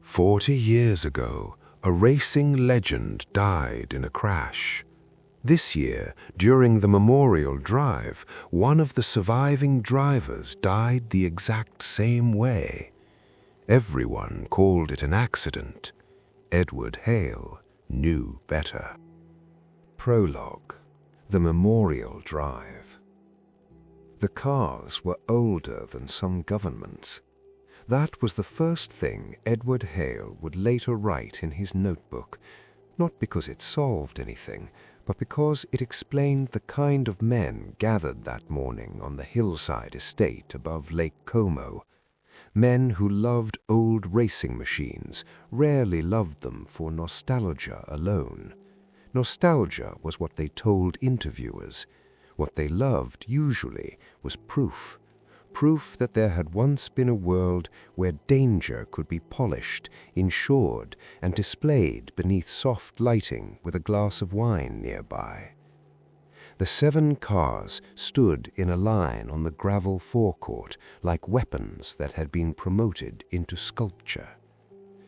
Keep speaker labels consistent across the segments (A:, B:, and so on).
A: 40 years ago, a racing legend died in a crash. This year, during the memorial drive, one of the surviving drivers died the exact same way. Everyone called it an accident. Edward Hale knew better.
B: Prologue: The Memorial Drive. The cars were older than some governments. That was the first thing Edward Hale would later write in his notebook, not because it solved anything, but because it explained the kind of men gathered that morning on the hillside estate above Lake Como. Men who loved old racing machines rarely loved them for nostalgia alone. Nostalgia was what they told interviewers. What they loved, usually, was proof. Proof that there had once been a world where danger could be polished, insured, and displayed beneath soft lighting with a glass of wine nearby. The 7 cars stood in a line on the gravel forecourt like weapons that had been promoted into sculpture.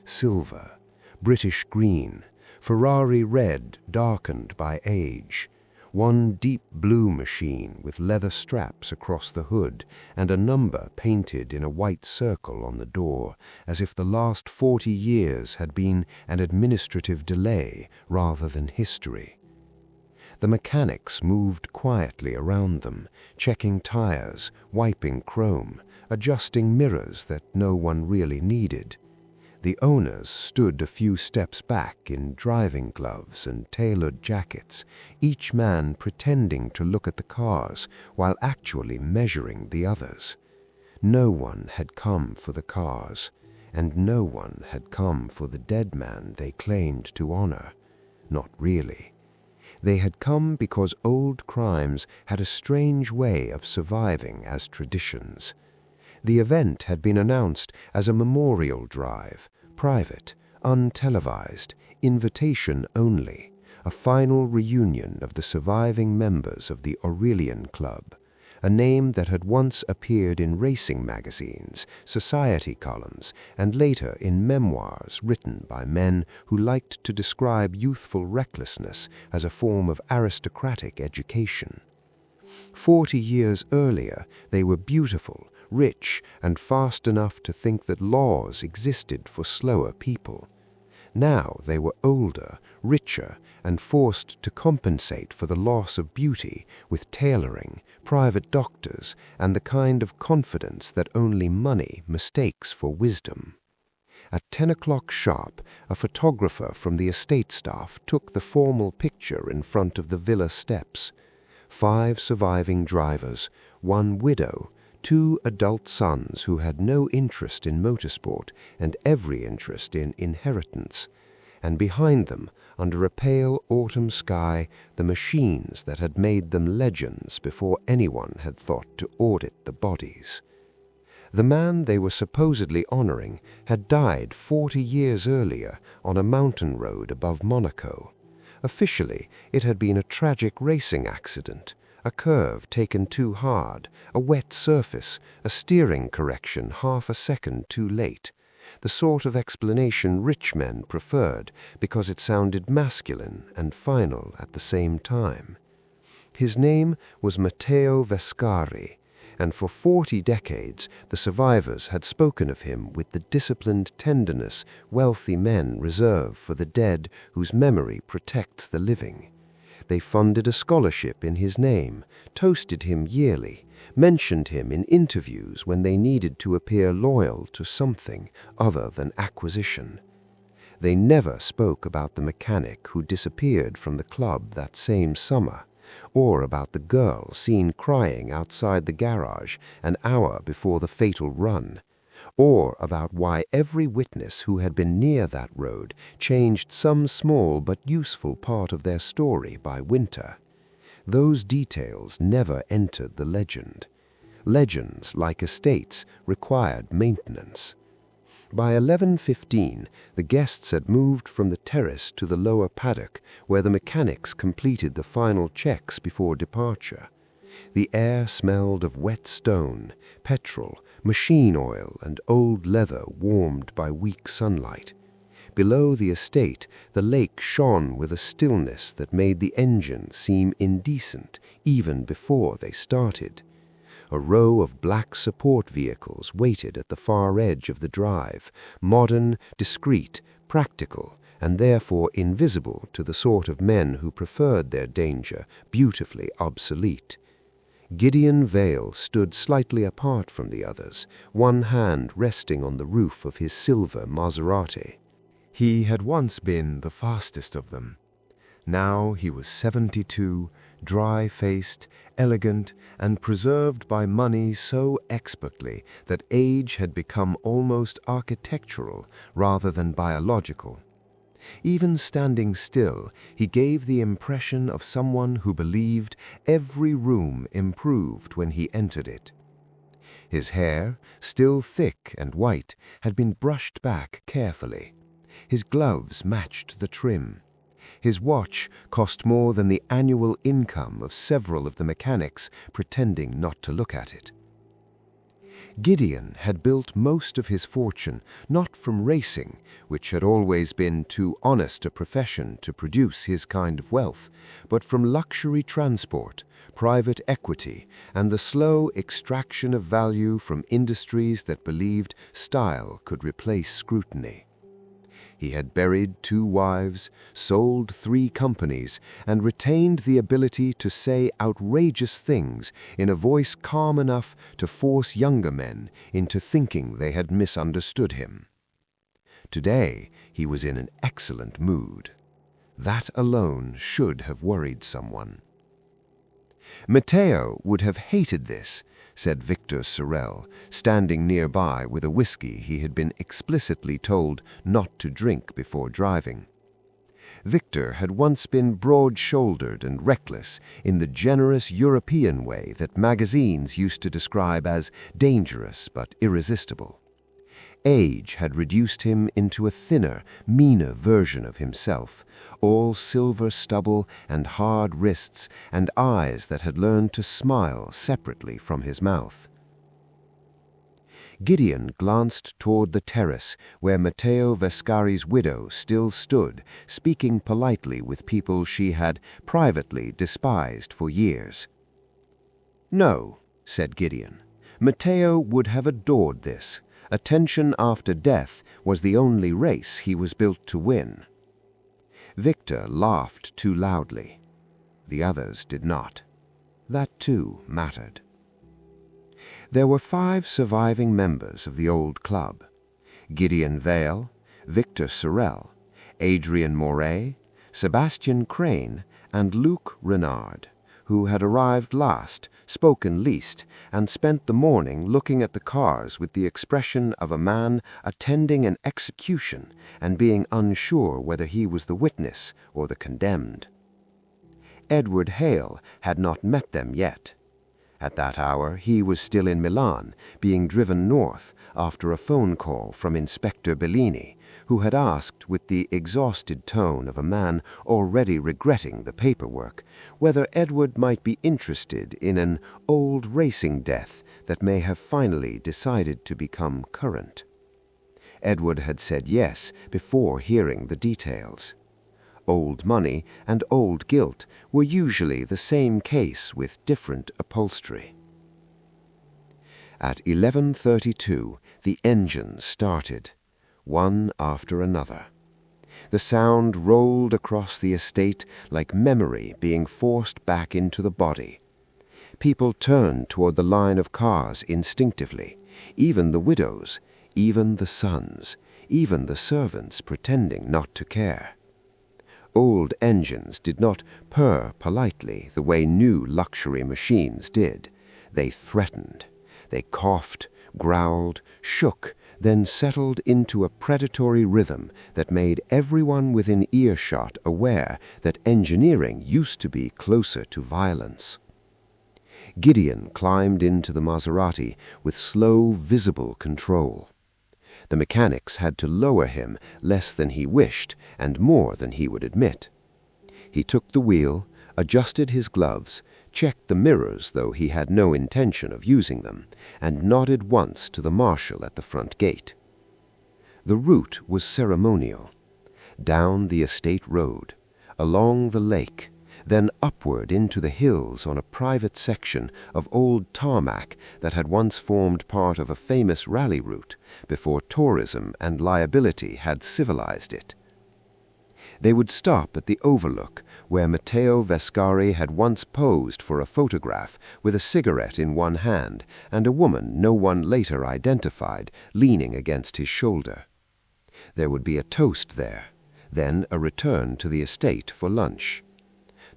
B: Silver, British green, Ferrari red darkened by age, one deep blue machine with leather straps across the hood and a number painted in a white circle on the door, as if the last 40 years had been an administrative delay rather than history. The mechanics moved quietly around them, checking tires, wiping chrome, adjusting mirrors that no one really needed. The owners stood a few steps back in driving gloves and tailored jackets, each man pretending to look at the cars while actually measuring the others. No one had come for the cars, and no one had come for the dead man they claimed to honor. Not really. They had come because old crimes had a strange way of surviving as traditions. The event had been announced as a memorial drive, private, untelevised, invitation only, a final reunion of the surviving members of the Aurelian Club, a name that had once appeared in racing magazines, society columns, and later in memoirs written by men who liked to describe youthful recklessness as a form of aristocratic education. 40 years earlier, they were beautiful, rich, and fast enough to think that laws existed for slower people. Now they were older, richer, and forced to compensate for the loss of beauty with tailoring, private doctors, and the kind of confidence that only money mistakes for wisdom. At 10 o'clock sharp, a photographer from the estate staff took the formal picture in front of the villa steps. 5 surviving drivers, 1 widow, 2 adult sons who had no interest in motorsport and every interest in inheritance, and behind them, under a pale autumn sky, the machines that had made them legends before anyone had thought to audit the bodies. The man they were supposedly honoring had died 40 years earlier on a mountain road above Monaco. Officially, it had been a tragic racing accident, a curve taken too hard, a wet surface, a steering correction half a second too late, the sort of explanation rich men preferred because it sounded masculine and final at the same time. His name was Matteo Vescari, and for 40 decades the survivors had spoken of him with the disciplined tenderness wealthy men reserve for the dead whose memory protects the living. They funded a scholarship in his name, toasted him yearly, mentioned him in interviews when they needed to appear loyal to something other than acquisition. They never spoke about the mechanic who disappeared from the club that same summer, or about the girl seen crying outside the garage an hour before the fatal run, or about why every witness who had been near that road changed some small but useful part of their story by winter. Those details never entered the legend. Legends, like estates, required maintenance. By 11:15, the guests had moved from the terrace to the lower paddock, where the mechanics completed the final checks before departure. The air smelled of wet stone, petrol, machine oil and old leather warmed by weak sunlight. Below the estate, the lake shone with a stillness that made the engine seem indecent even before they started. A row of black support vehicles waited at the far edge of the drive, modern, discreet, practical, and therefore invisible to the sort of men who preferred their danger beautifully obsolete. Gideon Vale stood slightly apart from the others, one hand resting on the roof of his silver Maserati.
A: He had once been the fastest of them. Now he was 72, dry-faced, elegant, and preserved by money so expertly that age had become almost architectural rather than biological. Even standing still, he gave the impression of someone who believed every room improved when he entered it. His hair, still thick and white, had been brushed back carefully. His gloves matched the trim. His watch cost more than the annual income of several of the mechanics pretending not to look at it. Gideon had built most of his fortune not from racing, which had always been too honest a profession to produce his kind of wealth, but from luxury transport, private equity, and the slow extraction of value from industries that believed style could replace scrutiny. He had buried 2 wives, sold 3 companies, and retained the ability to say outrageous things in a voice calm enough to force younger men into thinking they had misunderstood him. Today, he was in an excellent mood. That alone should have worried someone. Matteo would have hated this, said Victor Sorel, standing nearby with a whiskey he had been explicitly told not to drink before driving. Victor had once been broad-shouldered and reckless in the generous European way that magazines used to describe as dangerous but irresistible. Age had reduced him into a thinner, meaner version of himself, all silver stubble and hard wrists and eyes that had learned to smile separately from his mouth. Gideon glanced toward the terrace where Matteo Vescari's widow still stood, speaking politely with people she had privately despised for years. "No," said Gideon. "Matteo would have adored this. Attention after death was the only race he was built to win." Victor laughed too loudly. The others did not. That too mattered. There were 5 surviving members of the old club: Gideon Vale, Victor Sorel, Adrian Moret, Sebastian Crane, and Luc Renard, who had arrived last, spoken least, and spent the morning looking at the cars with the expression of a man attending an execution and being unsure whether he was the witness or the condemned. Edward Hale had not met them yet. At that hour he was still in Milan, being driven north after a phone call from Inspector Bellini, who had asked with the exhausted tone of a man already regretting the paperwork whether Edward might be interested in an old racing death that may have finally decided to become current. Edward had said yes before hearing the details. Old money and old guilt were usually the same case with different upholstery. At 11:32, the engines started, one after another. The sound rolled across the estate like memory being forced back into the body. People turned toward the line of cars instinctively, even the widows, even the sons, even the servants pretending not to care. Old engines did not purr politely the way new luxury machines did. They threatened. They coughed, growled, shook, then settled into a predatory rhythm that made everyone within earshot aware that engineering used to be closer to violence. Gideon climbed into the Maserati with slow, visible control. The mechanics had to lower him less than he wished and more than he would admit. He took the wheel, adjusted his gloves,
C: checked the mirrors though he had no intention of using them, and nodded once to the marshal at the front gate. The route was ceremonial. Down the estate road, along the lake, then upward into the hills on a private section of old tarmac that had once formed part of a famous rally route before tourism and liability had civilized it. They would stop at the overlook where Matteo Vescari had once posed for a photograph with a cigarette in one hand and a woman no one later identified leaning against his shoulder. There would be a toast there, then a return to the estate for lunch.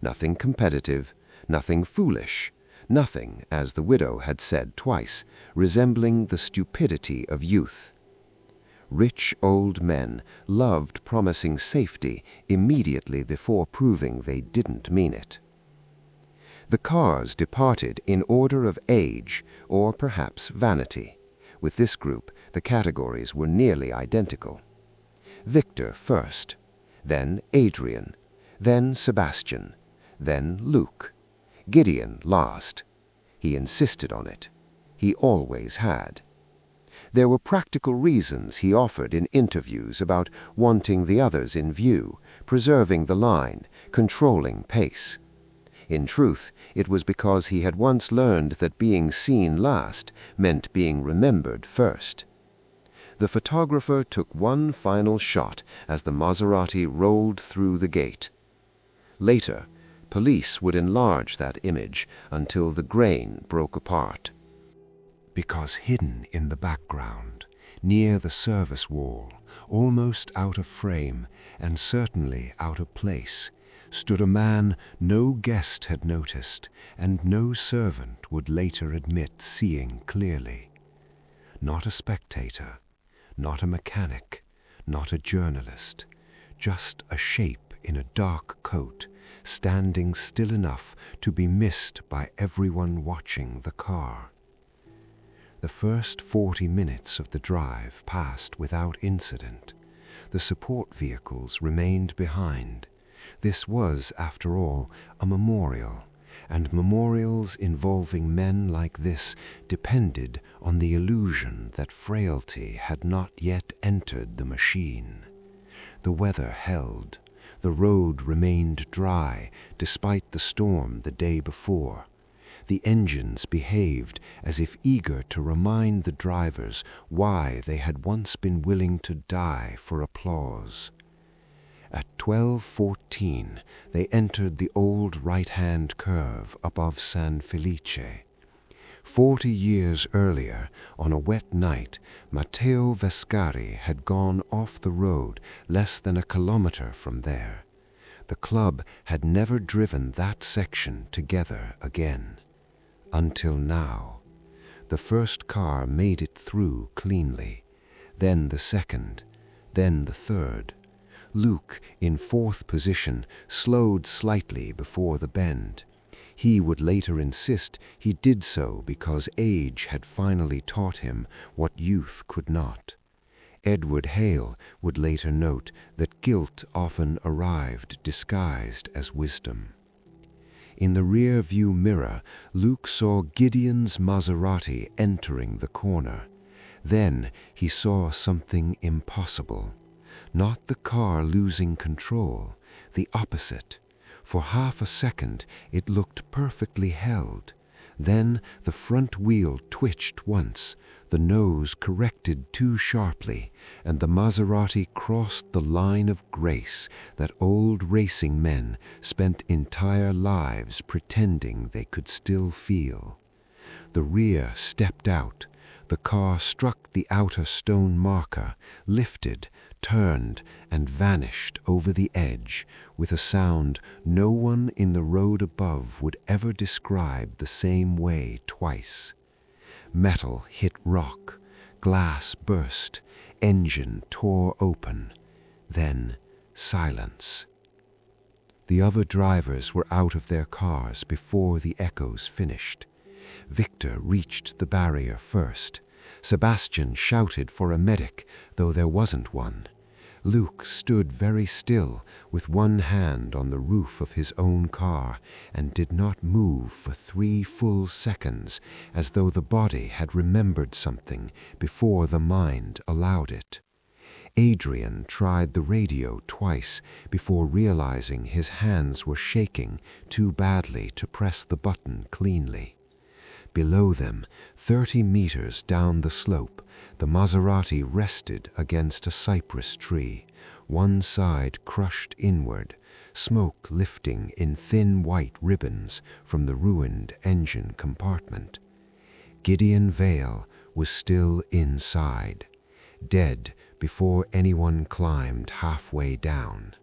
C: Nothing competitive, nothing foolish, nothing, as the widow had said twice, resembling the stupidity of youth. Rich old men loved promising safety immediately before proving they didn't mean it. The cars departed in order of age or perhaps vanity. With this group, the categories were nearly identical. Victor first, then Adrian, then Sebastian, then Luke. Gideon last. He insisted on it. He always had. There were practical reasons he offered in interviews about wanting the others in view, preserving the line, controlling pace. In truth, it was because he had once learned that being seen last meant being remembered first. The photographer took one final shot as the Maserati rolled through the gate. Later, police would enlarge that image until the grain broke apart.
A: Because hidden in the background, near the service wall, almost out of frame and certainly out of place, stood a man no guest had noticed and no servant would later admit seeing clearly. Not a spectator, not a mechanic, not a journalist, just a shape in a dark coat, standing still enough to be missed by everyone watching the car. The first 40 minutes of the drive passed without incident. The support vehicles remained behind. This was, after all, a memorial, and memorials involving men like this depended on the illusion that frailty had not yet entered the machine. The weather held. The road remained dry despite the storm the day before. The engines behaved as if eager to remind the drivers why they had once been willing to die for applause. At 12:14, they entered the old right-hand curve above San Felice. 40 years earlier, on a wet night, Matteo Vescari had gone off the road less than a kilometer from there. The club had never driven that section together again. Until now. The first car made it through cleanly, then the second, then the third. Luke, in fourth position, slowed slightly before the bend. He would later insist he did so because age had finally taught him what youth could not. Edward Hale would later note that guilt often arrived disguised as wisdom. In the rear-view mirror, Luke saw Gideon's Maserati entering the corner. Then he saw something impossible. Not the car losing control, the opposite. For half a second it looked perfectly held. Then the front wheel twitched once, the nose corrected too sharply, and the Maserati crossed the line of grace that old racing men spent entire lives pretending they could still feel. The rear stepped out. The car struck the outer stone marker, lifted, turned, and vanished over the edge with a sound no one in the road above would ever describe the same way twice. Metal hit rock, glass burst, engine tore open, then silence. The other drivers were out of their cars before the echoes finished. Victor reached the barrier first. Sebastian shouted for a medic, though there wasn't one.
B: Luke stood very still with one hand on the roof of his own car and did not move for 3 full seconds, as though the body had remembered something before the mind allowed it. Adrian tried the radio twice before realizing his hands were shaking too badly to press the button cleanly. Below them, 30 meters down the slope, the Maserati rested against a cypress tree, one side crushed inward, smoke lifting in thin white ribbons from the ruined engine compartment. Gideon Vale was still inside, dead before anyone climbed halfway down.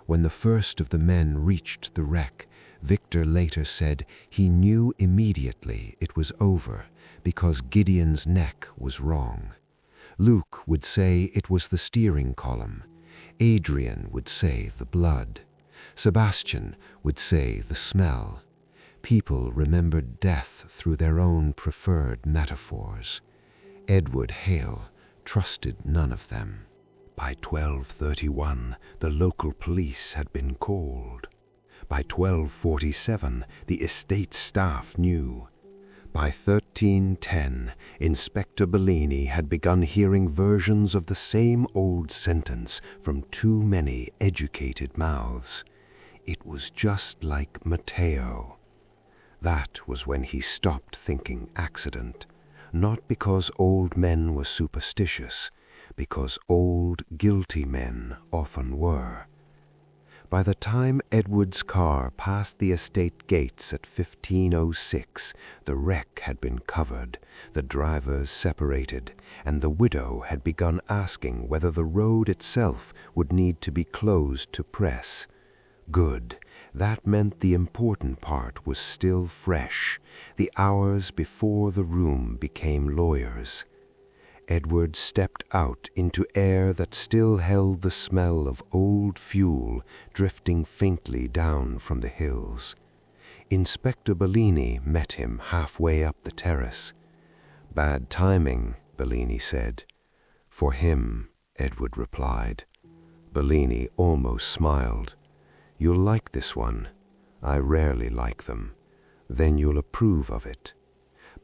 B: When the first of the men reached the wreck, Victor later said he knew immediately it was over because Gideon's neck was wrong. Luke would say it was the steering column. Adrian would say the blood. Sebastian would say the smell. People remembered death through their own preferred metaphors. Edward Hale trusted none of them.
A: By 12:31, the local police had been called. By 12:47, the estate staff knew. By 13:10, Inspector Bellini had begun hearing versions of the same old sentence from too many educated mouths. It was just like Matteo. That was when he stopped thinking accident, not because old men were superstitious, because old, guilty men often were. By the time Edward's car passed the estate gates at 15:06, the wreck had been covered, the drivers separated, and the widow had begun asking whether the road itself would need to be closed to press. Good. That meant the important part was still fresh, the hours before the room became lawyers. Edward stepped out into air that still held the smell of old fuel drifting faintly down from the hills. Inspector Bellini met him halfway up the terrace. "Bad timing," Bellini said. "For him," Edward replied. Bellini almost smiled. "You'll like this one. I rarely like them. Then you'll approve of it."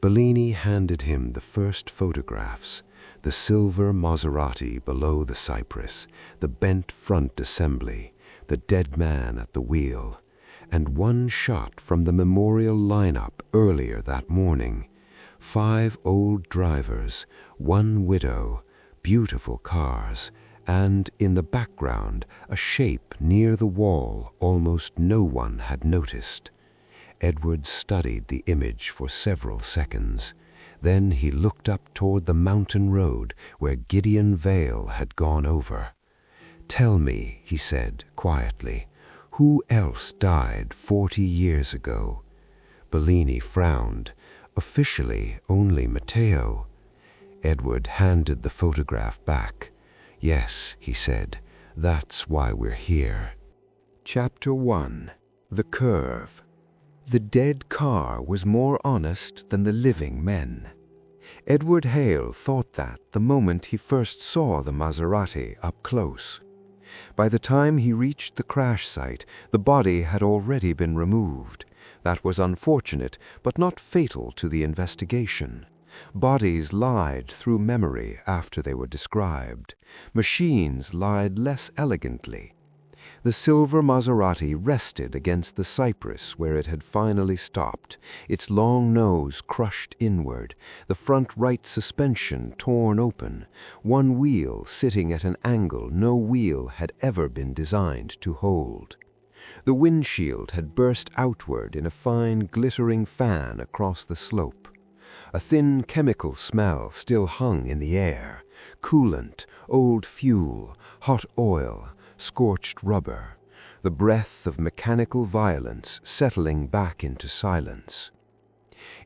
A: Bellini handed him the first photographs, the silver Maserati below the cypress, the bent front assembly, the dead man at the wheel, and one shot from the memorial lineup earlier that morning. 5 old drivers, 1 widow, beautiful cars, and in the background a shape near the wall almost no one had noticed. Edward studied the image for several seconds. Then he looked up toward the mountain road where Gideon Vale had gone over. "Tell me," he said quietly, "who else died 40 years ago?" Bellini frowned. "Officially, only Matteo." Edward handed the photograph back. "Yes," he said, "that's why we're here." Chapter 1. The Curve. The dead car was more honest than the living men. Edward Hale thought that the moment he first saw the Maserati up close. By the time he reached the crash site, the body had already been removed. That was unfortunate, but not fatal to the investigation. Bodies lied through memory after they were described. Machines lied less elegantly. The silver Maserati rested against the cypress where it had finally stopped, its long nose crushed inward, the front right suspension torn open, one wheel sitting at an angle no wheel had ever been designed to hold. The windshield had burst outward in a fine glittering fan across the slope. A thin chemical smell still hung in the air: coolant, old fuel, hot oil, scorched rubber, the breath of mechanical violence settling back into silence.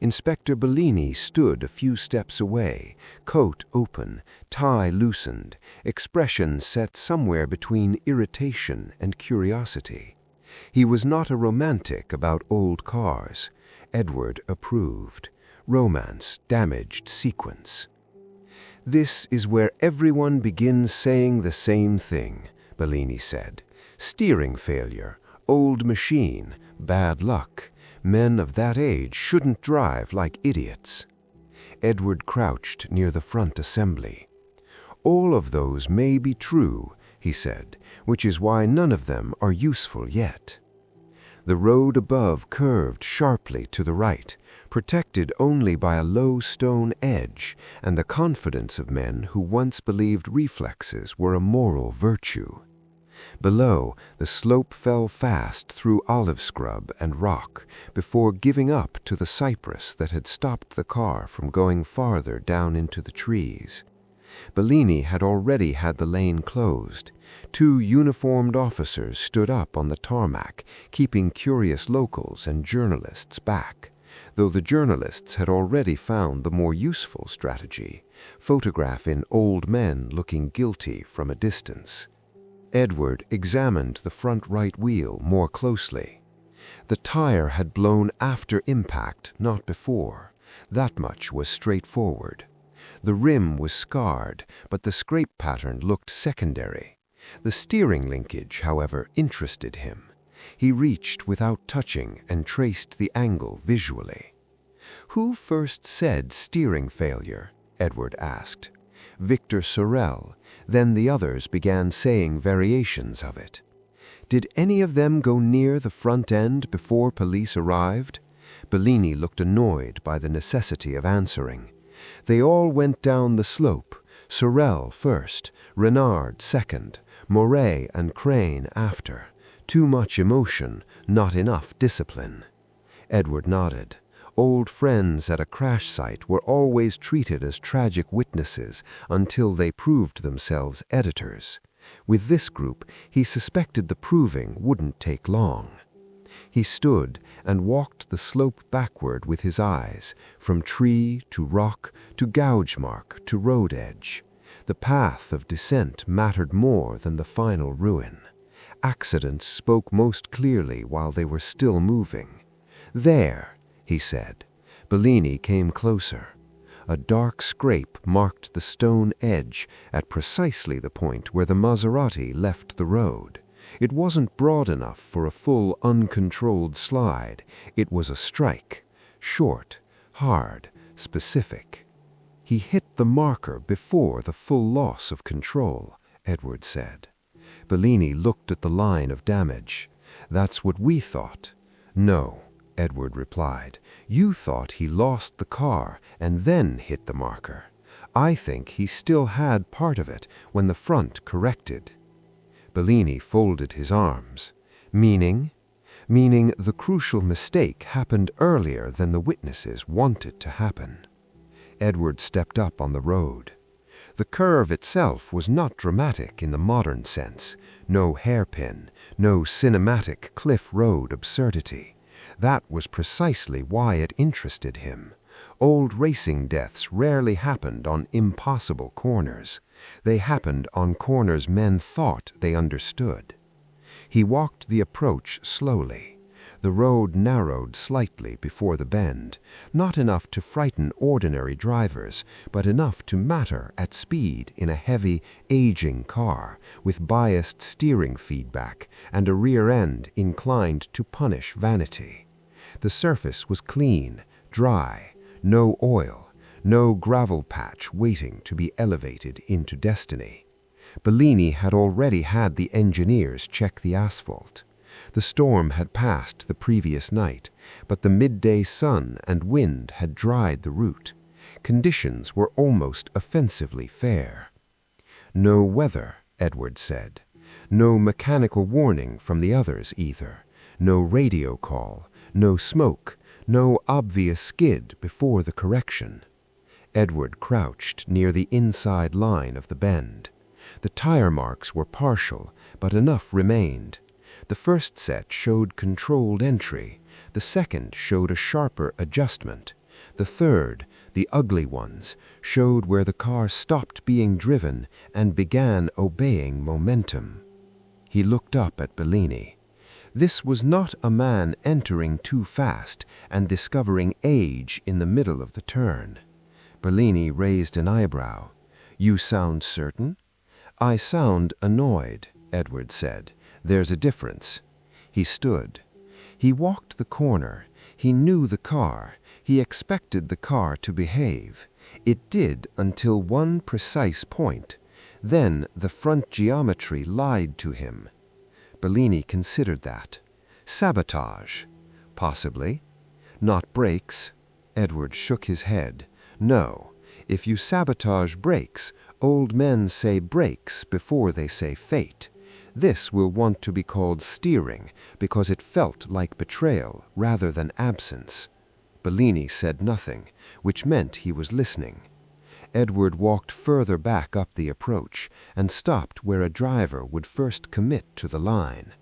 A: Inspector Bellini stood a few steps away, coat open, tie loosened, expression set somewhere between irritation and curiosity. He was not a romantic about old cars. Edward approved. Romance damaged sequence. "This is where everyone begins saying the same thing," Bellini said. "Steering failure, old machine, bad luck. Men of that age shouldn't drive like idiots." Edward crouched near the front assembly. "All of those may be true," he said, "which is why none of them are useful yet." The road above curved sharply to the right, protected only by a low stone edge and the confidence of men who once believed reflexes were a moral virtue. Below, the slope fell fast through olive scrub and rock before giving up to the cypress that had stopped the car from going farther down into the trees. Bellini had already had the lane closed. 2 uniformed officers stood up on the tarmac, keeping curious locals and journalists back, though the journalists had already found the more useful strategy: photographing old men looking guilty from a distance. Edward examined the front right wheel more closely. The tire had blown after impact, not before. That much was straightforward. The rim was scarred, but the scrape pattern looked secondary. The steering linkage, however, interested him. He reached without touching and traced the angle visually. "Who first said steering failure?" Edward asked. "Victor Sorel. Then the others began saying variations of it." "Did any of them go near the front end before police arrived?" Bellini looked annoyed by the necessity of answering. "They all went down the slope. Sorel first, Renard second, Moret and Crane after. Too much emotion, not enough discipline." Edward nodded. Old friends at a crash site were always treated as tragic witnesses until they proved themselves editors. With this group, he suspected the proving wouldn't take long. He stood and walked the slope backward with his eyes, from tree to rock to gouge mark to road edge. The path of descent mattered more than the final ruin. Accidents spoke most clearly while they were still moving. "There," he said. Bellini came closer. A dark scrape marked the stone edge at precisely the point where the Maserati left the road. It wasn't broad enough for a full, uncontrolled slide. It was a strike. Short, hard, specific. "He hit the marker before the full loss of control," Edward said. Bellini looked at the line of damage. "That's what we thought." "No," Edward replied. "You thought he lost the car and then hit the marker. I think he still had part of it when the front corrected." Bellini folded his arms. "Meaning?" "Meaning the crucial mistake happened earlier than the witnesses wanted to happen." Edward stepped up on the road. The curve itself was not dramatic in the modern sense. No hairpin, no cinematic cliff road absurdity. That was precisely why it interested him. Old racing deaths rarely happened on impossible corners. They happened on corners men thought they understood. He walked the approach slowly. The road narrowed slightly before the bend, not enough to frighten ordinary drivers, but enough to matter at speed in a heavy, aging car with biased steering feedback and a rear end inclined to punish vanity. The surface was clean, dry, no oil, no gravel patch waiting to be elevated into destiny. Bellini had already had the engineers check the asphalt. The storm had passed the previous night, but the midday sun and wind had dried the route. Conditions were almost offensively fair. "No weather," Edward said. "No mechanical warning from the others either. No radio call, no smoke, no obvious skid before the correction." Edward crouched near the inside line of the bend. The tire marks were partial, but enough remained. The first set showed controlled entry. The second showed a sharper adjustment. The third, the ugly ones, showed where the car stopped being driven and began obeying momentum. He looked up at Bellini. This was not a man entering too fast and discovering age in the middle of the turn. Bellini raised an eyebrow.
C: "You sound certain?" "I sound annoyed," Edward said. "There's a difference." He stood. He walked the corner. He knew the car. He expected the car to behave. It did until one precise point. Then the front geometry lied to him. Bellini considered that. Sabotage? Possibly. Not brakes? Edward shook his head. No. If you sabotage brakes, old men say brakes before they say fate. This will want to be called steering because it felt like betrayal rather than absence. Bellini said nothing, which meant he was listening. Edward walked further back up the approach and stopped where a driver would first commit to the line.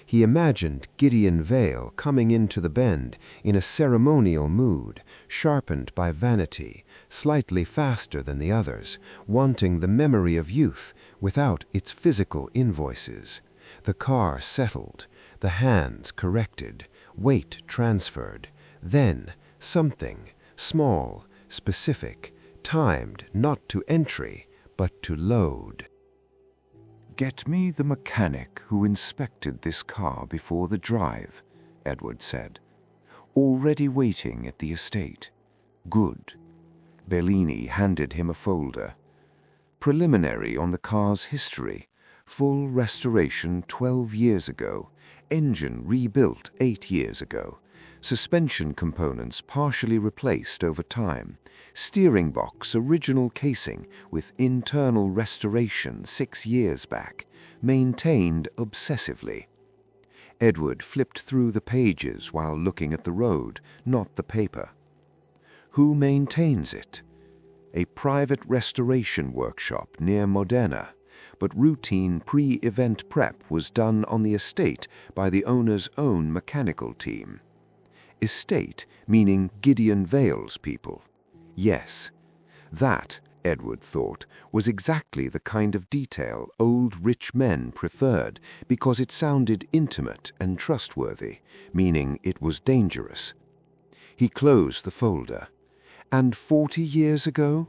C: He imagined Gideon Vale coming into the bend in a ceremonial mood, sharpened by vanity, slightly faster than the others, wanting the memory of youth without its physical invoices. The car settled, the hands corrected, weight transferred. Then something, small, specific, timed not to entry, but to load.
B: "Get me the mechanic who inspected this car before the drive," Edward said. "Already waiting at the estate." "Good." Bellini handed him a folder. "Preliminary on the car's history. Full restoration 12 years ago. Engine rebuilt 8 years ago. Suspension components partially replaced over time. Steering box original casing with internal restoration 6 years back. Maintained obsessively." Edward flipped through the pages while looking at the road, not the paper. "Who maintains it?" "A private restoration workshop near Modena, but routine pre-event prep was done on the estate by the owner's own mechanical team." Estate, meaning Gideon Vale's people. Yes. That, Edward thought, was exactly the kind of detail old rich men preferred because it sounded intimate and trustworthy, meaning it was dangerous. He closed the folder. "And 40 years ago?"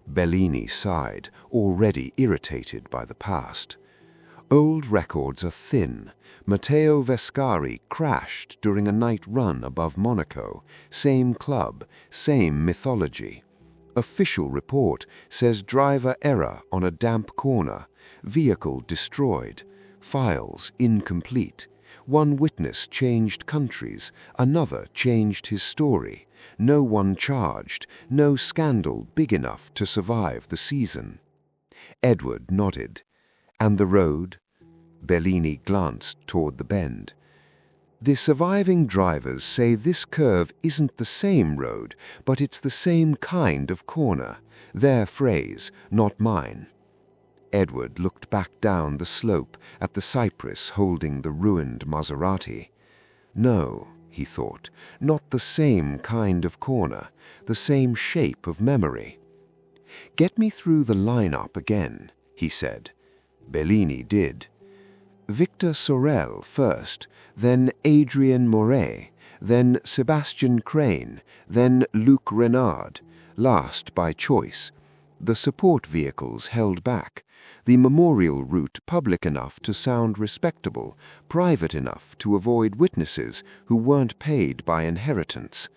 B: Bellini sighed, already irritated by the past. "Old records are thin. Matteo Vescari crashed during a night run above Monaco. Same club, same mythology. Official report says driver error on a damp corner. Vehicle destroyed. Files incomplete. One witness changed countries. Another changed his story. No one charged. No scandal big enough to survive the season." Edward nodded. "And the road?" Bellini glanced toward the bend. "The surviving drivers say this curve isn't the same road, but it's the same kind of corner. Their phrase, not mine." Edward looked back down the slope at the cypress holding the ruined Maserati. No, he thought, not the same kind of corner, the same shape of memory. "Get me through the line-up again," he said. Bellini did. "Victor Sorel first, then Adrien Moret, then Sebastian Crane, then Luc Renard, last by choice. The support vehicles held back. The memorial route public enough to sound respectable, private enough to avoid witnesses who weren't paid by inheritance.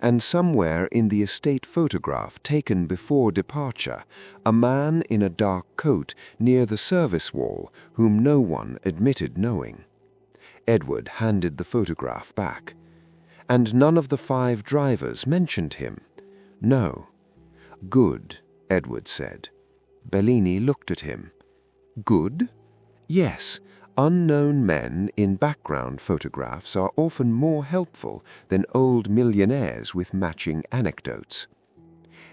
B: And somewhere in the estate photograph taken before departure, a man in a dark coat near the service wall whom no one admitted knowing." Edward handed the photograph back. "And none of the 5 drivers mentioned him?" "No." "Good," Edward said. Bellini looked at him. "Good?" "Yes. Unknown men in background photographs are often more helpful than old millionaires with matching anecdotes."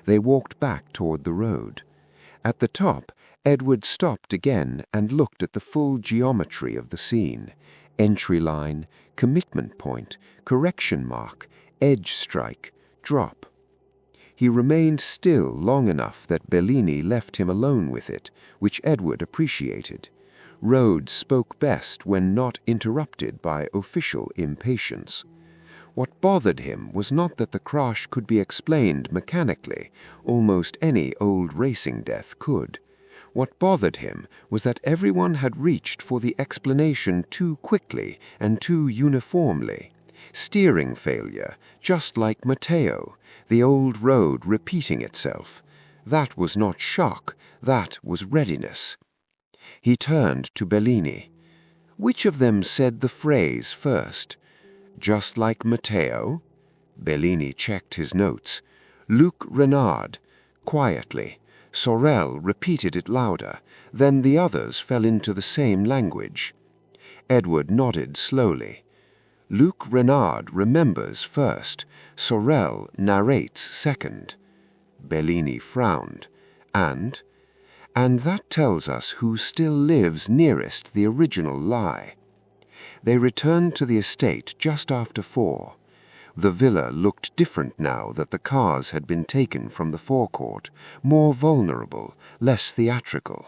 B: They walked back toward the road. At the top, Edward stopped again and looked at the full geometry of the scene. Entry line, commitment point, correction mark, edge strike, drop. He remained still long enough that Bellini left him alone with it, which Edward appreciated. Roads spoke best when not interrupted by official impatience.
C: What bothered him was not that the crash could be explained mechanically. Almost any old racing death could. What bothered him was that everyone had reached for the explanation too quickly and too uniformly. Steering failure, just like Matteo, the old road repeating itself. That was not shock, that was readiness. He turned to Bellini. Which of them said the phrase first? Just like Matteo? Bellini checked his notes. Luc Renard, quietly. Sorel repeated it louder. Then the others fell into the same language. Edward nodded slowly. Luc Renard remembers first. Sorel narrates second. Bellini frowned. And that tells us who still lives nearest the original lie. They returned to the estate just after 4. The villa looked different now that the cars had been taken from the forecourt, more vulnerable, less theatrical.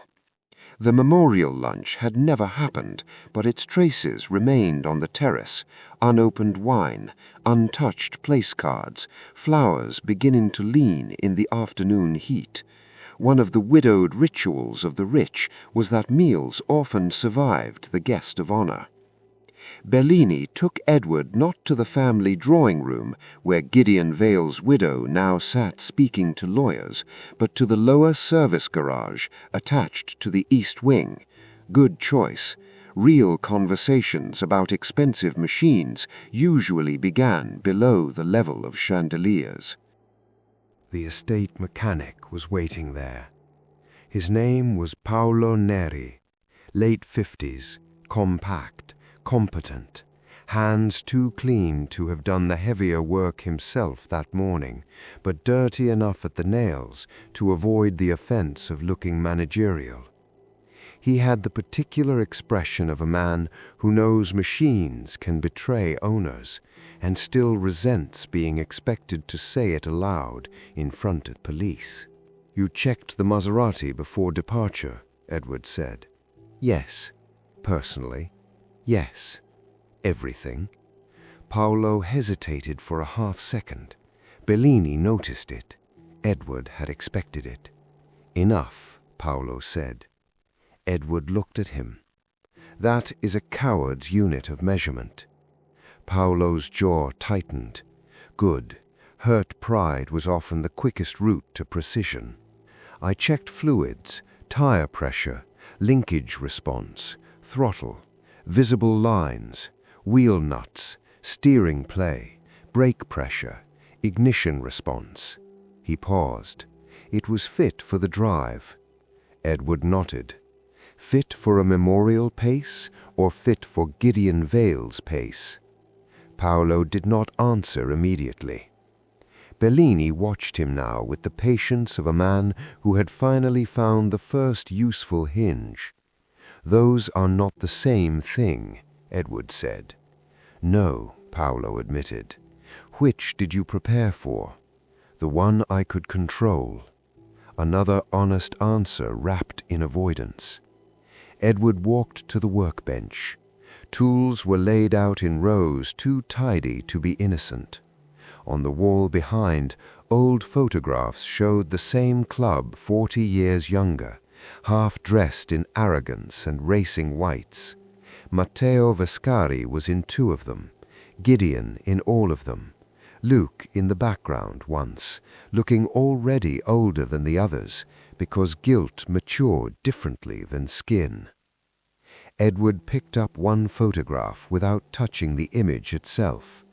C: The memorial lunch had never happened, but its traces remained on the terrace: unopened wine, untouched place cards, flowers beginning to lean in the afternoon heat. One of the widowed rituals of the rich was that meals often survived the guest of honor. Bellini took Edward not to the family drawing-room, where Gideon Vale's widow now sat speaking to lawyers, but to the lower service garage attached to the east wing. Good choice. Real conversations about expensive machines usually began below the level of chandeliers.
A: The estate mechanic was waiting there. His name was Paolo Neri, late 50s, compact, competent, hands too clean to have done the heavier work himself that morning, but dirty enough at the nails to avoid the offense of looking managerial. He had the particular expression of a man who knows machines can betray owners and still resents being expected to say it aloud in front of police. "You checked the Maserati before departure," Edward said. "Yes. Personally. Yes. Everything." Paolo hesitated for a half-second. Bellini noticed it. Edward had expected it. "Enough," Paolo said. Edward looked at him. "That is a coward's unit of measurement." Paolo's jaw tightened. Good. Hurt pride was often the quickest route to precision. "I checked fluids, tire pressure, linkage response, throttle, visible lines, wheel nuts, steering play, brake pressure, ignition response." He paused. "It was fit for the drive." Edward nodded. "Fit for a memorial pace or fit for Gideon Vale's pace?" Paolo did not answer immediately. Bellini watched him now with the patience of a man who had finally found the first useful hinge. "Those are not the same thing," Edward said. "No," Paolo admitted. "Which did you prepare for?" "The one I could control." Another honest answer wrapped in avoidance. Edward walked to the workbench. Tools were laid out in rows too tidy to be innocent. On the wall behind, old photographs showed the same club 40 years younger, half-dressed in arrogance and racing whites. Matteo Vescari was in 2 of them, Gideon in all of them, Luke in the background once, looking already older than the others, because guilt matured differently than skin. Edward picked up one photograph without touching the image itself.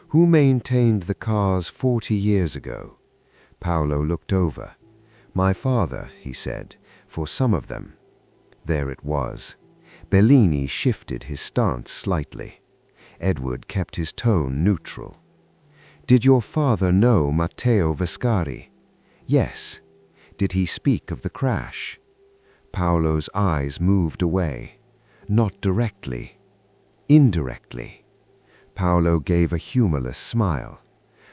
A: "Who maintained the cars 40 years ago?" Paolo looked over. "My father," he said, "for some of them." There it was. Bellini shifted his stance slightly. Edward kept his tone neutral. "Did your father know Matteo Vescari?" "Yes." "Did he speak of the crash?" Paolo's eyes moved away. "Not directly." "Indirectly." Paolo gave a humorless smile.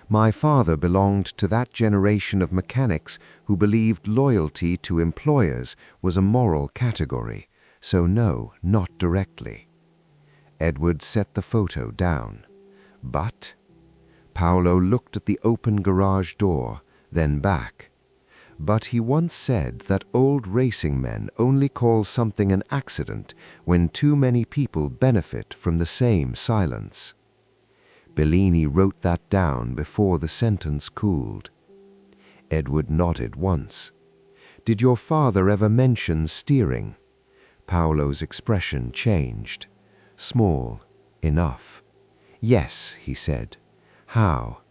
A: "My father belonged to that generation of mechanics who believed loyalty to employers was a moral category, so no, not directly." Edward set the photo down. "But,"
C: Paolo looked at the open garage door, then back. But he once said that old racing men only call something an accident when too many people benefit from the same silence. Bellini wrote that down before the sentence cooled. Edward nodded once. "Did your father ever mention steering?" Paolo's expression changed. Small, enough. "Yes," he said. "How?"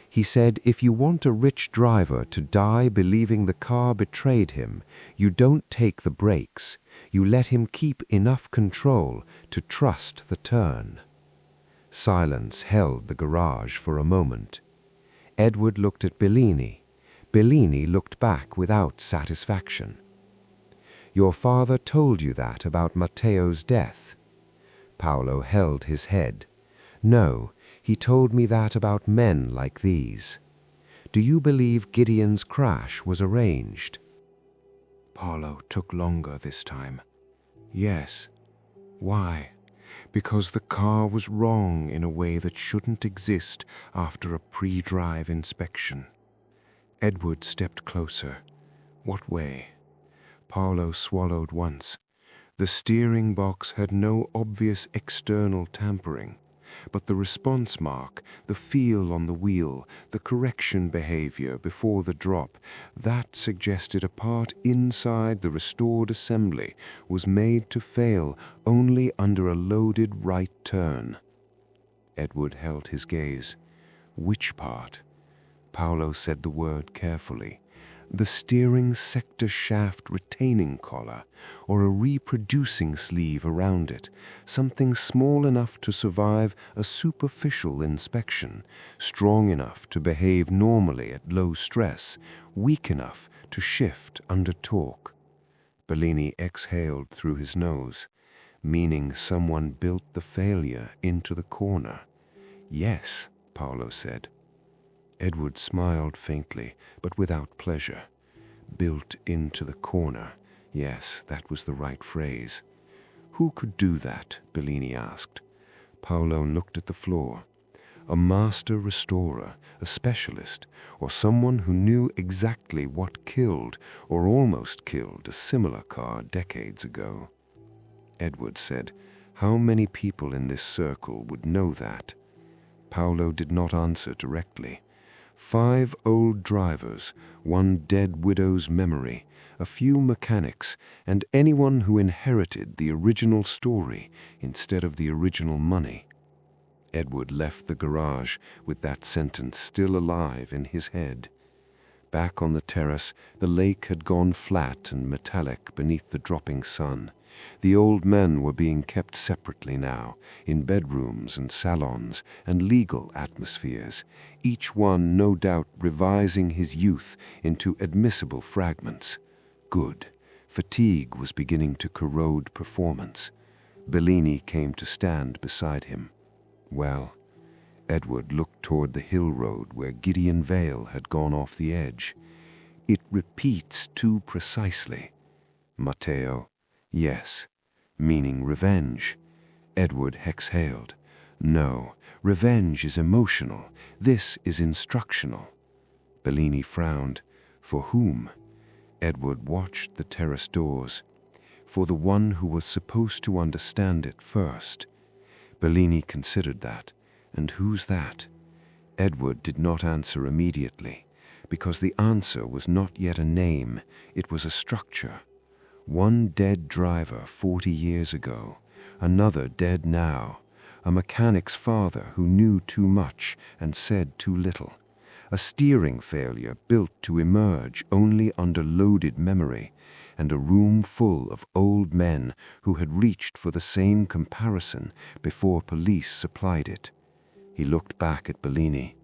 C: He said, "If you want a rich driver to die believing the car betrayed him, you don't take the brakes. You let him keep enough control to trust the turn." Silence held the garage for a moment. Edward looked at Bellini. Bellini looked back without satisfaction. "Your father told you that about Matteo's death?" Paolo held his head. "No, he told me that about men like these. Do you believe Gideon's crash was arranged?"
A: Paolo took longer this time. Yes. Why? Because the car was wrong in a way that shouldn't exist after a pre-drive inspection. Edward stepped closer. What way? Paolo swallowed once. The steering box had no obvious external tampering, but the response mark, the feel on the wheel, the correction behavior before the drop, that suggested a part inside the restored assembly was made to fail only under a loaded right turn. Edward held his gaze. Which part? Paolo said the word carefully. The steering sector shaft retaining collar, or a reproducing sleeve around it, something small enough to survive a superficial inspection, strong enough to behave normally at low stress, weak enough to shift under torque. Bellini exhaled through his nose, meaning someone built the failure into the corner. "Yes," Paolo said. Edward smiled faintly, but without pleasure. Built into the corner. Yes, that was the right phrase. Who could do that? Bellini asked. Paolo looked at the floor. A master restorer, a specialist, or someone who knew exactly what killed or almost killed a similar car decades ago. Edward said, "How many people in this circle would know that?" Paolo did not answer directly. 5 old drivers, 1 dead widow's memory, a few mechanics, and anyone who inherited the original story instead of the original money. Edward left the garage with that sentence still alive in his head. Back on the terrace, the lake had gone flat and metallic beneath the dropping sun. The old men were being kept separately now, in bedrooms and salons and legal atmospheres, each one no doubt revising his youth into admissible fragments. Good. Fatigue was beginning to corrode performance. Bellini came to stand beside him. Well, Edward looked toward the hill road where Gideon Vale had gone off the edge. It repeats too precisely. Matteo. Yes, meaning revenge. Edward exhaled. No, revenge is emotional. This is instructional. Bellini frowned. For whom? Edward watched the terrace doors. For the one who was supposed to understand it first. Bellini considered that. And who's that? Edward did not answer immediately, because the answer was not yet a name, it was a structure. 1 dead driver 40 years ago, another dead now, a mechanic's father who knew too much and said too little, a steering failure built to emerge only under loaded memory, and a room full of old men who had reached for the same comparison before police supplied it. He looked back at Bellini.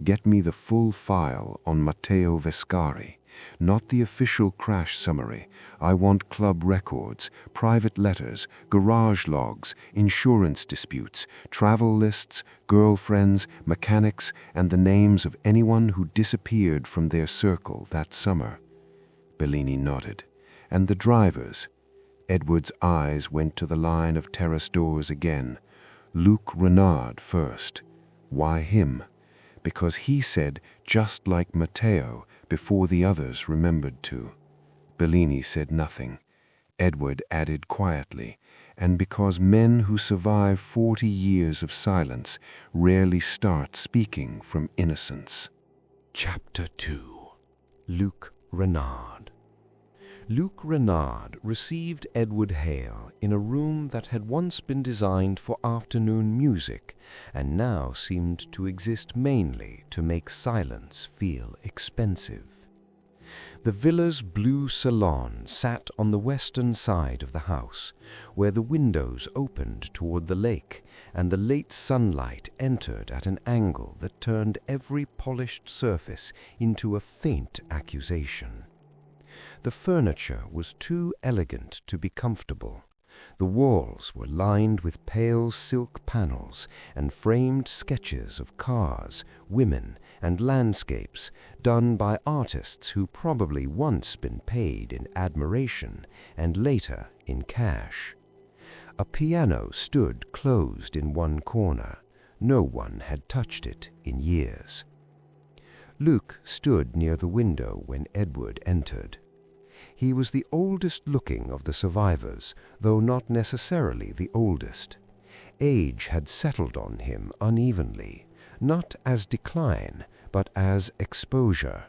A: Get me the full file on Matteo Vescari, not the official crash summary. I want club records, private letters, garage logs, insurance disputes, travel lists, girlfriends, mechanics, and the names of anyone who disappeared from their circle that summer. Bellini nodded. And the drivers? Edward's eyes went to the line of terrace doors again. Luc Renard first. Why him? because he said, just like Matteo, before the others remembered to. Bellini said nothing. Edward added quietly, and because men who survive 40 years of silence rarely start speaking from innocence.
B: Chapter 2. Luc Renard. Luc Renard received Edward Hale in a room that had once been designed for afternoon music and now seemed to exist mainly to make silence feel expensive. The villa's blue salon sat on the western side of the house, where the windows opened toward the lake and the late sunlight entered at an angle that turned every polished surface into a faint accusation. The furniture was too elegant to be comfortable. The walls were lined with pale silk panels and framed sketches of cars, women, and landscapes done by artists who probably once been paid in admiration and later in cash. A piano stood closed in one corner. No one had touched it in years. Luc stood near the window when Edward entered. He was the oldest-looking of the survivors, though not necessarily the oldest. Age had settled on him unevenly, not as decline, but as exposure.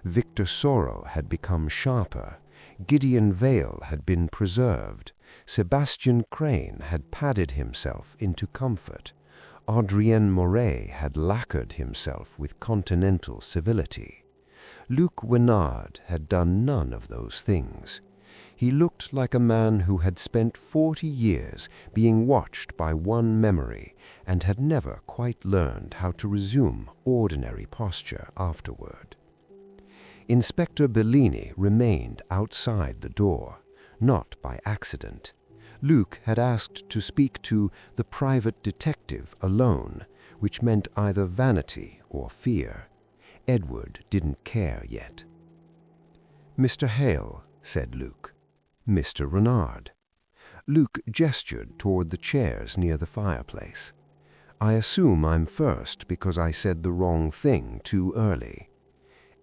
B: Victor Sorrow had become sharper. Gideon Vale had been preserved. Sebastian Crane had padded himself into comfort. Adrien Moret had lacquered himself with continental civility. Luc Renard had done none of those things. He looked like a man who had spent 40 years being watched by one memory and had never quite learned how to resume ordinary posture afterward. Inspector Bellini remained outside the door, not by accident. Luc had asked to speak to the private detective alone, which meant either vanity or fear. Edward didn't care yet. "Mr. Hale," said Luc. "Mr. Renard." Luc gestured toward the chairs near the fireplace. "I assume I'm first because I said the wrong thing too early."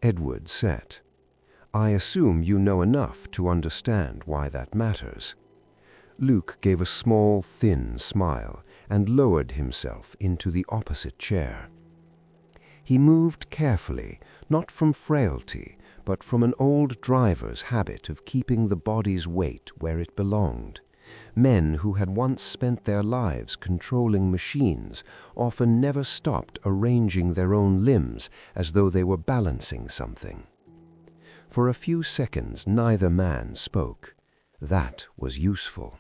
B: Edward sat. "I assume you know enough to understand why that matters." Luc gave a small, thin smile and lowered himself into the opposite chair. He moved carefully, not from frailty, but from an old driver's habit of keeping the body's weight where it belonged. Men who had once spent their lives controlling machines often never stopped arranging their own limbs as though they were balancing something. For a few seconds neither man spoke. That was useful.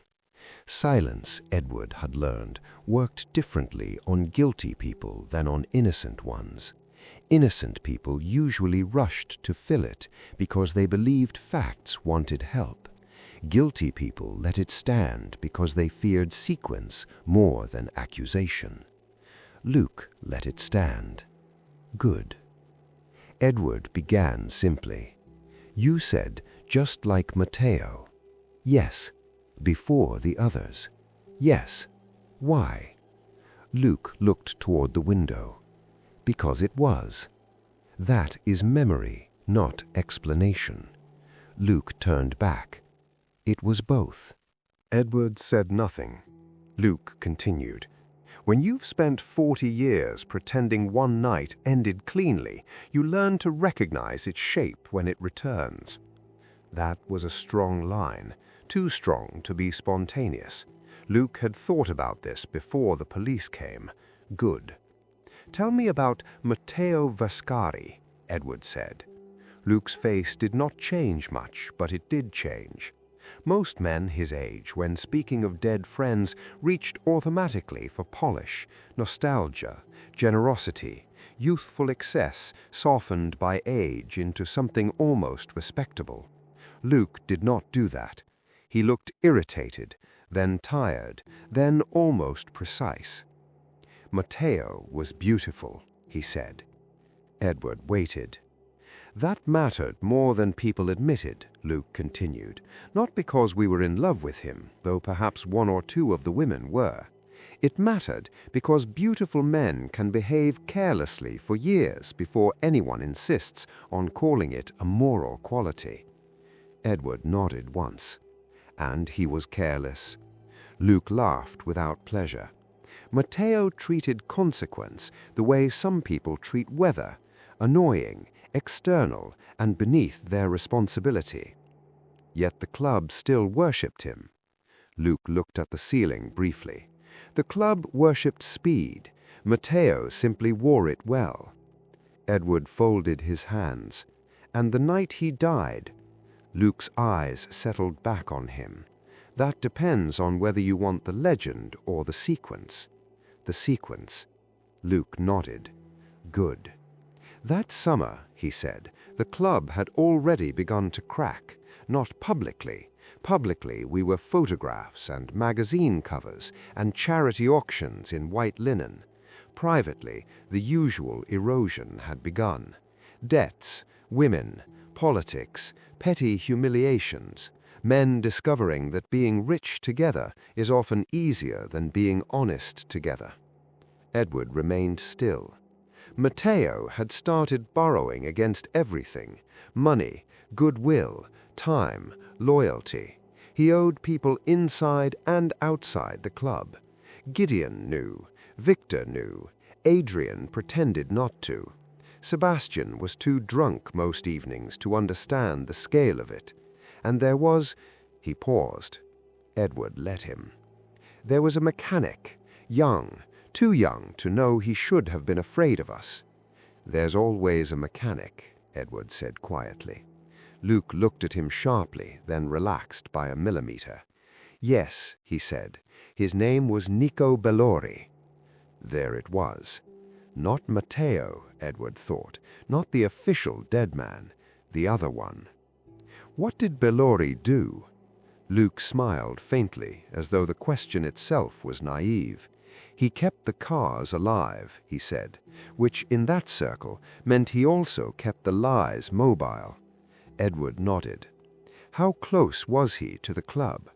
B: Silence, Edward had learned, worked differently on guilty people than on innocent ones. Innocent people usually rushed to fill it because they believed facts wanted help. Guilty people let it stand because they feared sequence more than accusation. Luc let it stand. Good. Edward began simply. "You said, just like Matteo." "Yes." "Before the others." "Yes." "Why?" Luc looked toward the window. "Because it was." "That is memory, not explanation." Luc turned back. "It was both."
A: Edward said nothing. Luc continued. "When you've spent 40 years pretending one night ended cleanly, you learn to recognize its shape when it returns." That was a strong line, too strong to be spontaneous. Luc had thought about this before the police came. Good. "Tell me about Matteo Vascari," Edward said. Luc's face did not change much, but it did change. Most men his age, when speaking of dead friends, reached automatically for polish, nostalgia, generosity, youthful excess softened by age into something almost respectable. Luc did not do that. He looked irritated, then tired, then almost precise. "Matteo was beautiful," he said. Edward waited. "That mattered more than people admitted," Luc continued, "not because we were in love with him, though perhaps one or two of the women were.
C: It mattered because beautiful men can behave carelessly for years before anyone insists on calling it a moral quality. Edward nodded once. And he was careless. Luke laughed without pleasure. Matteo treated consequence the way some people treat weather, annoying, external, and beneath their responsibility. Yet the club still worshipped him. Luke looked at the ceiling briefly. The club worshipped speed. Matteo simply wore it well. Edward folded his hands. And the night he died, Luke's eyes settled back on him. That depends on whether you want the legend or the sequence. The sequence. Luke nodded. Good. That summer, he said, the club had already begun to crack. Not publicly. Publicly, we were photographs and magazine covers and charity auctions in white linen. Privately, the usual erosion had begun. Debts, women, politics, petty humiliations, men discovering that being rich together is often easier than being honest together. Edward remained still. Matteo had started borrowing against everything: money, goodwill, time, loyalty. He owed people inside and outside the club. Gideon knew. Victor knew. Adrian pretended not to. Sebastian was too drunk most evenings to understand the scale of it. And there was— He paused. Edward let him. There was a mechanic, young, too young to know he should have been afraid of us. There's always a mechanic, Edward said quietly. Luke looked at him sharply, then relaxed by a millimeter. Yes, he said. His name was Nico Bellori. There it was. Not Matteo, Edward thought. Not the official dead man. The other one. What did Bellori do? Luke smiled faintly, as though the question itself was naive. He kept the cars alive, he said, which in that circle meant he also kept the lies mobile. Edward nodded. How close was he to the club?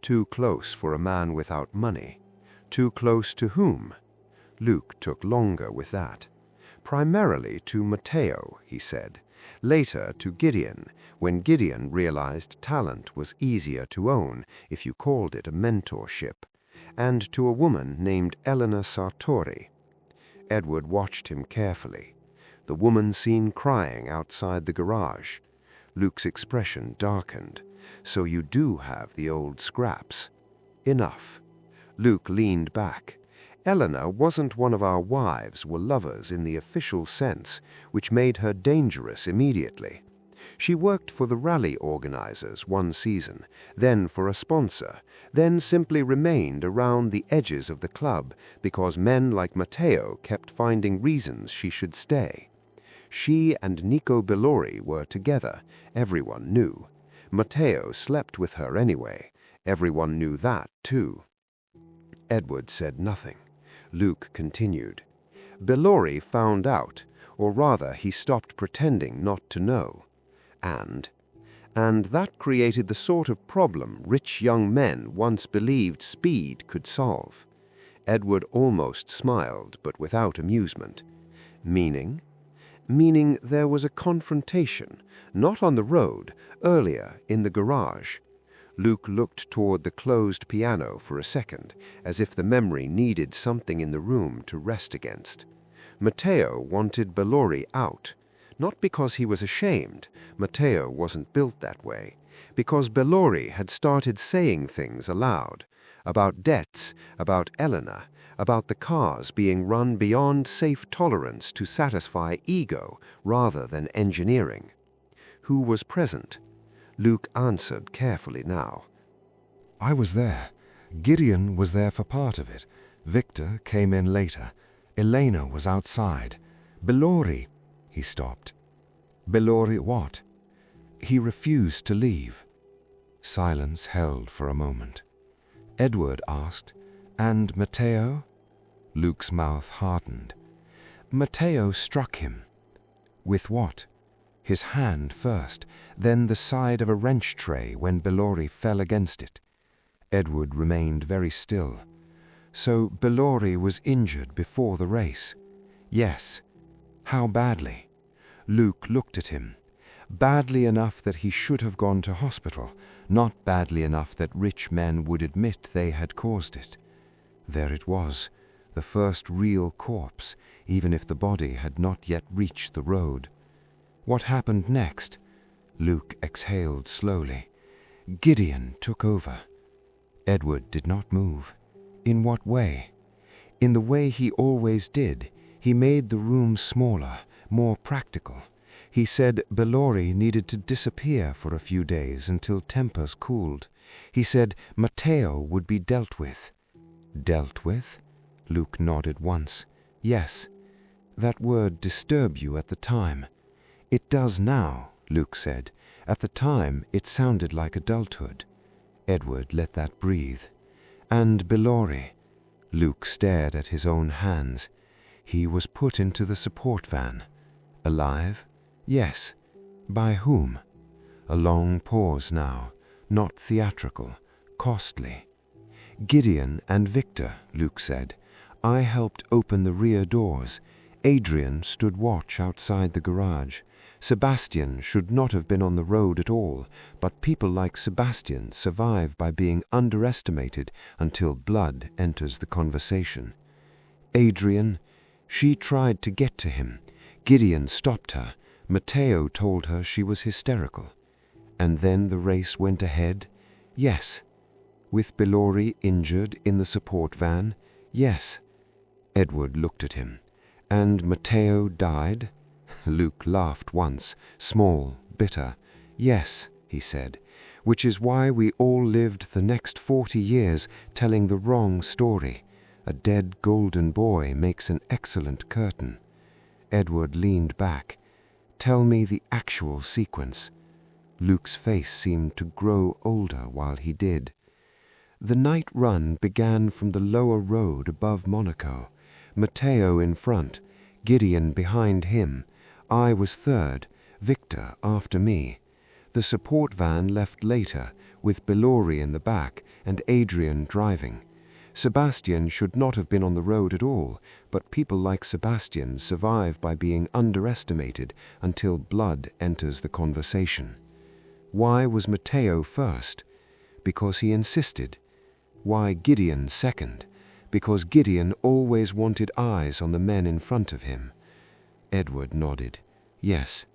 C: Too close for a man without money. Too close to whom? Luke took longer with that. Primarily to Matteo, he said. Later to Gideon, when Gideon realized talent was easier to own if you called it a mentorship, and to a woman named Elena Sartori. Edward watched him carefully. The woman seen crying outside the garage. Luke's expression darkened. So you do have the old scraps. Enough. Luke leaned back. Elena wasn't one of our wives or lovers in the official sense, which made her dangerous immediately. She worked for the rally organizers one season, then for a sponsor, then simply remained around the edges of the club because men like Matteo kept finding reasons she should stay. She and Nico Bellori were together, everyone knew. Matteo slept with her anyway. Everyone knew that, too. Edward said nothing. Luke continued. Bellori found out, or rather he stopped pretending not to know. And that created the sort of problem rich young men once believed speed could solve. Edward almost smiled, but without amusement. Meaning? Meaning there was a confrontation, not on the road, earlier, in the garage. Luke looked toward the closed piano for a second, as if the memory needed something in the room to rest against. Matteo wanted Bellori out, not because he was ashamed. Matteo wasn't built that way. Because Bellori had started saying things aloud, about debts, about Elena, about the cars being run beyond safe tolerance to satisfy ego rather than engineering. Who was present? Luke answered carefully now.
B: I was there. Gideon was there for part of it. Victor came in later. Elena was outside. Bellori— He stopped. Bellori what? He refused to leave. Silence held for a moment. Edward asked, And Matteo? Luke's mouth hardened. Matteo struck him. With what? His hand first, then the side of a wrench tray when Bellori fell against it. Edward remained very still. So Bellori was injured before the race? Yes. How badly? Luke looked at him. Badly enough that he should have gone to hospital, not badly enough that rich men would admit they had caused it. There it was, the first real corpse, even if the body had not yet reached the road. What happened next? Luke exhaled slowly. Gideon took over. Edward did not move. In what way? In the way he always did. He made the room smaller, more practical. He said Bellori needed to disappear for a few days until tempers cooled. He said Matteo would be dealt with. Dealt with? Luke nodded once. Yes. That word disturbed you at the time. It does now, Luke said. At the time, it sounded like adulthood. Edward let that breathe. And Bellori? Luke stared at his own hands. He was put into the support van. Alive? Yes. By whom? A long pause now, not theatrical, costly. Gideon and Victor, Luke said. I helped open the rear doors. Adrian stood watch outside the garage. Sebastian should not have been on the road at all, but people like Sebastian survive by being underestimated until blood enters the conversation. Adrian, she tried to get to him. Gideon stopped her. Matteo told her she was hysterical. And then the race went ahead? Yes. With Bellori injured in the support van? Yes. Edward looked at him. And Matteo died? Luke laughed once, small, bitter. Yes, he said, which is why we all lived the next 40 years telling the wrong story. A dead golden boy makes an excellent curtain. Edward leaned back. Tell me the actual sequence. Luke's face seemed to grow older while he did. The night run began from the lower road above Monaco. Matteo in front, Gideon behind him. I was third, Victor after me. The support van left later, with Bellori in the back and Adrian driving. Sebastian should not have been on the road at all, but people like Sebastian survive by being underestimated until blood enters the conversation. Why was Matteo first? Because he insisted. Why Gideon second? Because Gideon always wanted eyes on the men in front of him. Edward nodded. Yes.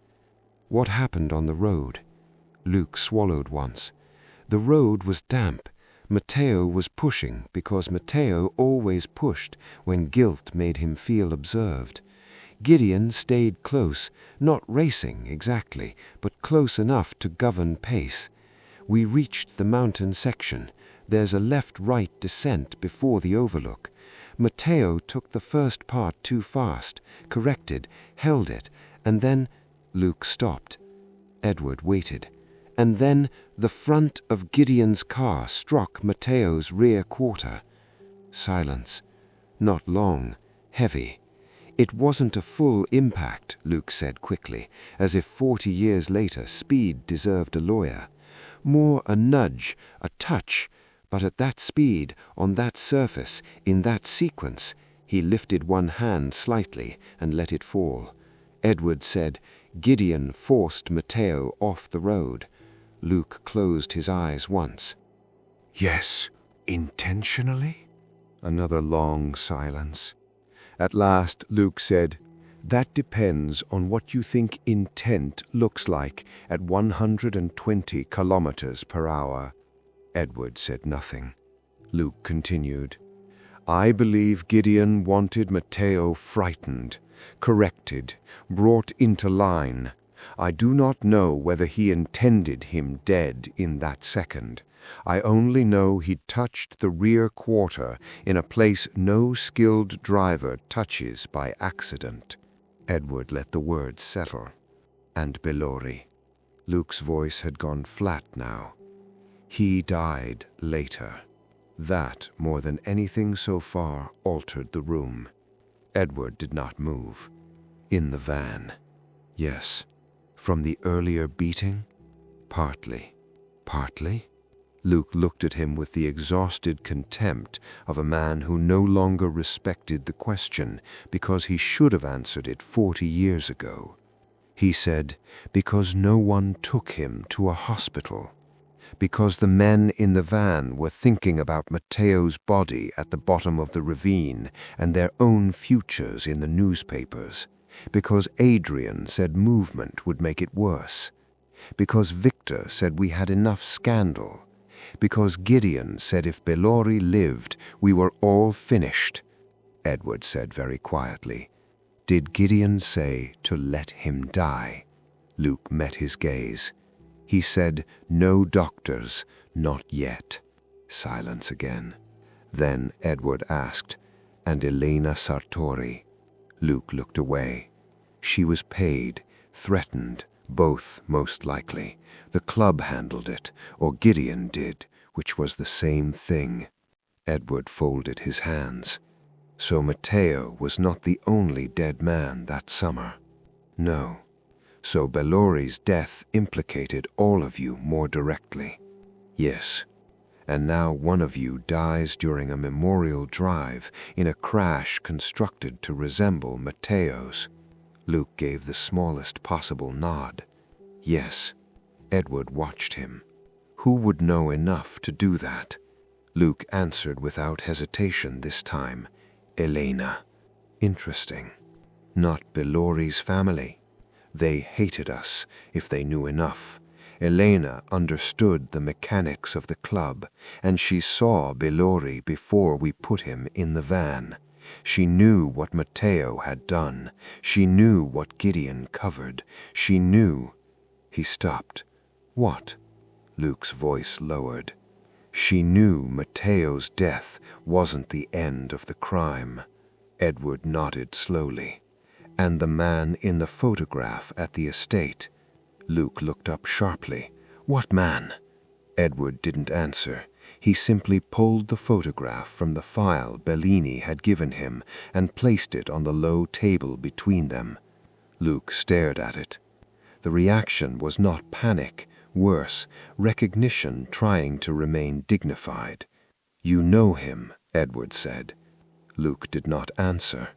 B: What happened on the road? Luke swallowed once. The road was damp. Matteo was pushing because Matteo always pushed when guilt made him feel observed. Gideon stayed close, not racing exactly, but close enough to govern pace. We reached the mountain section. There's a left-right descent before the overlook. Matteo took the first part too fast, corrected, held it, and then Luke stopped. Edward waited. And then the front of Gideon's car struck Matteo's rear quarter. Silence. Not long. Heavy. It wasn't a full impact, Luke said quickly, as if 40 years later speed deserved a lawyer. More a nudge, a touch, but at that speed, on that surface, in that sequence, he lifted one hand slightly and let it fall. Edward said, Gideon forced Matteo off the road. Luke closed his eyes once.
A: Yes, intentionally? Another long silence. At last, Luke said, That depends on what you think intent looks like at 120 kilometers per hour. Edward said nothing. Luke continued, I believe Gideon wanted Matteo frightened, corrected, brought into line. I do not know whether he intended him dead in that second. I only know he touched the rear quarter in a place no skilled driver touches by accident. Edward let the words settle. And Bellori. Luke's voice had gone flat now. He died later. That, more than anything so far, altered the room. Edward did not move. In the van. Yes. From the earlier beating? Partly. Partly?
B: Luke looked at him with the exhausted contempt of a man who no longer respected the question because he should have answered it 40 years ago. He said, "Because no one took him to a hospital. Because the men in the van were thinking about Matteo's body at the bottom of the ravine and their own futures in the newspapers. Because Adrian said movement would make it worse. Because Victor said we had enough scandal. Because Gideon said if Bellori lived, we were all finished." Edward said very quietly, "Did Gideon say to let him die?" Luke met his gaze. He said, "No doctors, not yet." Silence again. Then Edward asked, "And Elena Sartori?" Luke looked away. She was paid, threatened, both most likely. The club handled it, or Gideon did, which was the same thing. Edward folded his hands. So Matteo was not the only dead man that summer. No. So Bellori's death implicated all of you more directly. Yes. And now one of you dies during a memorial drive in a crash constructed to resemble Matteo's. Luke gave the smallest possible nod. Yes. Edward watched him. Who would know enough to do that? Luke answered without hesitation this time. Elena. Interesting. Not Bellori's family. They hated us if they knew enough. Elena understood the mechanics of the club, and she saw Bellori before we put him in the van. She knew what Matteo had done. She knew what Gideon covered. She knew. He stopped. What? Luke's voice lowered. She knew Matteo's death wasn't the end of the crime. Edward nodded slowly. And the man in the photograph at the estate. Luke looked up sharply. What man? Edward didn't answer. He simply pulled the photograph from the file Bellini had given him and placed it on the low table between them. Luke stared at it. The reaction was not panic, worse, recognition trying to remain dignified. "You know him," Edward said. Luke did not answer.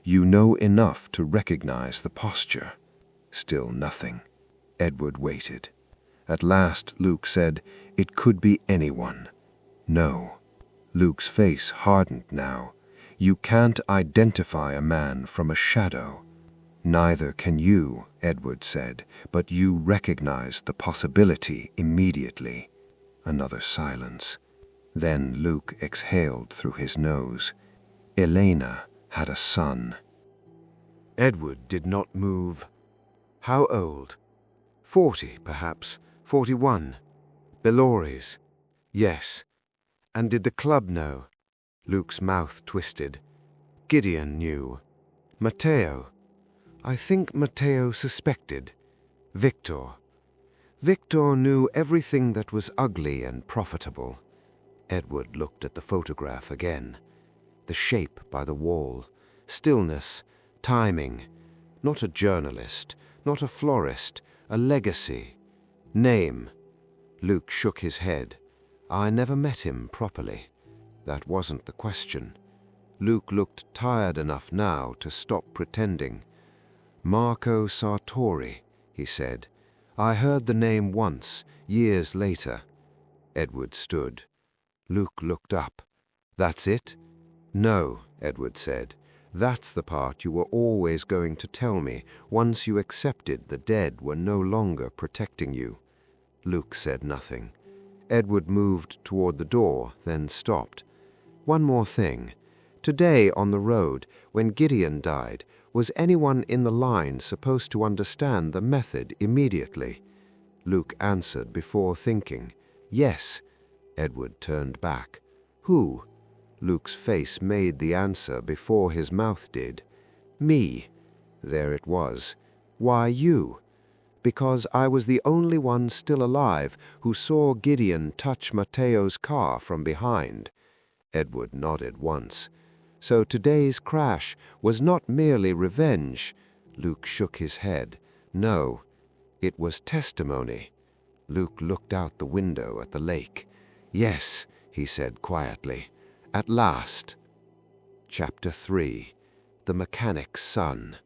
B: "You know enough to recognize the posture." Still nothing. Edward waited. At last Luke said, "It could be anyone." "No." Luke's face hardened now. "You can't identify a man from a shadow." "Neither can you," Edward said, "but you recognize the possibility immediately." Another silence. Then Luke exhaled through his nose. Elena had a son.
A: Edward did not move. How old? 40, perhaps. 41. Bellori's. Yes. And did the club know? Luke's mouth twisted. Gideon knew. Matteo. I think Matteo suspected. Victor. Victor knew everything that was ugly and profitable. Edward looked at the photograph again. The shape by the wall. Stillness. Timing. Not a journalist. Not a florist. A legacy. Name. Luke shook his head. I never met him properly. That wasn't the question. Luke looked tired enough now to stop pretending. Marco Sartori, he said. I heard the name once, years later. Edward stood. Luke looked up. That's it? No, Edward said. That's the part you were always going to tell me once you accepted the dead were no longer protecting you. Luke said nothing. Edward moved toward the door, then stopped. One more thing. Today on the road, when Gideon died, was anyone in the line supposed to understand the method immediately? Luke answered before thinking. Yes. Edward turned back. Who? Luke's face made the answer before his mouth did. Me. There it was. Why you? Because I was the only one still alive who saw Gideon touch Matteo's car from behind. Edward nodded once. So today's crash was not merely revenge. Luke shook his head. No, it was testimony. Luke looked out the window at the lake.
C: "Yes," he said quietly. "At last." Chapter 3. The Mechanic's Son.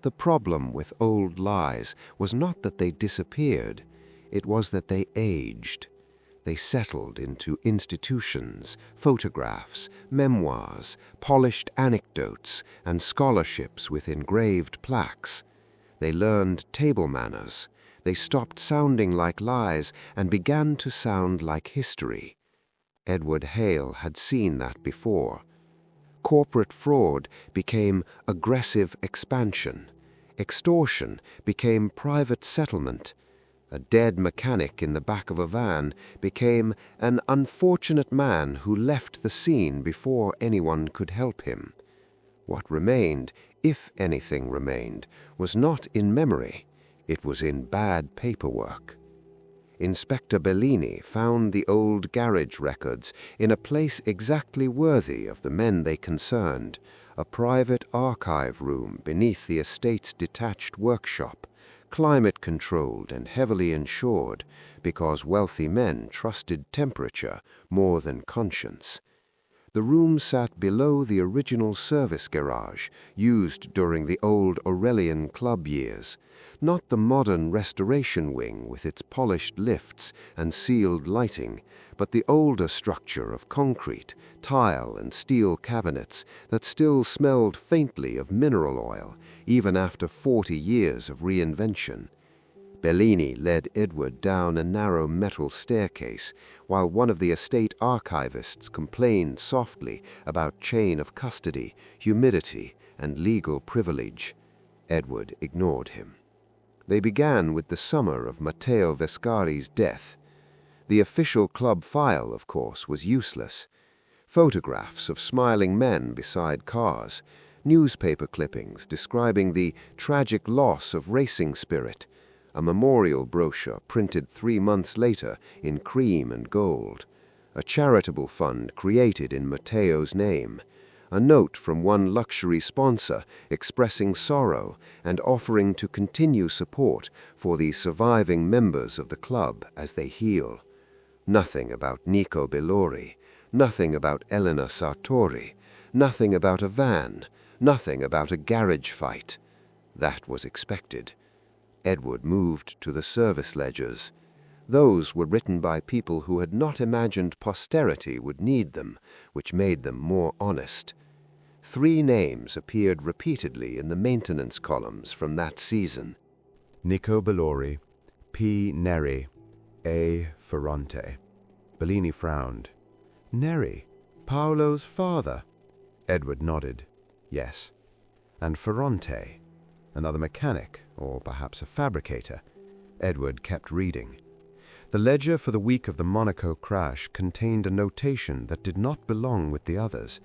C: The problem with old lies was not that they disappeared, it was that they aged. They settled into institutions, photographs, memoirs, polished anecdotes, and scholarships with engraved plaques. They learned table manners. They stopped sounding like lies and began to sound like history. Edward Hale had seen that before. Corporate fraud became aggressive expansion. Extortion became private settlement. A dead mechanic in the back of a van became an unfortunate man who left the scene before anyone could help him. What remained, if anything remained, was not in memory. It was in bad paperwork. Inspector Bellini found the old garage records in a place exactly worthy of the men they concerned, a private archive room beneath the estate's detached workshop, climate-controlled and heavily insured because wealthy men trusted temperature more than conscience. The room sat below the original service garage used during the old Aurelian Club years, not the modern restoration wing with its polished lifts and sealed lighting, but the older structure of concrete, tile, and steel cabinets that still smelled faintly of mineral oil, even after 40 years of reinvention. Bellini led Edward down a narrow metal staircase, while one of the estate archivists complained softly about chain of custody, humidity, and legal privilege. Edward ignored him. They began with the summer of Matteo Vescari's death. The official club file, of course, was useless. Photographs of smiling men beside cars, newspaper clippings describing the tragic loss of racing spirit, a memorial brochure printed 3 months later in cream and gold, a charitable fund created in Matteo's name, a note from one luxury sponsor expressing sorrow and offering to continue support for the surviving members of the club as they heal. Nothing about Nico Bellori, nothing about Elena Sartori, nothing about a van, nothing about a garage fight. That was expected. Edward moved to the service ledgers. Those were written by people who had not imagined posterity would need them, which made them more honest. 3 names appeared repeatedly in the maintenance columns from that season.
B: Nico Bellori, P. Neri, A. Ferrante. Bellini frowned. Neri, Paolo's father? Edward nodded. Yes. And Ferrante, another mechanic, or perhaps a fabricator. Edward kept reading. The ledger for the week of the Monaco crash contained a notation that did not belong with the others.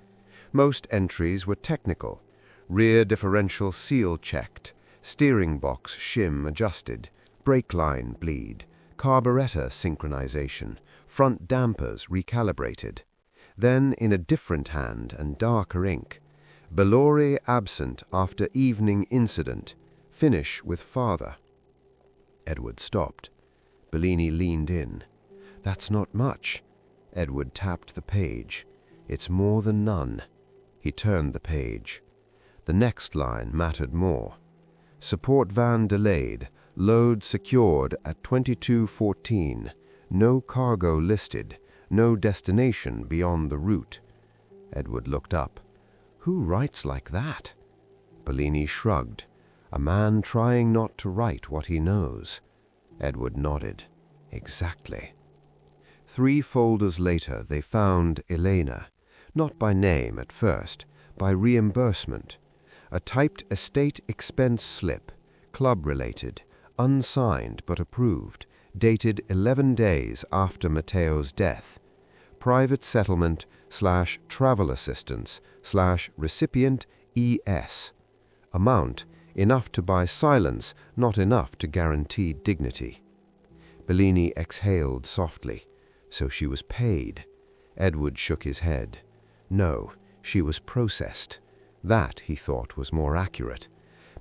B: Most entries were technical. Rear differential seal checked, steering box shim adjusted, brake line bleed, carburetor synchronization, front dampers recalibrated. Then, in a different hand and darker ink, Bellori absent after evening incident. Finish with father. Edward stopped. Bellini leaned in. That's not much. Edward tapped the page. It's more than none. He turned the page. The next line mattered more. Support van delayed. Load secured at 22:14. No cargo listed. No destination beyond the route. Edward looked up. Who writes like that? Bellini shrugged. A man trying not to write what he knows. Edward nodded. Exactly. 3 folders later they found Elena, not by name at first, by reimbursement. A typed estate expense slip, club-related, unsigned but approved, dated 11 days after Matteo's death. Private settlement / travel assistance / recipient ES. Amount enough to buy silence, not enough to guarantee dignity. Bellini exhaled softly. So she was paid. Edward shook his head. No, she was processed. That, he thought, was more accurate.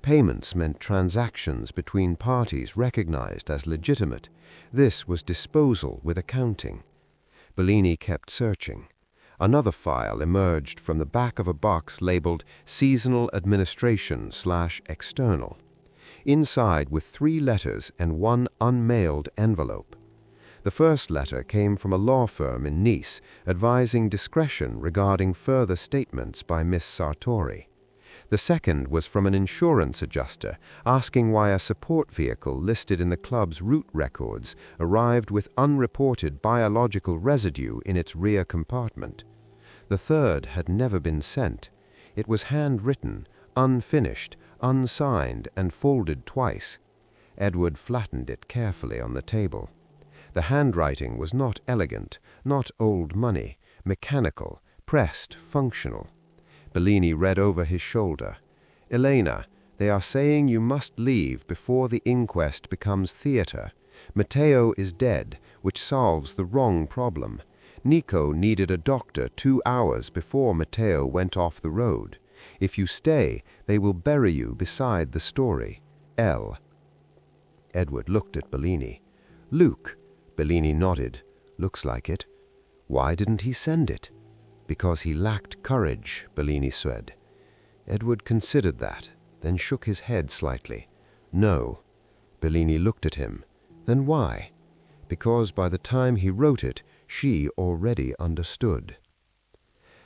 B: Payments meant transactions between parties recognized as legitimate. This was disposal with accounting.
C: Bellini kept searching. Another file emerged from the back of a box labeled Seasonal Administration/External. Inside were 3 letters and 1 unmailed envelope. The first letter came from a law firm in Nice advising discretion regarding further statements by Miss Sartori. The second was from an insurance adjuster asking why a support vehicle listed in the club's route records arrived with unreported biological residue in its rear compartment. The third had never been sent. It was handwritten, unfinished, unsigned, and folded twice. Edward flattened it carefully on the table. The handwriting was not elegant, not old money, mechanical, pressed, functional. Bellini read over his shoulder. "Elena, they are saying you must leave before the inquest becomes theater. Matteo is dead, which solves the wrong problem. Nico needed a doctor 2 hours before Matteo went off the road. If you stay, they will bury you beside the story. L." Edward looked at Bellini. "Luke." Bellini nodded. "Looks like it. Why didn't he send it?" "Because he lacked courage," Bellini said. Edward considered that, then shook his head slightly. "No." Bellini looked at him. "Then why?" "Because by the time he wrote it, she already understood."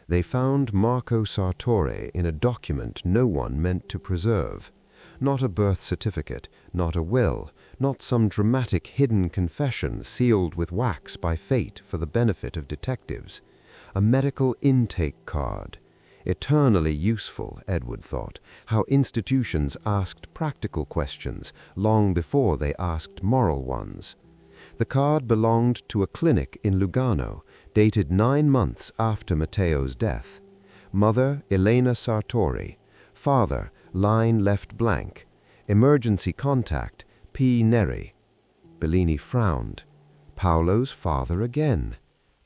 C: They found Marco Sartore in a document no one meant to preserve. Not a birth certificate, not a will, not some dramatic hidden confession sealed with wax by fate for the benefit of detectives. A medical intake card. Eternally useful, Edward thought, how institutions asked practical questions long before they asked moral ones. The card belonged to a clinic in Lugano, dated 9 months after Matteo's death. Mother, Elena Sartori. Father, line left blank. Emergency contact, P. Neri. Bellini frowned. Paolo's father again.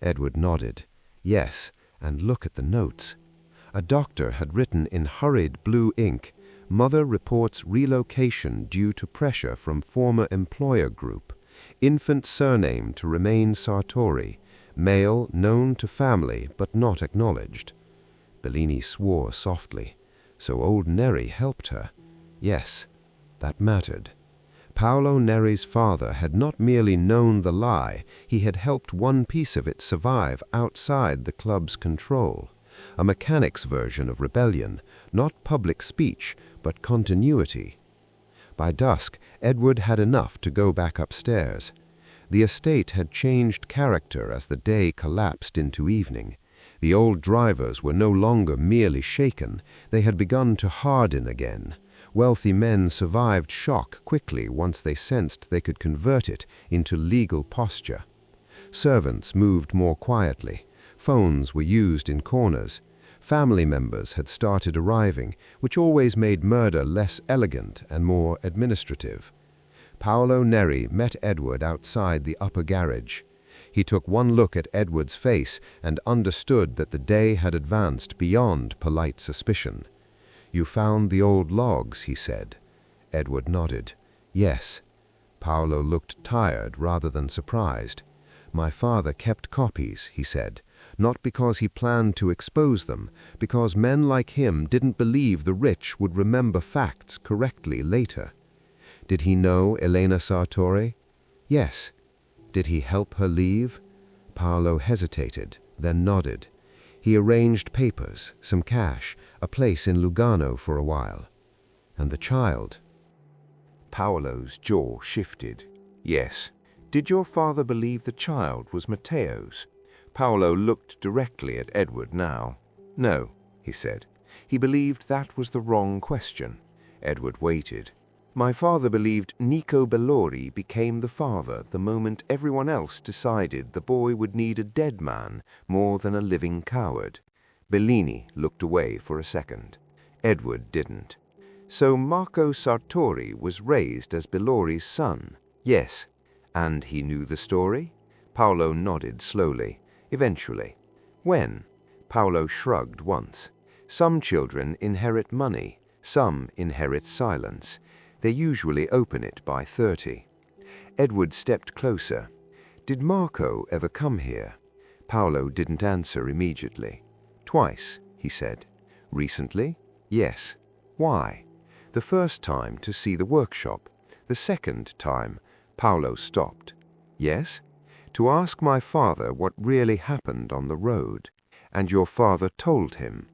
C: Edward nodded. Yes, and look at the notes. A doctor had written in hurried blue ink, "Mother reports relocation due to pressure from former employer group. Infant surname to remain Sartori. Male known to family but not acknowledged." Bellini swore softly. So old Neri helped her. Yes, that mattered. Paolo Neri's father had not merely known the lie, he had helped one piece of it survive outside the club's control. A mechanic's version of rebellion, not public speech, but continuity. By dusk, Edward had enough to go back upstairs. The estate had changed character as the day collapsed into evening. The old drivers were no longer merely shaken, they had begun to harden again. Wealthy men survived shock quickly once they sensed they could convert it into legal posture. Servants moved more quietly. Phones were used in corners. Family members had started arriving, which always made murder less elegant and more administrative. Paolo Neri met Edward outside the upper garage. He took one look at Edward's face and understood that the day had advanced beyond polite suspicion. "You found the old logs," he said. Edward nodded. "Yes." Paolo looked tired rather than surprised. "My father kept copies," he said, "not because he planned to expose them, because men like him didn't believe the rich would remember facts correctly later." "Did he know Elena Sartori?" "Yes." "Did he help her leave?" Paolo hesitated, then nodded. "He arranged papers, some cash, a place in Lugano for a while." "And the child?"
A: Paolo's jaw shifted. "Yes. Did your father believe the child was Matteo's?" Paolo looked directly at Edward now. "No," he said. "He believed that was the wrong question." Edward waited. "My father believed Nico Bellori became the father the moment everyone else decided the boy would need a dead man more than a living coward." Bellini looked away for a second. Edward didn't. "So Marco Sartori was raised as Bellori's son?" "Yes." "And he knew the story?" Paolo nodded slowly. "Eventually." "When?" Paolo shrugged once. "Some children inherit money. Some inherit silence. They usually open it by 30. Edward stepped closer. "Did Marco ever come here?"
B: Paolo didn't answer immediately. "Twice," he said. "Recently?" "Yes." "Why?" "The first time to see the workshop. The second time—" Paolo stopped. "Yes?" "To ask my father what really happened on the road." "And your father told him?"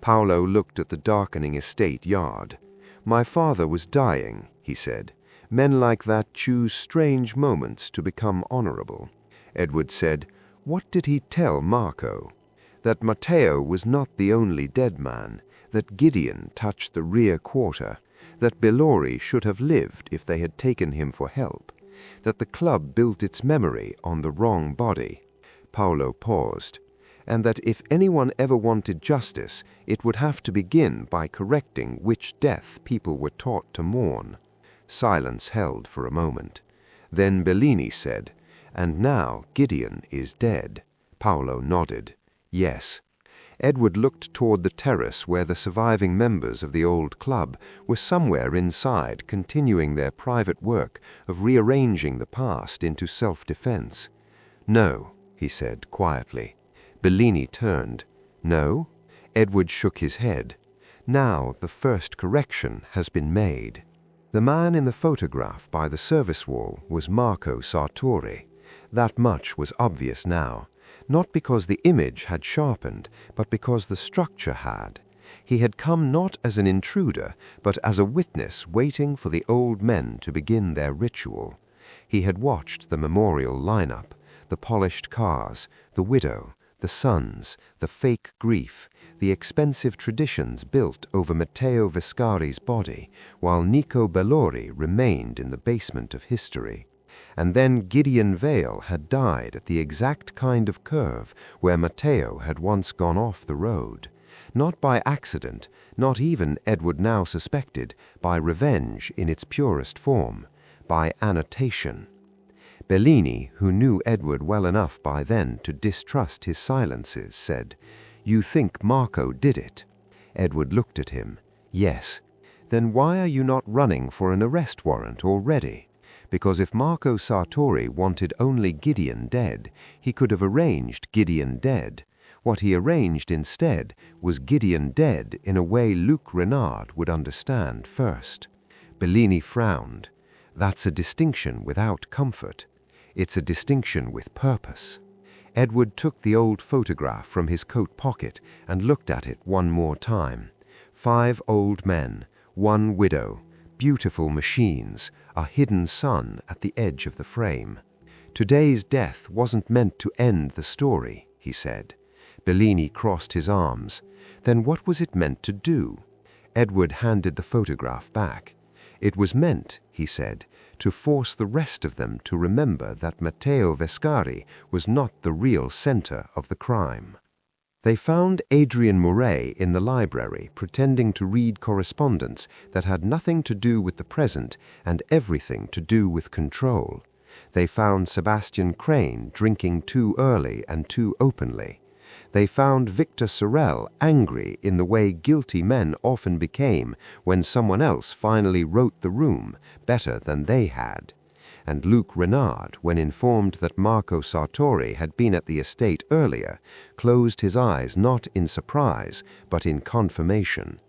B: Paolo looked at the darkening estate yard. "My father was dying," he said. "Men like that choose strange moments to become honorable." Edward said, "What did he tell Marco?" "That Matteo was not the only dead man, that Gideon touched the rear quarter, that Bellori should have lived if they had taken him for help, that the club built its memory on the wrong body." Paolo paused. "And that if anyone ever wanted justice, it would have to begin by correcting which death people were taught to mourn." Silence held for a moment. Then Bellini said, "And now Gideon is dead." Paolo nodded. "Yes." Edward looked toward the terrace where the surviving members of the old club were somewhere inside continuing their private work of rearranging the past into self-defense. "No," he said quietly. Bellini turned. "No?" Edward shook his head. "Now the first correction has been made. The man in the photograph by the service wall was Marco Sartori. That much was obvious now, not because the image had sharpened, but because the structure had. He had come not as an intruder, but as a witness waiting for the old men to begin their ritual. He had watched the memorial lineup, the polished cars, the widow, the sons, the fake grief, the expensive traditions built over Matteo Vescari's body, while Nico Bellori remained in the basement of history. And then Gideon Vale had died at the exact kind of curve where Matteo had once gone off the road. Not by accident, not even, Edward now suspected, by revenge in its purest form, by annotation. Bellini, who knew Edward well enough by then to distrust his silences, said, "You think Marco did it?" Edward looked at him. "Yes." "Then why are you not running for an arrest warrant already? Because if Marco Sartori wanted only Gideon dead, he could have arranged Gideon dead. What he arranged instead was Gideon dead in a way Luc Renard would understand first." Bellini frowned. "That's a distinction without comfort. It's a distinction with purpose." Edward took the old photograph from his coat pocket and looked at it one more time. 5 old men, 1 widow, beautiful machines, a hidden sun at the edge of the frame. "Today's death wasn't meant to end the story," he said. Bellini crossed his arms. "Then what was it meant to do?" Edward handed the photograph back. "It was meant," he said, "to force the rest of them to remember that Matteo Vescari was not the real center of the crime." They found Adrian Murray in the library pretending to read correspondence that had nothing to do with the present and everything to do with control. They found Sebastian Crane drinking too early and too openly. They found Victor Sorel angry in the way guilty men often became when someone else finally wrote the room better than they had. And Luc Renard, when informed that Marco Sartori had been at the estate earlier, closed his eyes not in surprise, but in confirmation.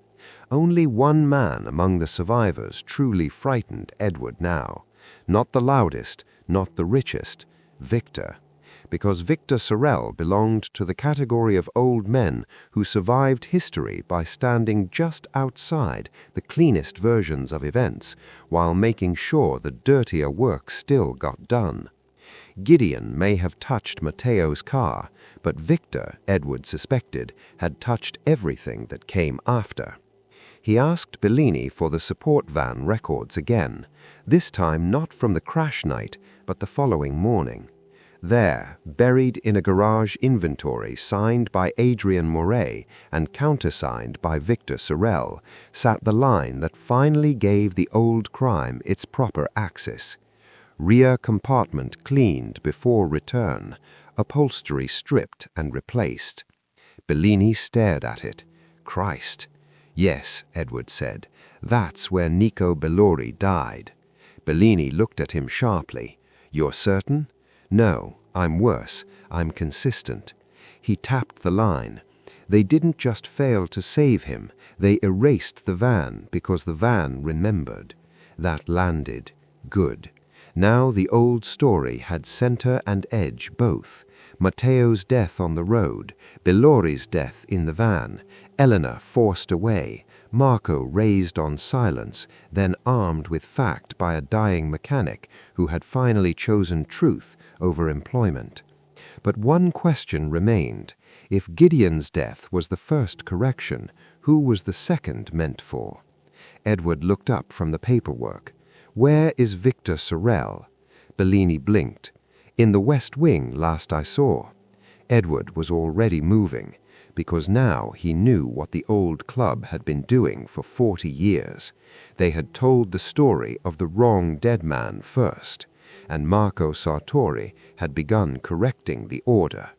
B: Only one man among the survivors truly frightened Edward now. Not the loudest, not the richest, Victor. Because Victor Sorel belonged to the category of old men who survived history by standing just outside the cleanest versions of events, while making sure the dirtier work still got done. Gideon may have touched Matteo's car, but Victor, Edward suspected, had touched everything that came after. He asked Bellini for the support van records again, this time not from the crash night, but the following morning. There, buried in a garage inventory signed by Adrian Murray and countersigned by Victor Sorel, sat the line that finally gave the old crime its proper axis. Rear compartment cleaned before return, upholstery stripped and replaced. Bellini stared at it. Christ. Yes, Edward said, that's where Nico Bellori died. Bellini looked at him sharply. You're certain? No, I'm worse.
C: I'm consistent. He tapped the line. They didn't just fail to save him, they erased the van because the van remembered. That landed. Good. Now the old story had center and edge both. Matteo's death on the road, Bellori's death in the van, Elena forced away, Marco raised on silence, then armed with fact by a dying mechanic who had finally chosen truth over employment. But one question remained. If Gideon's death was the first correction, who was the second meant for? Edward looked up from the paperwork. Where is Victor Sorel? Bellini blinked. In the West Wing last I saw. Edward was already moving, because now he knew what the old club had been doing for 40 years. They had told the story of the wrong dead man first, and Marco Sartori had begun correcting the order.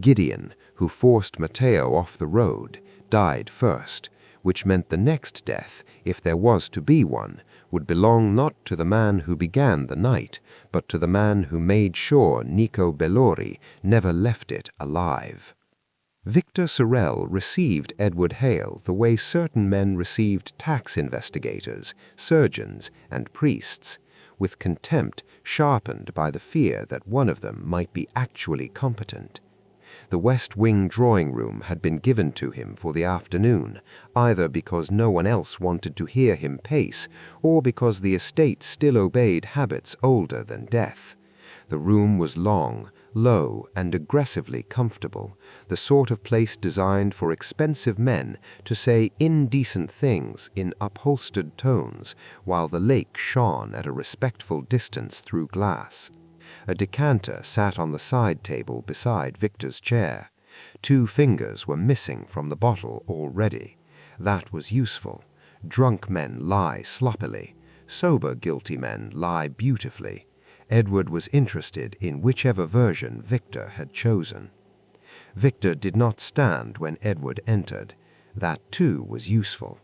C: Gideon, who forced Matteo off the road, died first, which meant the next death, if there was to be one, would belong not to the man who began the night, but to the man who made sure Nico Bellori never left it alive. Victor Sorel received Edward Hale the way certain men received tax investigators, surgeons, and priests, with contempt sharpened by the fear that one of them might be actually competent. The West Wing drawing room had been given to him for the afternoon, either because no one else wanted to hear him pace, or because the estate still obeyed habits older than death. The room was long, low, and aggressively comfortable, the sort of place designed for expensive men to say indecent things in upholstered tones while the lake shone at a respectful distance through glass. A decanter sat on the side table beside Victor's chair. 2 fingers were missing from the bottle already. That was useful. Drunk men lie sloppily. Sober guilty men lie beautifully. Edward was interested in whichever version Victor had chosen. Victor did not stand when Edward entered. That, too, was useful.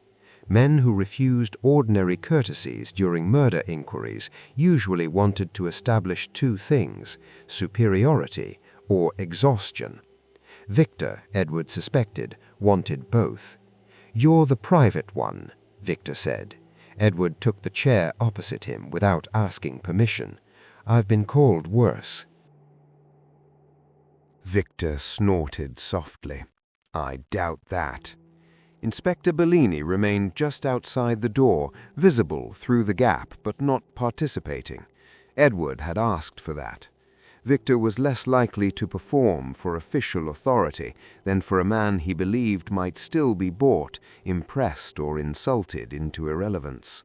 C: Men who refused ordinary courtesies during murder inquiries usually wanted to establish 2 things, superiority or exhaustion. Victor, Edward suspected, wanted both. "You're the private one," Victor said. Edward took the chair opposite him without asking permission. "I've been called worse."
A: Victor snorted softly. "I doubt that." Inspector Bellini remained just outside the door, visible through the gap, but not participating. Edward had asked for that. Victor was less likely to perform for official authority than for a man he believed might still be bought, impressed, or insulted into irrelevance.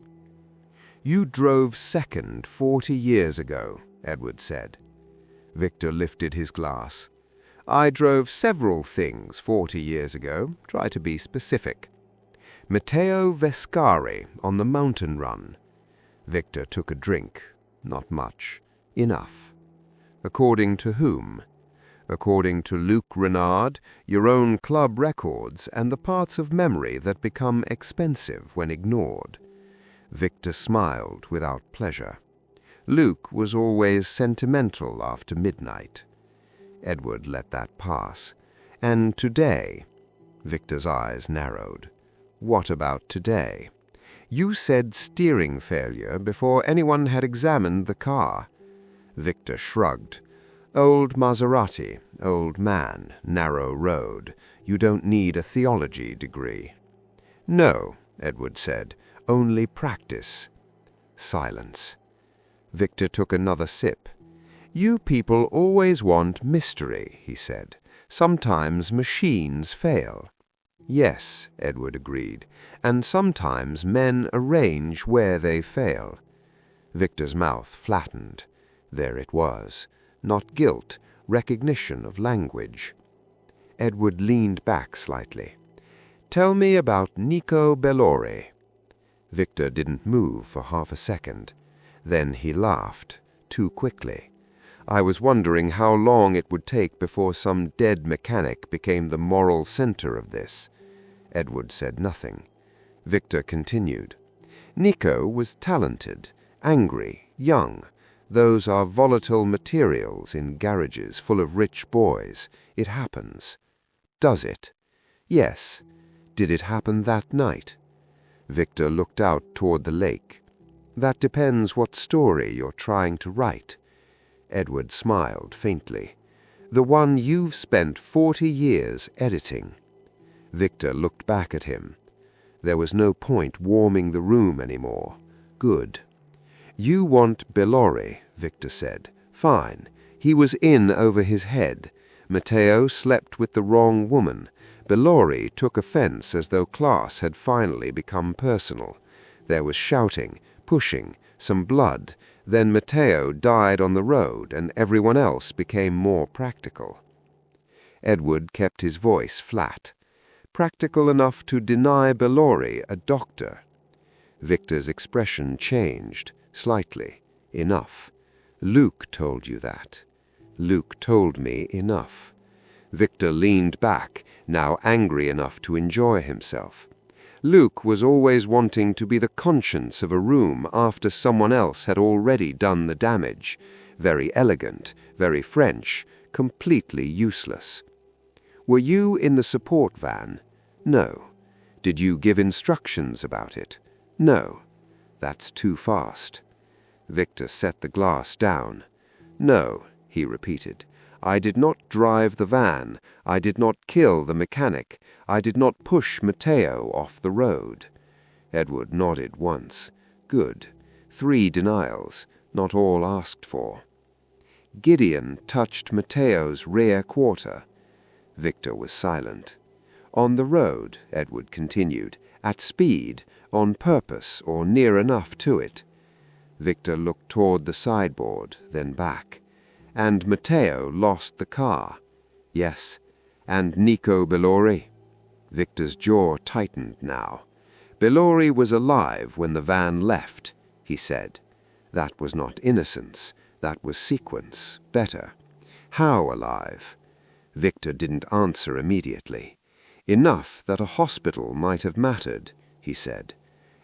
A: "You drove second 40 years ago," Edward said. Victor lifted his glass. "I drove several things 40 years ago. Try to be specific." "Matteo Vescari on the mountain run." Victor took a drink. Not much. Enough. "According to whom?" "According to Luc Renard, your own club records, and the parts of memory that become expensive when ignored." Victor smiled without pleasure. Luc was always sentimental after midnight. Edward let that pass. "And today?" Victor's eyes narrowed. "What about today?" "You said steering failure before anyone had examined the car." Victor shrugged. "Old Maserati, old man, narrow road. You don't need a theology degree." "No," Edward said, "only practice." Silence. Victor took another sip. "You people always want mystery," he said. "Sometimes machines fail." "Yes," Edward agreed, "and sometimes men arrange where they fail." Victor's mouth flattened. There it was. Not guilt, recognition of language. Edward leaned back slightly. "Tell me about Nico Bellori." Victor didn't move for half a second. Then he laughed, too quickly. "I was wondering how long it would take before some dead mechanic became the moral center of this." Edward said nothing. Victor continued. "Nico was talented, angry, young,
C: Those are volatile materials in garages full of rich boys. It happens. Does it? Yes. Did it happen that night? Victor looked out toward the lake. That depends what story you're trying to write. Edward smiled faintly. The one you've spent 40 years editing. Victor looked back at him. There was no point warming the room anymore. Good. You want Bellori, Victor said. Fine. He was in over his head. Matteo slept with the wrong woman. Bellori took offense as though class had finally become personal. There was shouting, pushing, some blood. Then Matteo died on the road and everyone else became more practical. Edward kept his voice flat. Practical enough to deny Bellori a doctor. Victor's expression changed, slightly. Enough. Luke told you that. Luke told me enough. Victor leaned back, now angry enough to enjoy himself. Luke was always wanting to be the conscience of a room after someone else had already done the damage. Very elegant, very French, completely useless. Were you in the support van? No. Did you give instructions about it? No. That's too fast. Victor set the glass down. No, he repeated. I did not drive the van. I did not kill the mechanic. I did not push Matteo off the road. Edward nodded once. Good. 3 denials, not all asked for. Gideon touched Matteo's rear quarter. Victor was silent. On the road, Edward continued, at speed, on purpose or near enough to it. Victor looked toward the sideboard, then back. And Matteo lost the car. Yes. And Nico Bellori? Victor's jaw tightened now. Bellori was alive when the van left, he said. That was not innocence. That was sequence. Better. How alive? Victor didn't answer immediately. Enough that a hospital might have mattered, he said.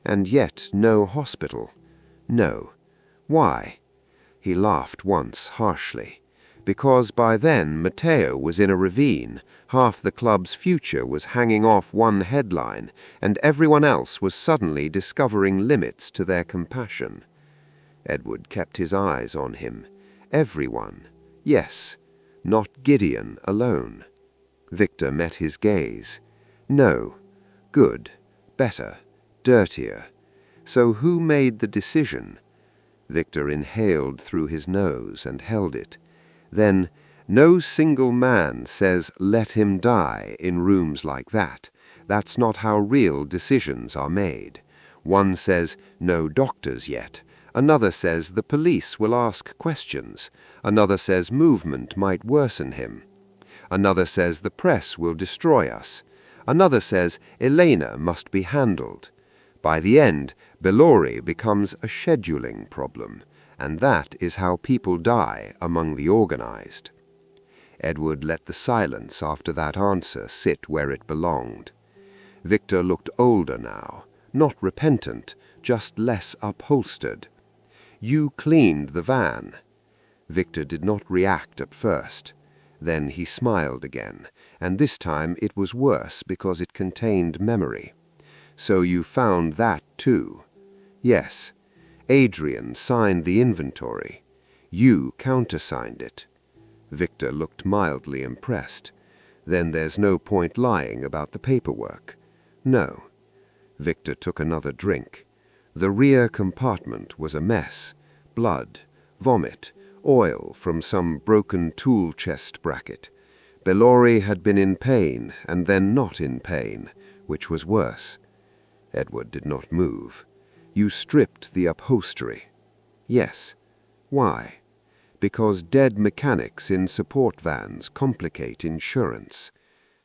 C: And yet no hospital. No. Why? He laughed once harshly. Because by then Matteo was in a ravine, half the club's future was hanging off one headline, and everyone else was suddenly discovering limits to their compassion. Edward kept his eyes on him. Everyone. Yes. Not Gideon alone. Victor met his gaze. No. Good. Better. Dirtier. So who made the decision? Victor inhaled through his nose and held it. Then, no single man says, let him die in rooms like that. That's not how real decisions are made. One says, no doctors yet. Another says, the police will ask questions. Another says, movement might worsen him. Another says, the press will destroy us. Another says, Elena must be handled. By the end, Bellori becomes a scheduling problem, and that is how people die among the organized. Edward let the silence after that answer sit where it belonged. Victor looked older now, not repentant, just less upholstered. You cleaned the van. Victor did not react at first. Then he smiled again, and this time it was worse because it contained memory. So you found that too? Yes. Adrian signed the inventory. You countersigned it. Victor looked mildly impressed. Then there's no point lying about the paperwork. No. Victor took another drink. The rear compartment was a mess. Blood, vomit, oil from some broken tool chest bracket. Bellori had been in pain and then not in pain, which was worse. Edward did not move. You stripped the upholstery. Yes. Why? Because dead mechanics in support vans complicate insurance.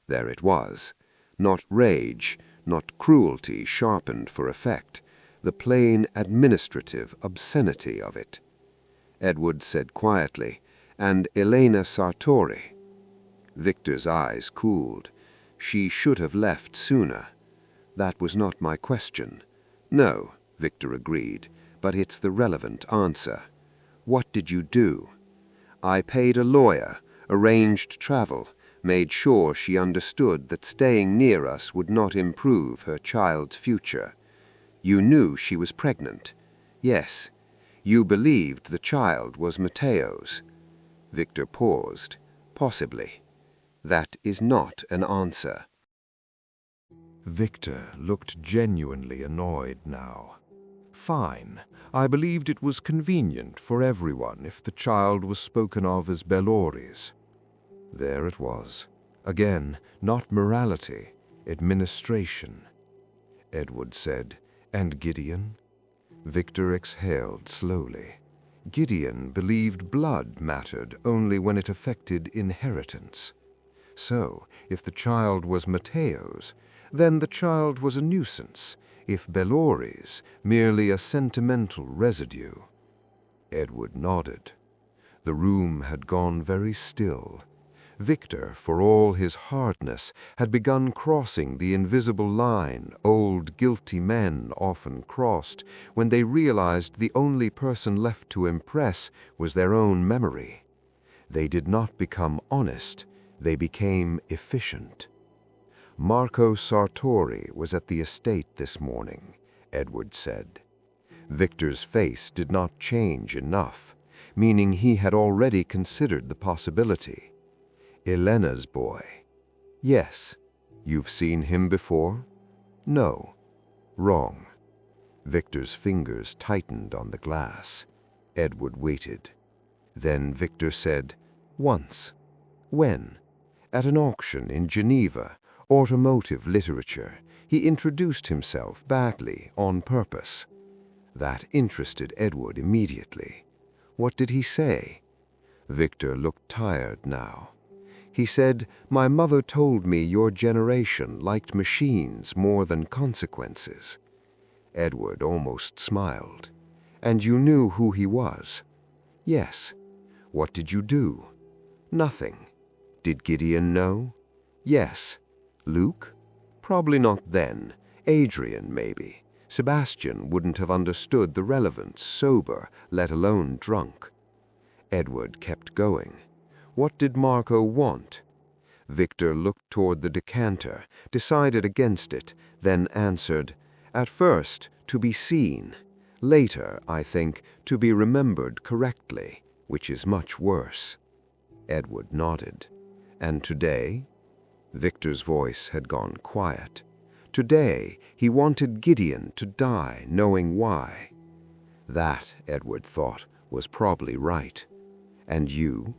C: There it was. Not rage, not cruelty sharpened for effect. The plain administrative obscenity of it. Edward said quietly, and Elena Sartori. Victor's eyes cooled. She should have left sooner. That was not my question. No, Victor agreed, but it's the relevant answer. What did you do? I paid a lawyer, arranged travel, made sure she understood that staying near us would not improve her child's future. You knew she was pregnant. Yes, you believed the child was Mateo's. Victor paused. Possibly. That is not an answer.
B: Victor looked genuinely annoyed now. Fine. I believed it was convenient for everyone if the child was spoken of as Bellori's. There it was. Again, not morality, administration. Edward said, "And Gideon?" Victor exhaled slowly. Gideon believed blood mattered only when it affected inheritance. So, if the child was Mateo's, then the child was a nuisance, if Bellori's, merely a sentimental residue. Edward nodded. The room had gone very still. Victor, for all his hardness, had begun crossing the invisible line old guilty men often crossed when they realized the only person left to impress was their own memory. They did not become honest, they became efficient. Marco Sartori was at the estate this morning, Edward said. Victor's face did not change enough, meaning he had already considered the possibility. Elena's boy. Yes. You've seen him before? No. Wrong. Victor's fingers tightened on the glass. Edward waited. Then Victor said, "Once." "When?" "At an auction in Geneva, automotive literature. He introduced himself badly on purpose." That interested Edward immediately. "What did he say?" Victor looked tired now. He said, "My mother told me your generation liked machines more than consequences." Edward almost smiled. "And you knew who he was?" "Yes." "What did you do?" "Nothing." "Did Gideon know?" "Yes." "Luke?" "Probably not then. Adrian, maybe. Sebastian wouldn't have understood the relevance sober, let alone drunk." Edward kept going. What did Marco want? Victor looked toward the decanter, decided against it, then answered, "At first, to be seen. Later, I think, to be remembered correctly, which is much worse." Edward nodded. "And today?" Victor's voice had gone quiet. Today, he wanted Gideon to die knowing why. That, Edward thought, was probably right. "And you?"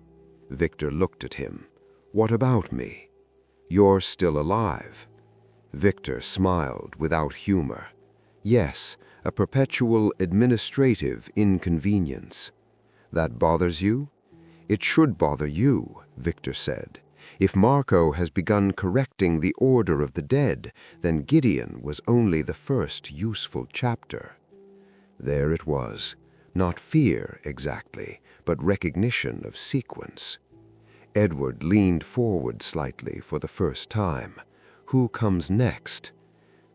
B: Victor looked at him. "What about me?" "You're still alive." Victor smiled without humor. "Yes, a perpetual administrative inconvenience." "That bothers you?" "It should bother you," Victor said. "If Marco has begun correcting the order of the dead, then Gideon was only the first useful chapter." There it was. Not fear, exactly, but recognition of sequence. Edward leaned forward slightly for the first time. Who comes next?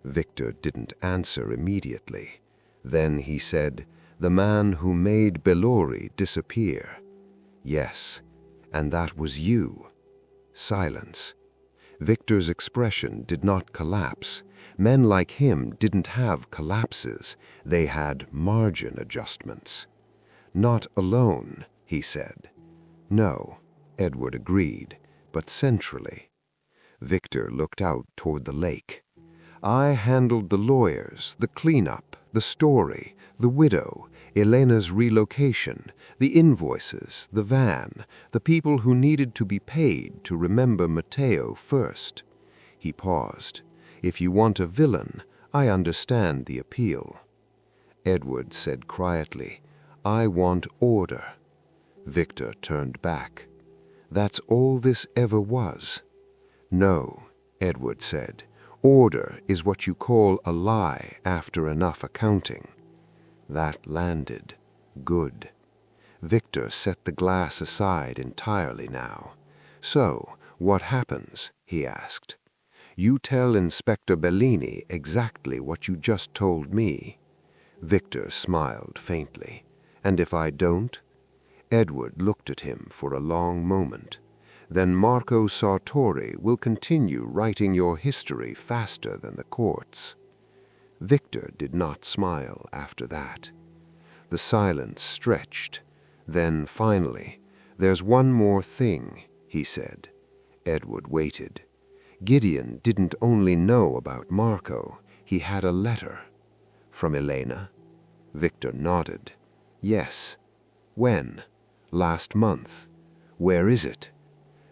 B: Victor didn't answer immediately. Then he said, "The man who made Bellori disappear." "Yes, and that was you." Silence. Victor's expression did not collapse. Men like him didn't have collapses. They had margin adjustments. "Not alone," he said. "No," Edward agreed, "but centrally." Victor looked out toward the lake. "I handled the lawyers, the cleanup, the story, the widow, Elena's relocation, the invoices, the van, the people who needed to be paid to remember Mateo first." He paused. "If you want a villain, I understand the appeal." Edward said quietly, "I want order." Victor turned back. "That's all this ever was." "No," Edward said. "Order is what you call a lie after enough accounting." That landed. Good. Victor set the glass aside entirely now. "So, what happens?" he asked. "You tell Inspector Bellini exactly what you just told me." Victor smiled faintly. "And if I don't?"
C: Edward looked at him for a long moment. Then Marco Sartori will continue writing your history faster than the courts. Victor did not smile after that. The silence stretched. Then finally, "There's one more thing," he said. Edward waited. Gideon didn't only know about Marco, he had a letter. From Elena? Victor nodded. Yes. When? Last month. Where is it?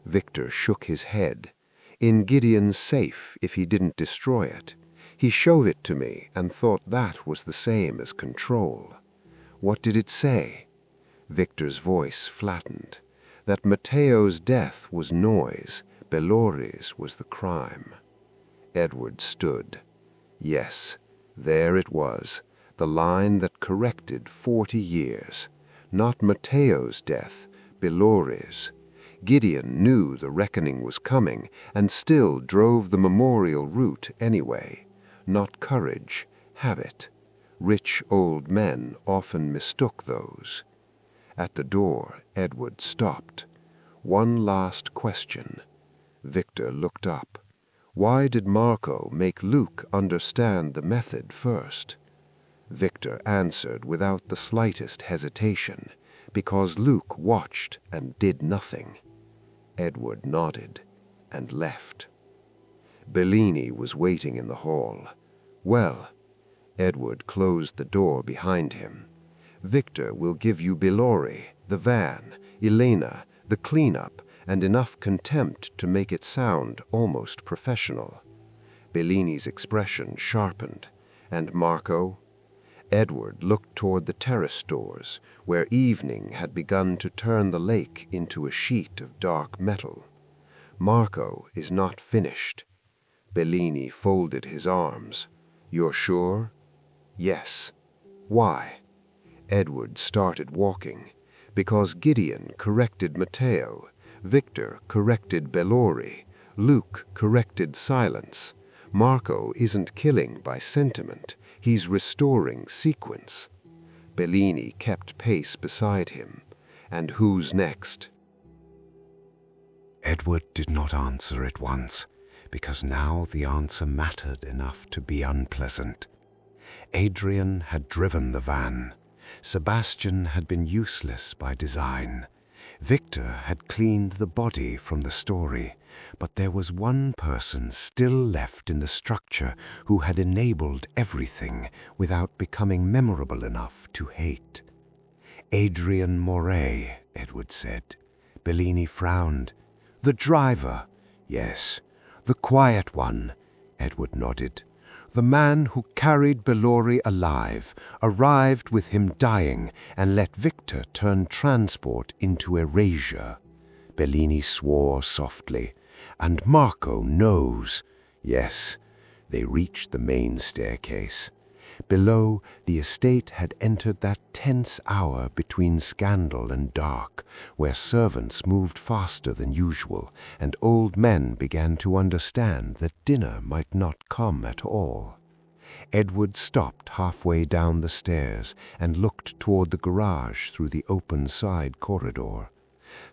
C: Victor shook his head. In Gideon's safe, if he didn't destroy it. He showed it to me and thought that was the same as control. What did it say? Victor's voice flattened. That Matteo's death was noise, Bellori's was the crime. Edward stood. Yes, there it was, the line that corrected 40 years. Not Matteo's death, Bellori's. Gideon knew the reckoning was coming and still drove the memorial route anyway. Not courage, habit. Rich old men often mistook those. At the door, Edward stopped. One last question. Victor looked up. Why did Marco make Luke understand the method first? Victor answered without the slightest hesitation, because Luke watched and did nothing. Edward nodded and left. Bellini was waiting in the hall. Well, Edward closed the door behind him. Victor will give you Bellori, the van, Elena, the cleanup, and enough contempt to make it sound almost professional. Bellini's expression sharpened. And Marco? Edward looked toward the terrace doors, where evening had begun to turn the lake into a sheet of dark metal. Marco is not finished. Bellini folded his arms. You're sure? Yes. Why? Edward started walking. Because Gideon corrected Matteo, Victor corrected Bellori, Luke corrected silence. Marco isn't killing by sentiment, he's restoring sequence. Bellini kept pace beside him. And who's next?
A: Edward did not answer at once, because now the answer mattered enough to be unpleasant. Adrian had driven the van. Sebastian had been useless by design. Victor had cleaned the body from the story, but there was one person still left in the structure who had enabled everything without becoming memorable enough to hate. Adrian Moray, Edward said. Bellini frowned. The driver. Yes, the quiet one, Edward nodded. The man who carried Bellori alive, arrived with him dying, and let Victor turn transport into erasure. Bellini swore softly. And Marco knows. Yes, they reached the main staircase. Below, the estate had entered that tense hour between scandal and dark, where servants moved faster than usual, and old men began to understand that dinner might not come at all. Edward stopped halfway down the stairs and looked toward the garage through the open side corridor.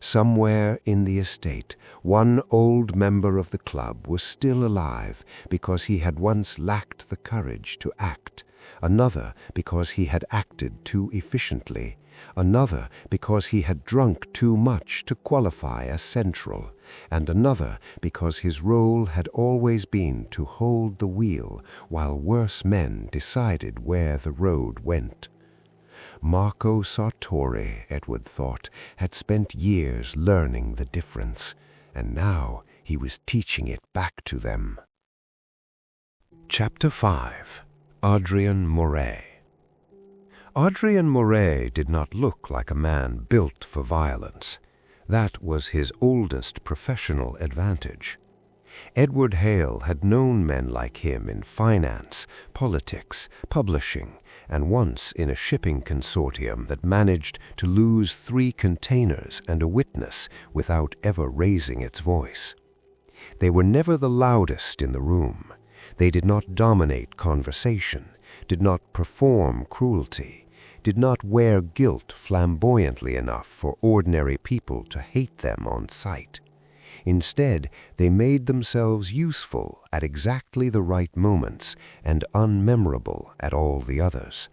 A: Somewhere in the estate, one old member of the club was still alive because he had once lacked the courage to act, another because he had acted too efficiently, another because he had drunk too much to qualify as central, and another because his role had always been to hold the wheel while worse men decided where the road went. Marco Sartori, Edward thought, had spent years learning the difference, and now he was teaching it back to them. Chapter 5. Adrien Moray. Adrien Moray did not look like a man built for violence. That was his oldest professional advantage. Edward Hale had known men like him in finance, politics, publishing, and once in a shipping consortium that managed to lose 3 containers and a witness without ever raising its voice. They were never the loudest in the room. They did not dominate conversation, did not perform cruelty,
B: did not wear guilt flamboyantly enough for ordinary people to hate them on sight. Instead, they made themselves useful at exactly the right moments and unmemorable at all the others.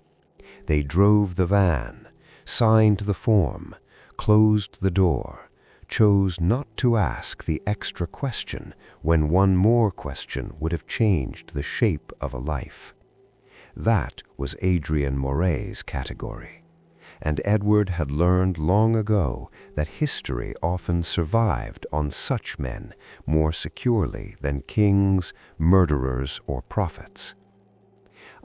B: They drove the van, signed the form, closed the door, chose not to ask the extra question when one more question would have changed the shape of a life. That was Adrian Moray's category, and Edward had learned long ago that history often survived on such men more securely than kings, murderers, or prophets.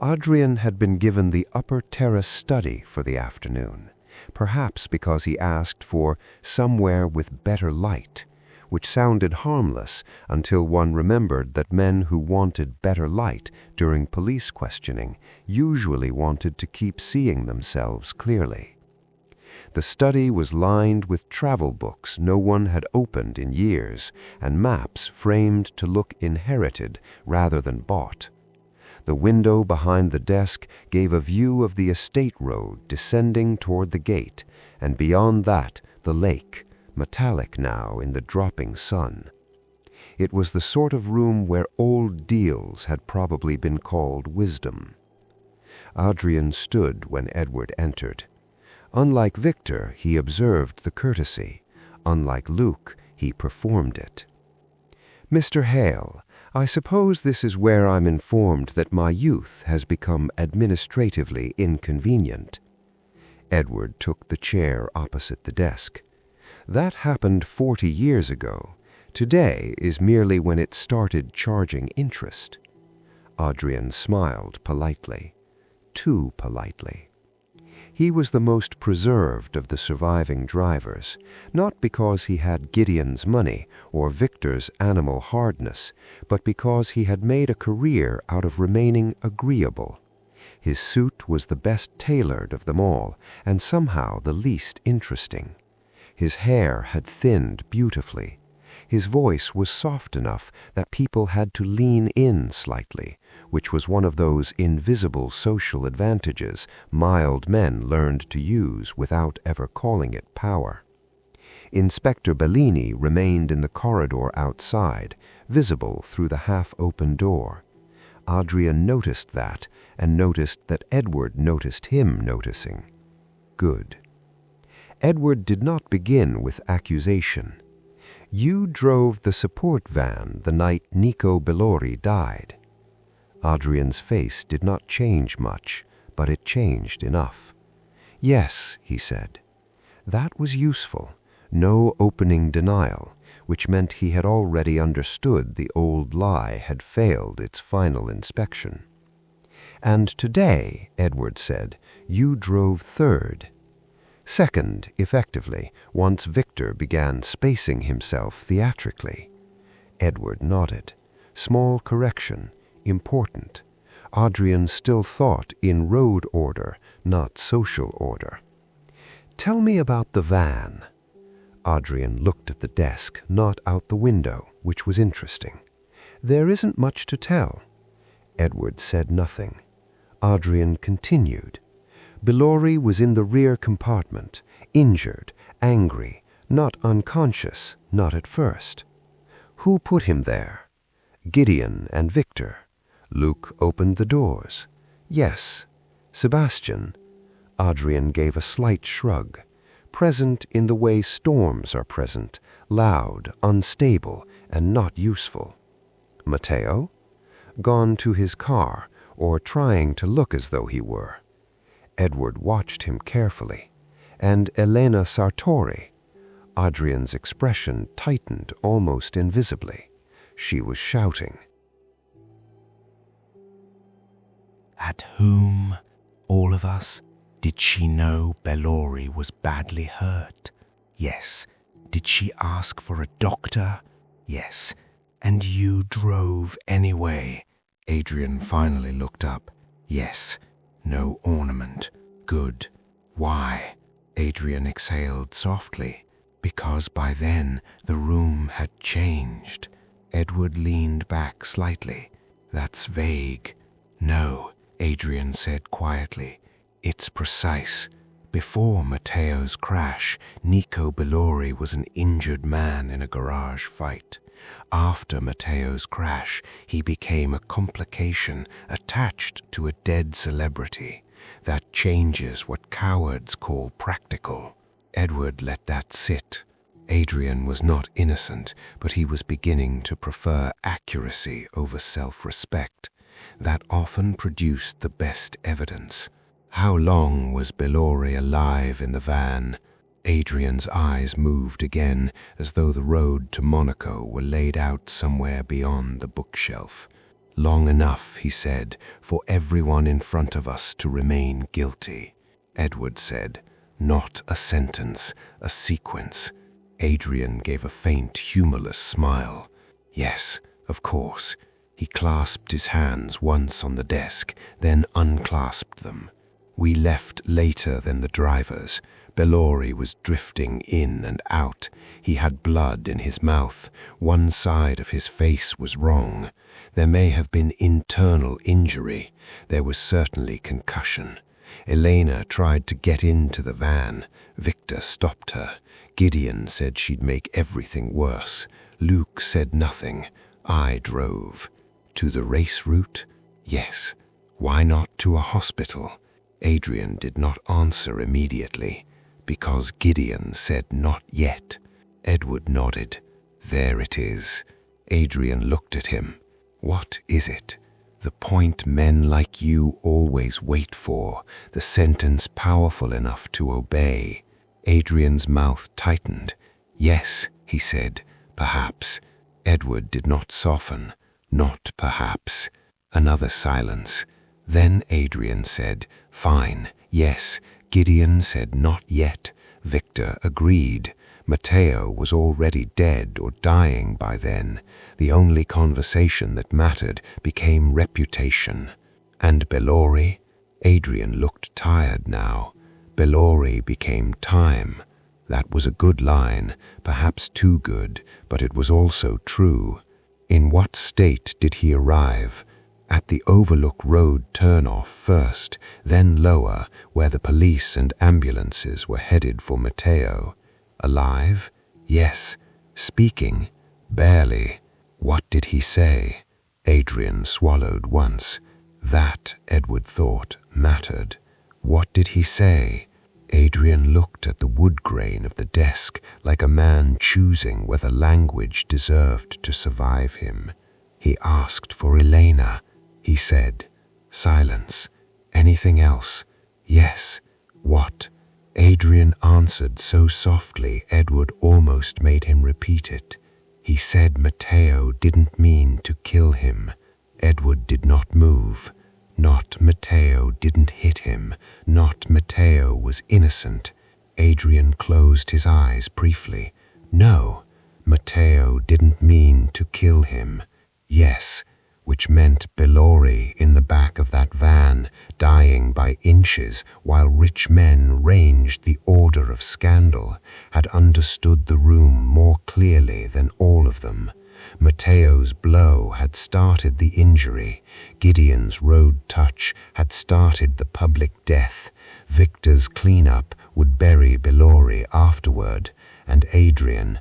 B: Adrian had been given the upper terrace study for the afternoon, perhaps because he asked for somewhere with better light, which sounded harmless until one remembered that men who wanted better light during police questioning usually wanted to keep seeing themselves clearly. The study was lined with travel books no one had opened in years and maps framed to look inherited rather than bought. The window behind the desk gave a view of the estate road descending toward the gate, and beyond that the lake, metallic now in the dropping sun. It was the sort of room where old deals had probably been called wisdom. Adrian stood when Edward entered. Unlike Victor, he observed the courtesy. Unlike Luke, he performed it. "Mr. Hale, I suppose this is where I'm informed that my youth has become administratively inconvenient." Edward took the chair opposite the desk. "That happened 40 years ago. Today is merely when it started charging interest." Adrian smiled politely. Too politely. He was the most preserved of the surviving drivers, not because he had Gideon's money or Victor's animal hardness, but because he had made a career out of remaining agreeable. His suit was the best tailored of them all, and somehow the least interesting. His hair had thinned beautifully. His voice was soft enough that people had to lean in slightly, which was one of those invisible social advantages mild men learned to use without ever calling it power. Inspector Bellini remained in the corridor outside, visible through the half-open door. Adrian noticed that, and noticed that Edward noticed him noticing. Good. Edward did not begin with accusation. "You drove the support van the night Nico Bellori died." Adrian's face did not change much, but it changed enough. "Yes," he said. That was useful. No opening denial, which meant he had already understood the old lie had failed its final inspection. "And today," Edward said, "you drove third." Second, effectively, once Victor began spacing himself theatrically. Edward nodded. Small correction, important. Adrian still thought in road order, not social order. "Tell me about the van." Adrian looked at the desk, not out the window, which was interesting. "There isn't much to tell." Edward said nothing. Adrian continued. "Bellori was in the rear compartment, injured, angry, not unconscious, not at first. Who put him there? Gideon and Victor. Luke opened the doors. Yes. Sebastian?" Adrian gave a slight shrug. "Present in the way storms are present, loud, unstable, and not useful." "Matteo?" "Gone to his car, or trying to look as though he were." Edward watched him carefully. "And Elena Sartori?" Adrian's expression tightened almost invisibly. She was shouting.
D: At whom, all of us, did she know Bellori was badly hurt? Yes. Did she ask for a doctor? Yes. And you drove anyway? Adrian finally looked up. Yes. No ornament. Good. Why? Adrian exhaled softly. Because by then the room had changed. Edward leaned back slightly. That's vague. No, Adrian said quietly.
A: It's precise. Before Matteo's crash, Nico Bellori was an injured man in a garage fight. After Matteo's crash, he became a complication attached to a dead celebrity. That changes what cowards call practical. Edward let that sit. Adrian was not innocent, but he was beginning to prefer accuracy over self-respect. That often produced the best evidence. How long was Bellori alive in the van? Adrian's eyes moved again, as though the road to Monaco were laid out somewhere beyond the bookshelf. Long enough, he said, for everyone in front of us to remain guilty. Edward said, not a sentence, a sequence. Adrian gave a faint, humorless smile. Yes, of course. He clasped his hands once on the desk, then unclasped them. We left later than the drivers. Bellori was drifting in and out. He had blood in his mouth. One side of his face was wrong. There may have been internal injury. There was certainly concussion. Elena tried to get into the van. Victor stopped her. Gideon said she'd make everything worse. Luke said nothing. I drove. To the race route? Yes. Why not to a hospital? Adrian did not answer immediately, because Gideon said not yet. Edward nodded. There it is. Adrian looked at him. What is it? The point men like you always wait for, the sentence powerful enough to obey. Adrian's mouth tightened. Yes, he said, perhaps. Edward did not soften. Not perhaps. Another silence. Then Adrian said, fine, yes. Gideon said not yet. Victor agreed. Matteo was already dead or dying by then. The only conversation that mattered became reputation. And Bellori? Adrian looked tired now. Bellori became time. That was a good line, perhaps too good, but it was also true. In what state did he arrive? At the Overlook Road turn-off first, then lower, where the police and ambulances were headed for Matteo. Alive? Yes. Speaking? Barely. What did he say? Adrian swallowed once. That, Edward thought, mattered. What did he say? Adrian looked at the wood grain of the desk like a man choosing whether language deserved to survive him. He asked for Elena. He said, silence. Anything else? Yes. What? Adrian answered so softly Edward almost made him repeat it. He said Matteo didn't mean to kill him. Edward did not move. Not Matteo didn't hit him. Not Matteo was innocent. Adrian closed his eyes briefly. No, Matteo didn't mean to kill him. Yes, which meant Bellori in the back of that van, dying by inches while rich men ranged the order of scandal, had understood the room more clearly than all of them. Matteo's blow had started the injury. Gideon's road touch had started the public death. Victor's cleanup would bury Bellori afterward, and Adrian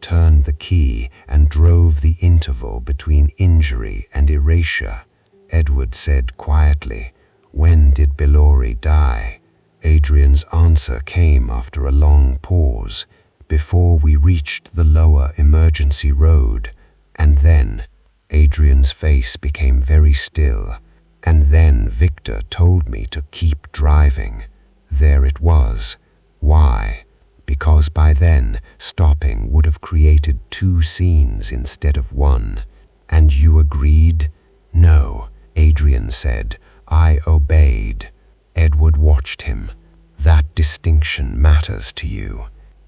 A: turned the key and drove the interval between injury and erasure. Edward said quietly, when did Bellori die? Adrian's answer came after a long pause, before we reached the lower emergency road, and then Adrian's face became very still, and then Victor told me to keep driving. There it was. Why? Because by then stopping would have created 2 scenes instead of 1. And you agreed? No, Adrian said. I obeyed. Edward watched him. That distinction matters to you.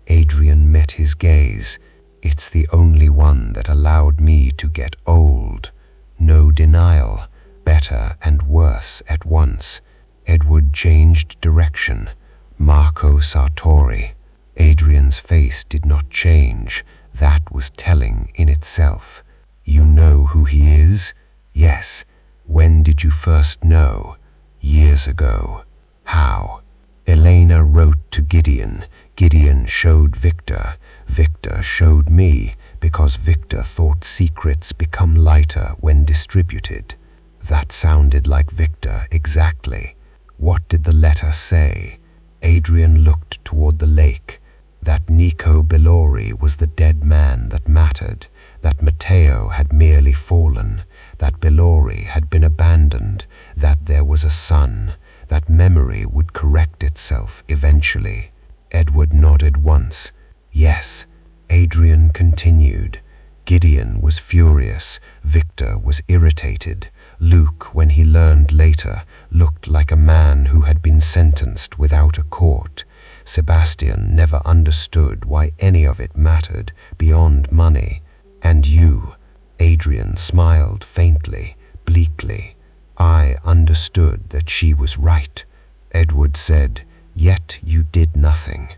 A: Adrian met his gaze. It's the only one that allowed me to get old. No denial. Better and worse at once. Edward changed direction. Marco Sartori. Adrian's face did not change. That was telling in itself. You know who he is? Yes. When did you first know? Years ago.
C: How? Elena wrote to Gideon. Gideon showed Victor. Victor showed me, because Victor thought secrets become lighter when distributed. That sounded like Victor exactly. What did the letter say? Adrian looked toward the lake. That Nico Bellori was the dead man that mattered, that Matteo had merely fallen, that Bellori had been abandoned, that there was a son, that memory would correct itself eventually. Edward nodded once. Yes. Adrian continued. Gideon was furious. Victor was irritated. Luke, when he learned later, looked like a man who had been sentenced without a court. Sebastian never understood why any of it mattered beyond money. And you, Adrian smiled faintly, bleakly. I understood that she was right. Edward said, yet you did nothing.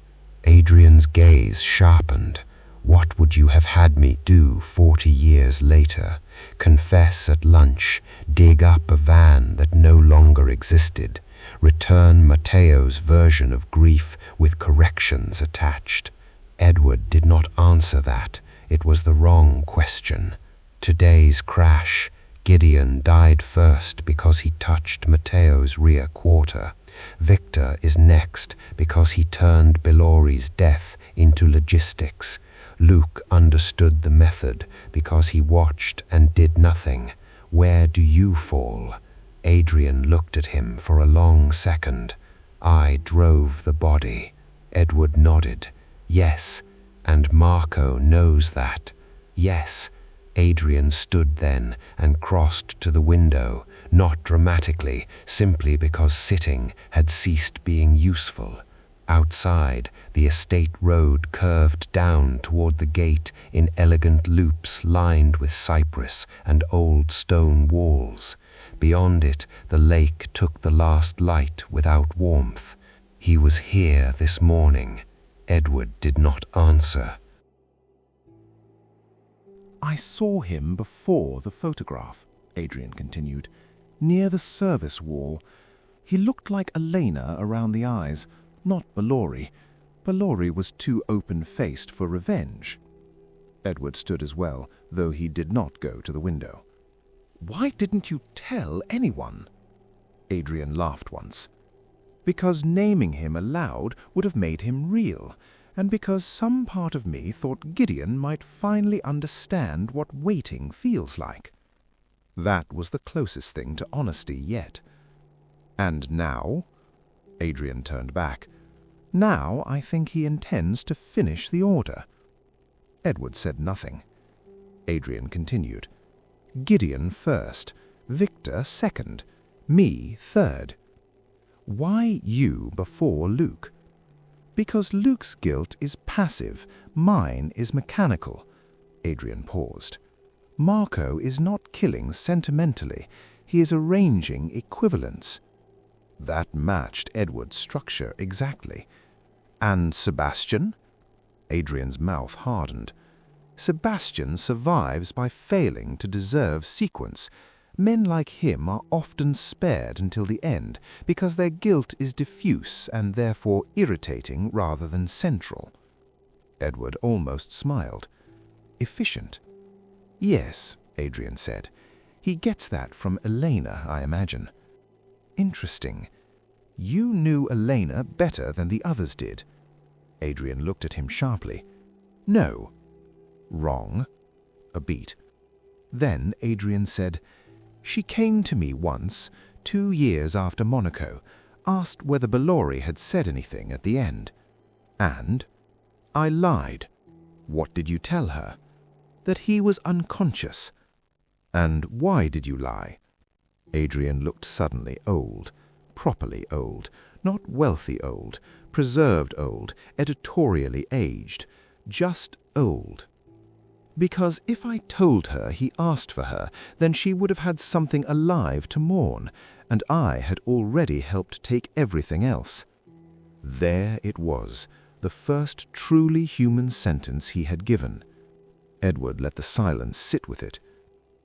C: Adrian's gaze sharpened. What would you have had me do 40 years later? Confess at lunch, dig up a van that no longer existed, return Matteo's version of grief with corrections attached. Edward did not answer that. It was the wrong question. Today's crash. Gideon died first because he touched Matteo's rear quarter. Victor is next because he turned Bellori's death into logistics. Luke understood the method because he watched and did nothing. Where do you fall? Adrian looked at him for a long second. I drove the body. Edward nodded. Yes, and Marco knows that. Yes. Adrian stood then and crossed to the window, not dramatically, simply because sitting had ceased being useful. Outside, the estate road curved down toward the gate in elegant loops lined with cypress and old stone walls. Beyond it, the lake took the last light without warmth. He was here this morning. Edward did not answer.
D: I saw him before the photograph, Adrian continued, near the service wall. He looked like Elena around the eyes, not Bellori. Bellori was too open-faced for revenge. Edward stood as well, though he did not go to the window. Why didn't you tell anyone? Adrian laughed once. Because naming him aloud would have made him real, and because some part of me thought Gideon might finally understand what waiting feels like. That was the closest thing to honesty yet. And now? Adrian turned back. Now I think he intends to finish the order. Edward said nothing. Adrian continued. Gideon first, Victor second, me third. Why you before Luke? Because Luke's guilt is passive, mine is mechanical. Adrian paused. Marco is not killing sentimentally, he is arranging equivalents. That matched Edward's structure exactly. And Sebastian? Adrian's mouth hardened. Sebastian survives by failing to deserve sequence. Men like him are often spared until the end because their guilt is diffuse and therefore irritating rather than central. Edward almost smiled. Efficient. Yes, Adrian said. He gets that from Elena, I imagine. Interesting. You knew Elena better than the others did. Adrian looked at him sharply. No. Wrong. A beat. Then Adrian said, She came to me once, 2 years after Monaco, asked whether Bellori had said anything at the end. And I lied. What did you tell her? That he was unconscious. And why did you lie? Adrian looked suddenly old, properly old, not wealthy old, preserved old, editorially aged, just old. Because if I told her he asked for her, then she would have had something alive to mourn, and I had already helped take everything else. There it was, the first truly human sentence he had given. Edward let the silence sit with it.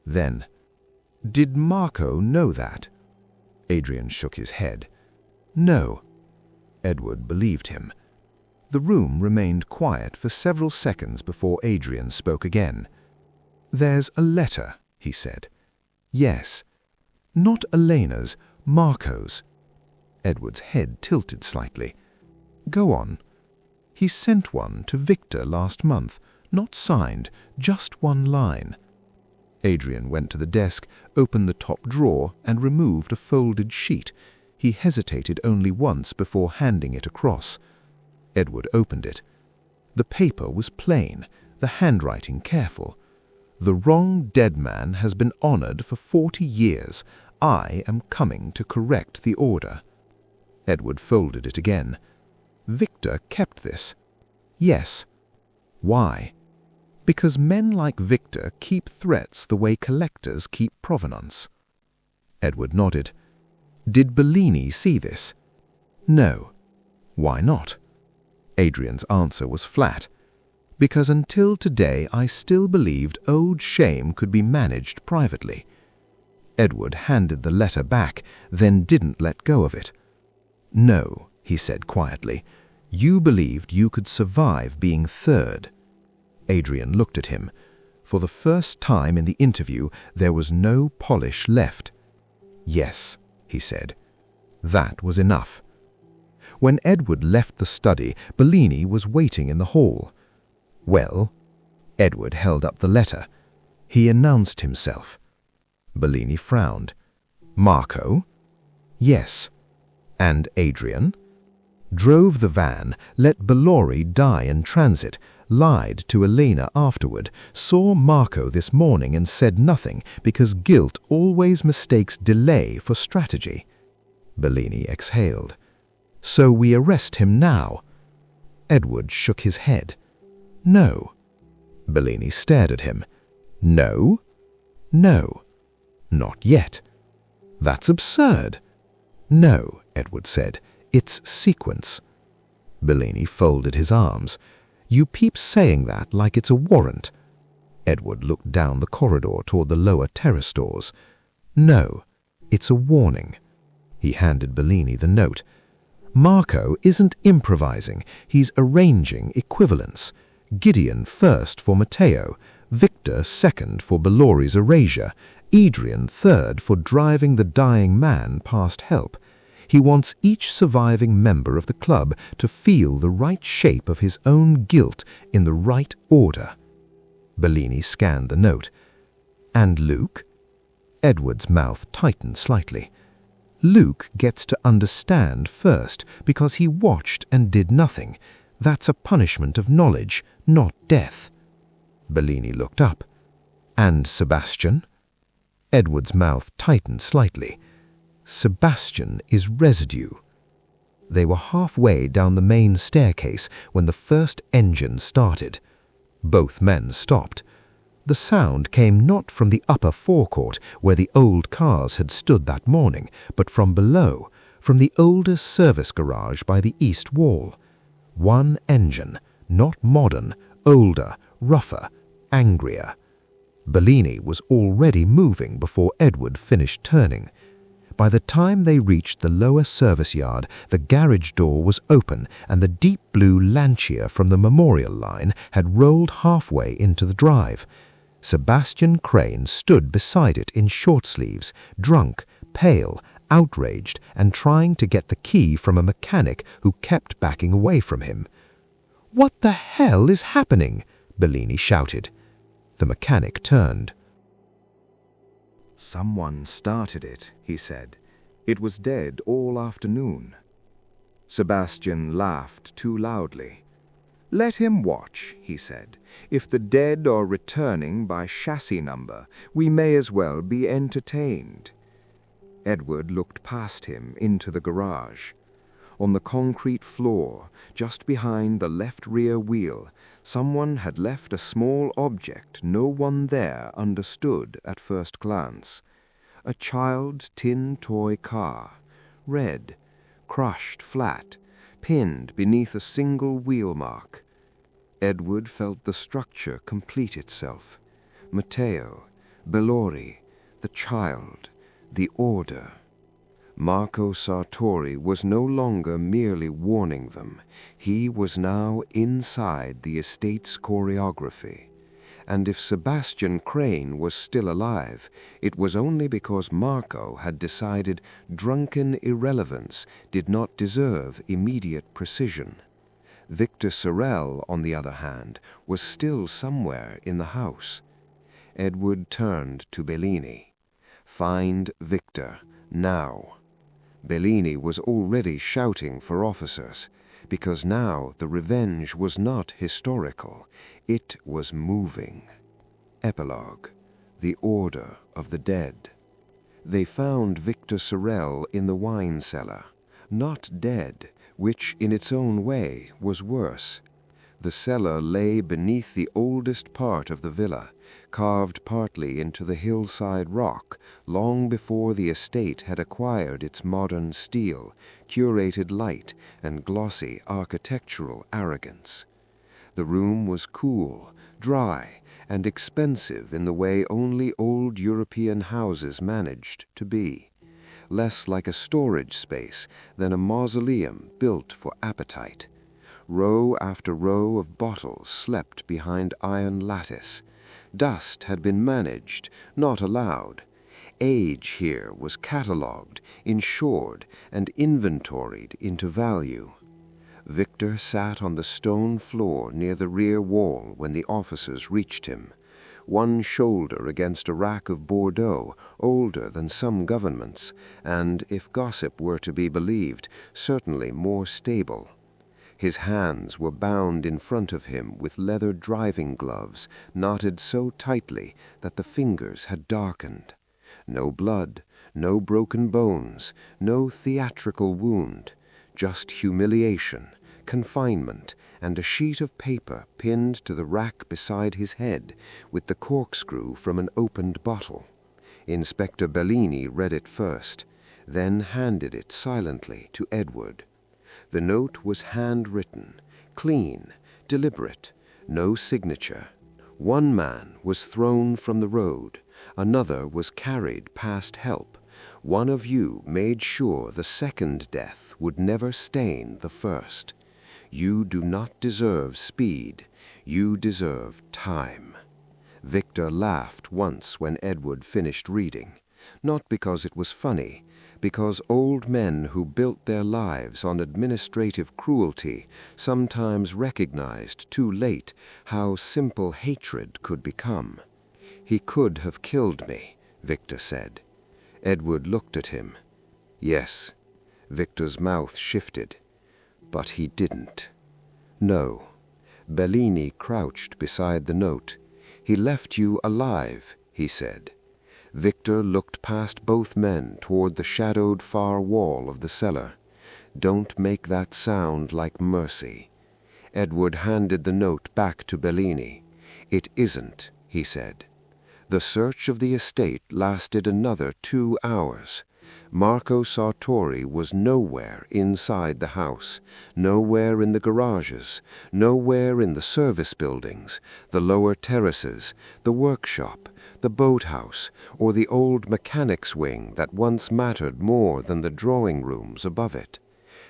D: Then, did Marco know that? Adrian shook his head.
B: No. Edward believed him. The room remained quiet for several seconds before Adrian spoke again. "There's a letter," he said. "Yes. Not Elena's, Marco's." Edward's head tilted slightly. "Go on." "He sent one to Victor last month, not signed, just one line." Adrian went to the desk, opened the top drawer, and removed a folded sheet. He hesitated only once before handing it across. Edward opened it. The paper was plain, the handwriting careful. "The wrong dead man has been honored for 40 years. I am coming to correct the order." Edward folded it again. "Victor kept this." "Yes." "Why?" "Because men like Victor keep threats the way collectors keep provenance." Edward nodded. "Did Bellini see this?" "No." "Why not?" Adrian's answer was flat. "Because until today I still believed old shame could be managed privately." Edward handed the letter back, then didn't let go of it. "No," he said quietly. "You believed you could survive being third." Adrian looked at him. For the first time in the interview, there was no polish left. "Yes," he said. That was enough. When Edward left the study, Bellini was waiting in the hall. "Well?" Edward held up the letter. He announced himself. Bellini frowned. "Marco?" "Yes." "And Adrian?" "Drove the van, let Bellori die in transit, lied to Elena afterward, saw Marco this morning and said nothing because guilt always mistakes delay for strategy." Bellini exhaled. "So we arrest him now?" Edward shook his head. "No." Bellini stared at him. "No?" "No." "Not yet." "That's absurd." "No," Edward said. "It's sequence." Bellini folded his arms. "You keep saying that like it's a warrant." Edward looked down the corridor toward the lower terrace doors. "No, it's a warning." He handed Bellini the note. "Marco isn't improvising, he's arranging equivalents. Gideon first for Matteo, Victor second for Bellori's erasure, Adrian third for driving the dying man past help. He wants each surviving member of the club to feel the right shape of his own guilt in the right order." Bellini scanned the note. "And Luke?" Edward's mouth tightened slightly. "Luke gets to understand first because he watched and did nothing. That's a punishment of knowledge, not death." Bellini looked up. "And Sebastian?" Edward's mouth tightened slightly. "Sebastian is residue." They were halfway down the main staircase when the first engine started. Both men stopped. The sound came not from the upper forecourt where the old cars had stood that morning, but from below, from the older service garage by the east wall. One engine, not modern, older, rougher, angrier. Bellini was already moving before Edward finished turning. By the time they reached the lower service yard, the garage door was open and the deep blue Lancia from the Memorial line had rolled halfway into the drive. Sebastian Crane stood beside it in short sleeves, drunk, pale, outraged, and trying to get the key from a mechanic who kept backing away from him. "What the hell is happening?" Bellini shouted. The mechanic turned.
E: "Someone started it," he said. "It was dead all afternoon." Sebastian laughed too loudly. "Let him watch," he said. "If the dead are returning by chassis number, we may as well be entertained." Edward looked past him into the garage. On the concrete floor, just behind the left rear wheel, someone had left a small object no one there understood at first glance. A child's tin toy car, red, crushed flat, pinned beneath a single wheel mark. Edward felt the structure complete itself. Matteo, Bellori, the child, the order.
B: Marco Sartori was no longer merely warning them. He was now inside the estate's choreography. And if Sebastian Crane was still alive, it was only because Marco had decided drunken irrelevance did not deserve immediate precision. Victor Sorel, on the other hand, was still somewhere in the house. Edward turned to Bellini. "Find Victor, now." Bellini was already shouting for officers, because now the revenge was not historical, it was moving. Epilogue: The Order of the Dead. They found Victor Sorel in the wine cellar, not dead, which in its own way was worse. The cellar lay beneath the oldest part of the villa, carved partly into the hillside rock, long before the estate had acquired its modern steel, curated light, and glossy architectural arrogance. The room was cool, dry, and expensive in the way only old European houses managed to be, less like a storage space than a mausoleum built for appetite. Row after row of bottles slept behind iron lattice. Dust had been managed, not allowed. Age here was catalogued, insured, and inventoried into value. Victor sat on the stone floor near the rear wall when the officers reached him, one shoulder against a rack of Bordeaux, older than some governments, and, if gossip were to be believed, certainly more stable. His hands were bound in front of him with leather driving gloves, knotted so tightly that the fingers had darkened. No blood, no broken bones, no theatrical wound, just humiliation, confinement, and a sheet of paper pinned to the rack beside his head with the corkscrew from an opened bottle. Inspector Bellini read it first, then handed it silently to Edward. The note was handwritten, clean, deliberate, no signature. One man was thrown from the road, another was carried past help. One of you made sure the second death would never stain the first. You do not deserve speed, you deserve time. Victor laughed once when Edward finished reading, not because it was funny, because old men who built their lives on administrative cruelty sometimes recognized too late how simple hatred could become. "He could have killed me," Victor said. Edward looked at him. "Yes." Victor's mouth shifted. "But he didn't." "No." Bellini crouched beside the note. "He left you alive," he said. Victor looked past both men toward the shadowed far wall of the cellar. "Don't make that sound like mercy." Edward handed the note back to Bellini. "It isn't," he said. The search of the estate lasted another 2 hours. Marco Sartori was nowhere inside the house, nowhere in the garages, nowhere in the service buildings, the lower terraces, the workshop, the boathouse, or the old mechanics' wing that once mattered more than the drawing rooms above it.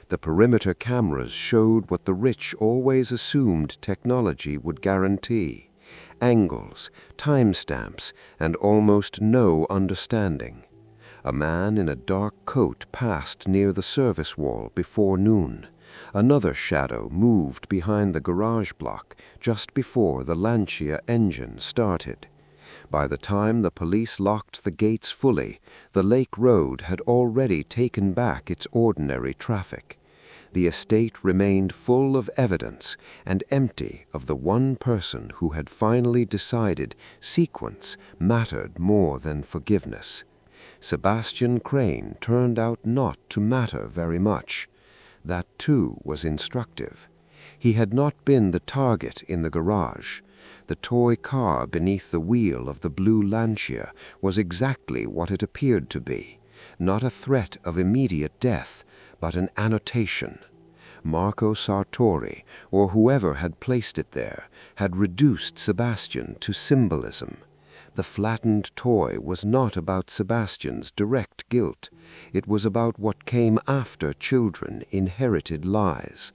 B: The perimeter cameras showed what the rich always assumed technology would guarantee: angles, timestamps, and almost no understanding. A man in a dark coat passed near the service wall before noon. Another shadow moved behind the garage block just before the Lancia engine started. By the time the police locked the gates fully, the Lake Road had already taken back its ordinary traffic. The estate remained full of evidence and empty of the one person who had finally decided sequence mattered more than forgiveness. Sebastian Crane turned out not to matter very much. That, too, was instructive. He had not been the target in the garage. The toy car beneath the wheel of the blue Lancia was exactly what it appeared to be, not a threat of immediate death, but an annotation. Marco Sartori, or whoever had placed it there, had reduced Sebastian to symbolism.
C: The flattened toy was not about Sebastian's direct guilt. It was about what came after children inherited lies.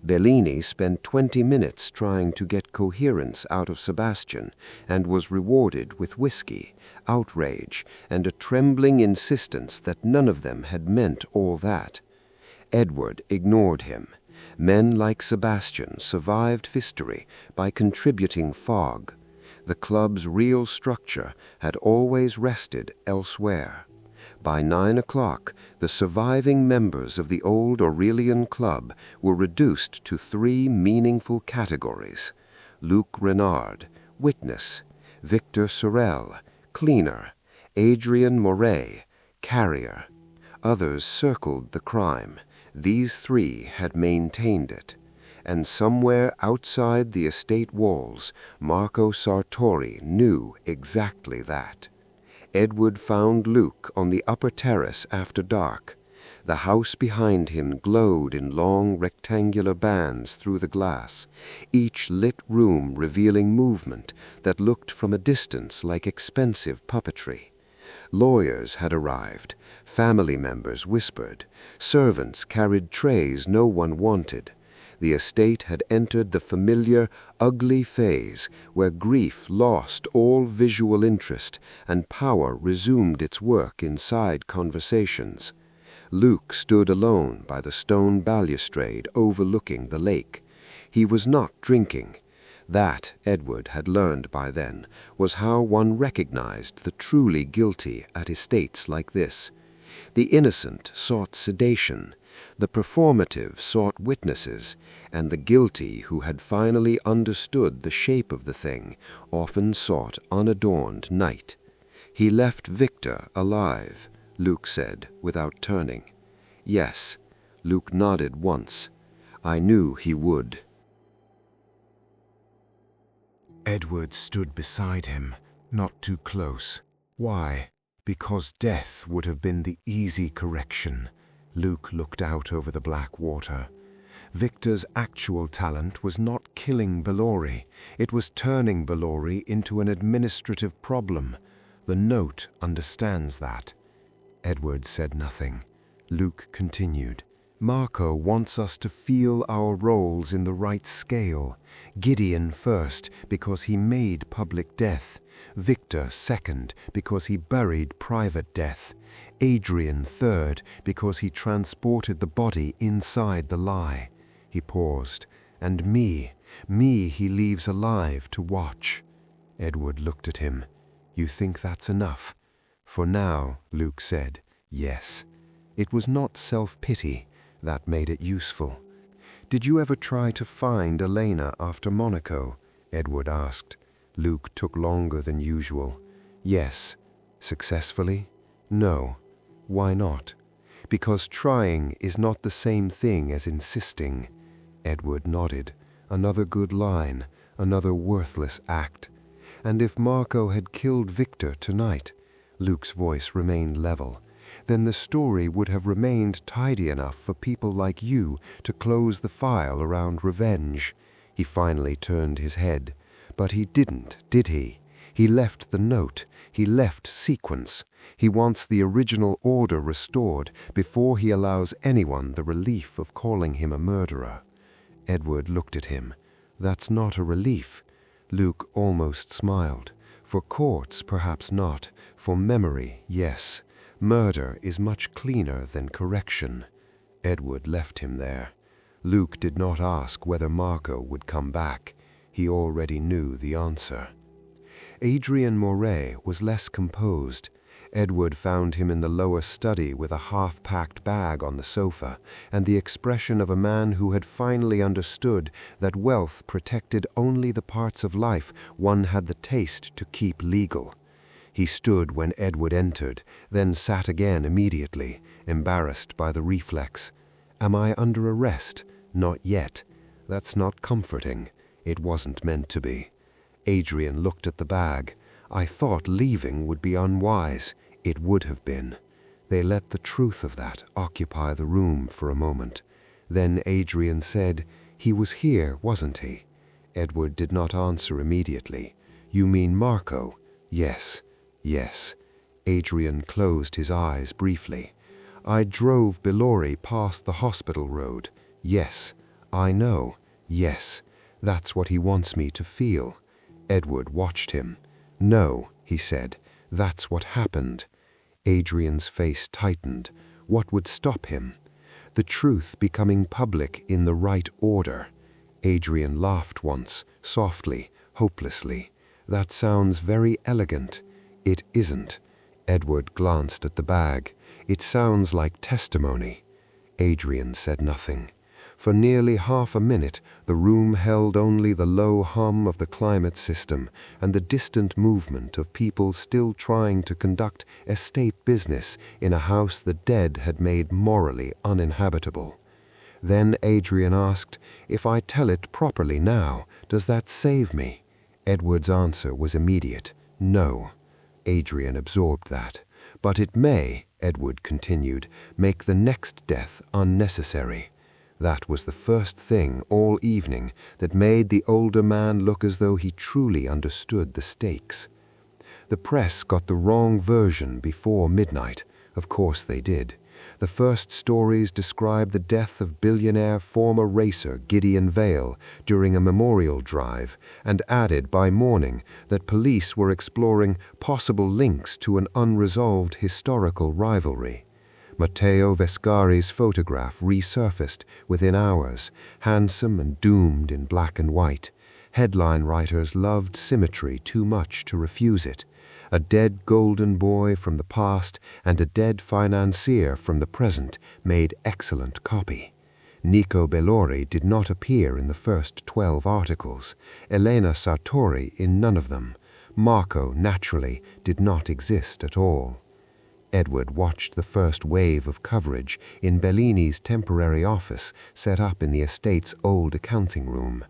C: Bellini spent 20 minutes trying to get coherence out of Sebastian and was rewarded with whiskey, outrage, and a trembling insistence that none of them had meant all that. Edward ignored him. Men like Sebastian survived history by contributing fog. The club's real structure had always rested elsewhere. By 9 o'clock, the surviving members of the old Aurelian Club were reduced to 3 meaningful categories: Luc Renard, witness; Victor Sorel, cleaner; Adrien Moret, carrier. Others circled the crime. These 3 had maintained it. And somewhere outside the estate walls, Marco Sartori knew exactly that. Edward found Luc on the upper terrace after dark. The house behind him glowed in long rectangular bands through the glass, each lit room revealing movement that looked from a distance like expensive puppetry. Lawyers had arrived, family members whispered, servants carried trays no one wanted. The estate had entered the familiar, ugly phase where grief lost all visual interest and power resumed its work inside conversations. Luc stood alone by the stone balustrade overlooking the lake. He was not drinking. That, Edward had learned by then, was how one recognized the truly guilty at estates like this. The innocent sought sedation, the performative sought witnesses, and the guilty who had finally understood the shape of the thing often sought unadorned night. "He left Victor alive," Luc said, without turning. "Yes," Luc nodded once. "I knew he would."
A: Edward stood beside him, not too close. Why? Because death would have been the easy correction. Luc looked out over the black water. Victor's actual talent was not killing Bellori. It was turning Bellori into an administrative problem. The note understands that. Edward said nothing. Luc continued. Marco wants us to feel our roles in the right scale. Gideon first, because he made public death. Victor second, because he buried private death. Adrian third, because he transported the body inside the lie. He paused. And me he leaves alive to watch. Edward looked at him. You think that's enough? For now, Luc said, yes. It was not self-pity. That made it useful. Did you ever try to find Elena after Monaco? Edward asked. Luc took longer than usual. Yes. Successfully? No. Why not? Because trying is not the same thing as insisting. Edward nodded. Another good line, another worthless act. And if Marco had killed Victor tonight, Luc's voice remained level, then the story would have remained tidy enough for people like you to close the file around revenge. He finally turned his head. But he didn't, did he? He left the note. He left sequence. He wants the original order restored before he allows anyone the relief of calling him a murderer. Edward looked at him. That's not a relief. Luc almost smiled. For courts, perhaps not. For memory, yes. Murder is much cleaner than correction. Edward left him there. Luc did not ask whether Marco would come back. He already knew the answer. Adrien Moret was less composed. Edward found him in the lower study with a half-packed bag on the sofa, and the expression of a man who had finally understood that wealth protected only the parts of life one had the taste to keep legal. He stood when Edward entered, then sat again immediately, embarrassed by the reflex. Am I under arrest? Not yet. That's not comforting. It wasn't meant to be. Adrian looked at the bag. I thought leaving would be unwise. It would have been. They let the truth of that occupy the room for a moment. Then Adrian said, he was here, wasn't he? Edward did not answer immediately. You mean Marco?
B: Yes, yes. Adrian closed his eyes briefly. I drove Bellori past the hospital road. Yes, I know. Yes, that's what he wants me to feel. Edward watched him. No, he said, that's what happened. Adrian's face tightened. What would stop him? The truth becoming public in the right order. Adrian laughed once, softly, hopelessly. That sounds very elegant. It isn't. Edward glanced at the bag. It sounds like testimony. Adrian said nothing. For nearly half a minute, the room held only the low hum of the climate system and the distant movement of people still trying to conduct estate business in a house the dead had made morally uninhabitable. Then Adrian asked, "If I tell it properly now, does that save me?" Edward's answer was immediate. No. Adrian absorbed that. "But it may," Edward continued, "make the next death unnecessary." That was the first thing all evening that made the older man look as though he truly understood the stakes. The press got the wrong version before midnight. Of course they did. The first stories described the death of billionaire former racer Gideon Vale during a memorial drive and added by morning that police were exploring possible links to an unresolved historical rivalry. Matteo Vescari's photograph resurfaced within hours, handsome and doomed in black and white. Headline writers loved symmetry too much to refuse it. A dead golden boy from the past and a dead financier from the present made excellent copy. Nico Bellori did not appear in the first 12 articles, Elena Sartori in none of them. Marco, naturally, did not exist at all. Edward watched the first wave of coverage in Bellini's temporary office set up in the estate's old accounting room.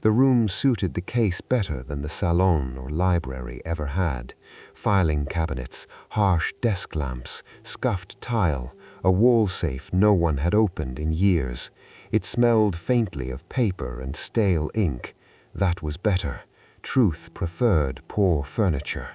B: The room suited the case better than the salon or library ever had. Filing cabinets, harsh desk lamps, scuffed tile, a wall safe no one had opened in years. It smelled faintly of paper and stale ink. That was better. Truth preferred poor furniture.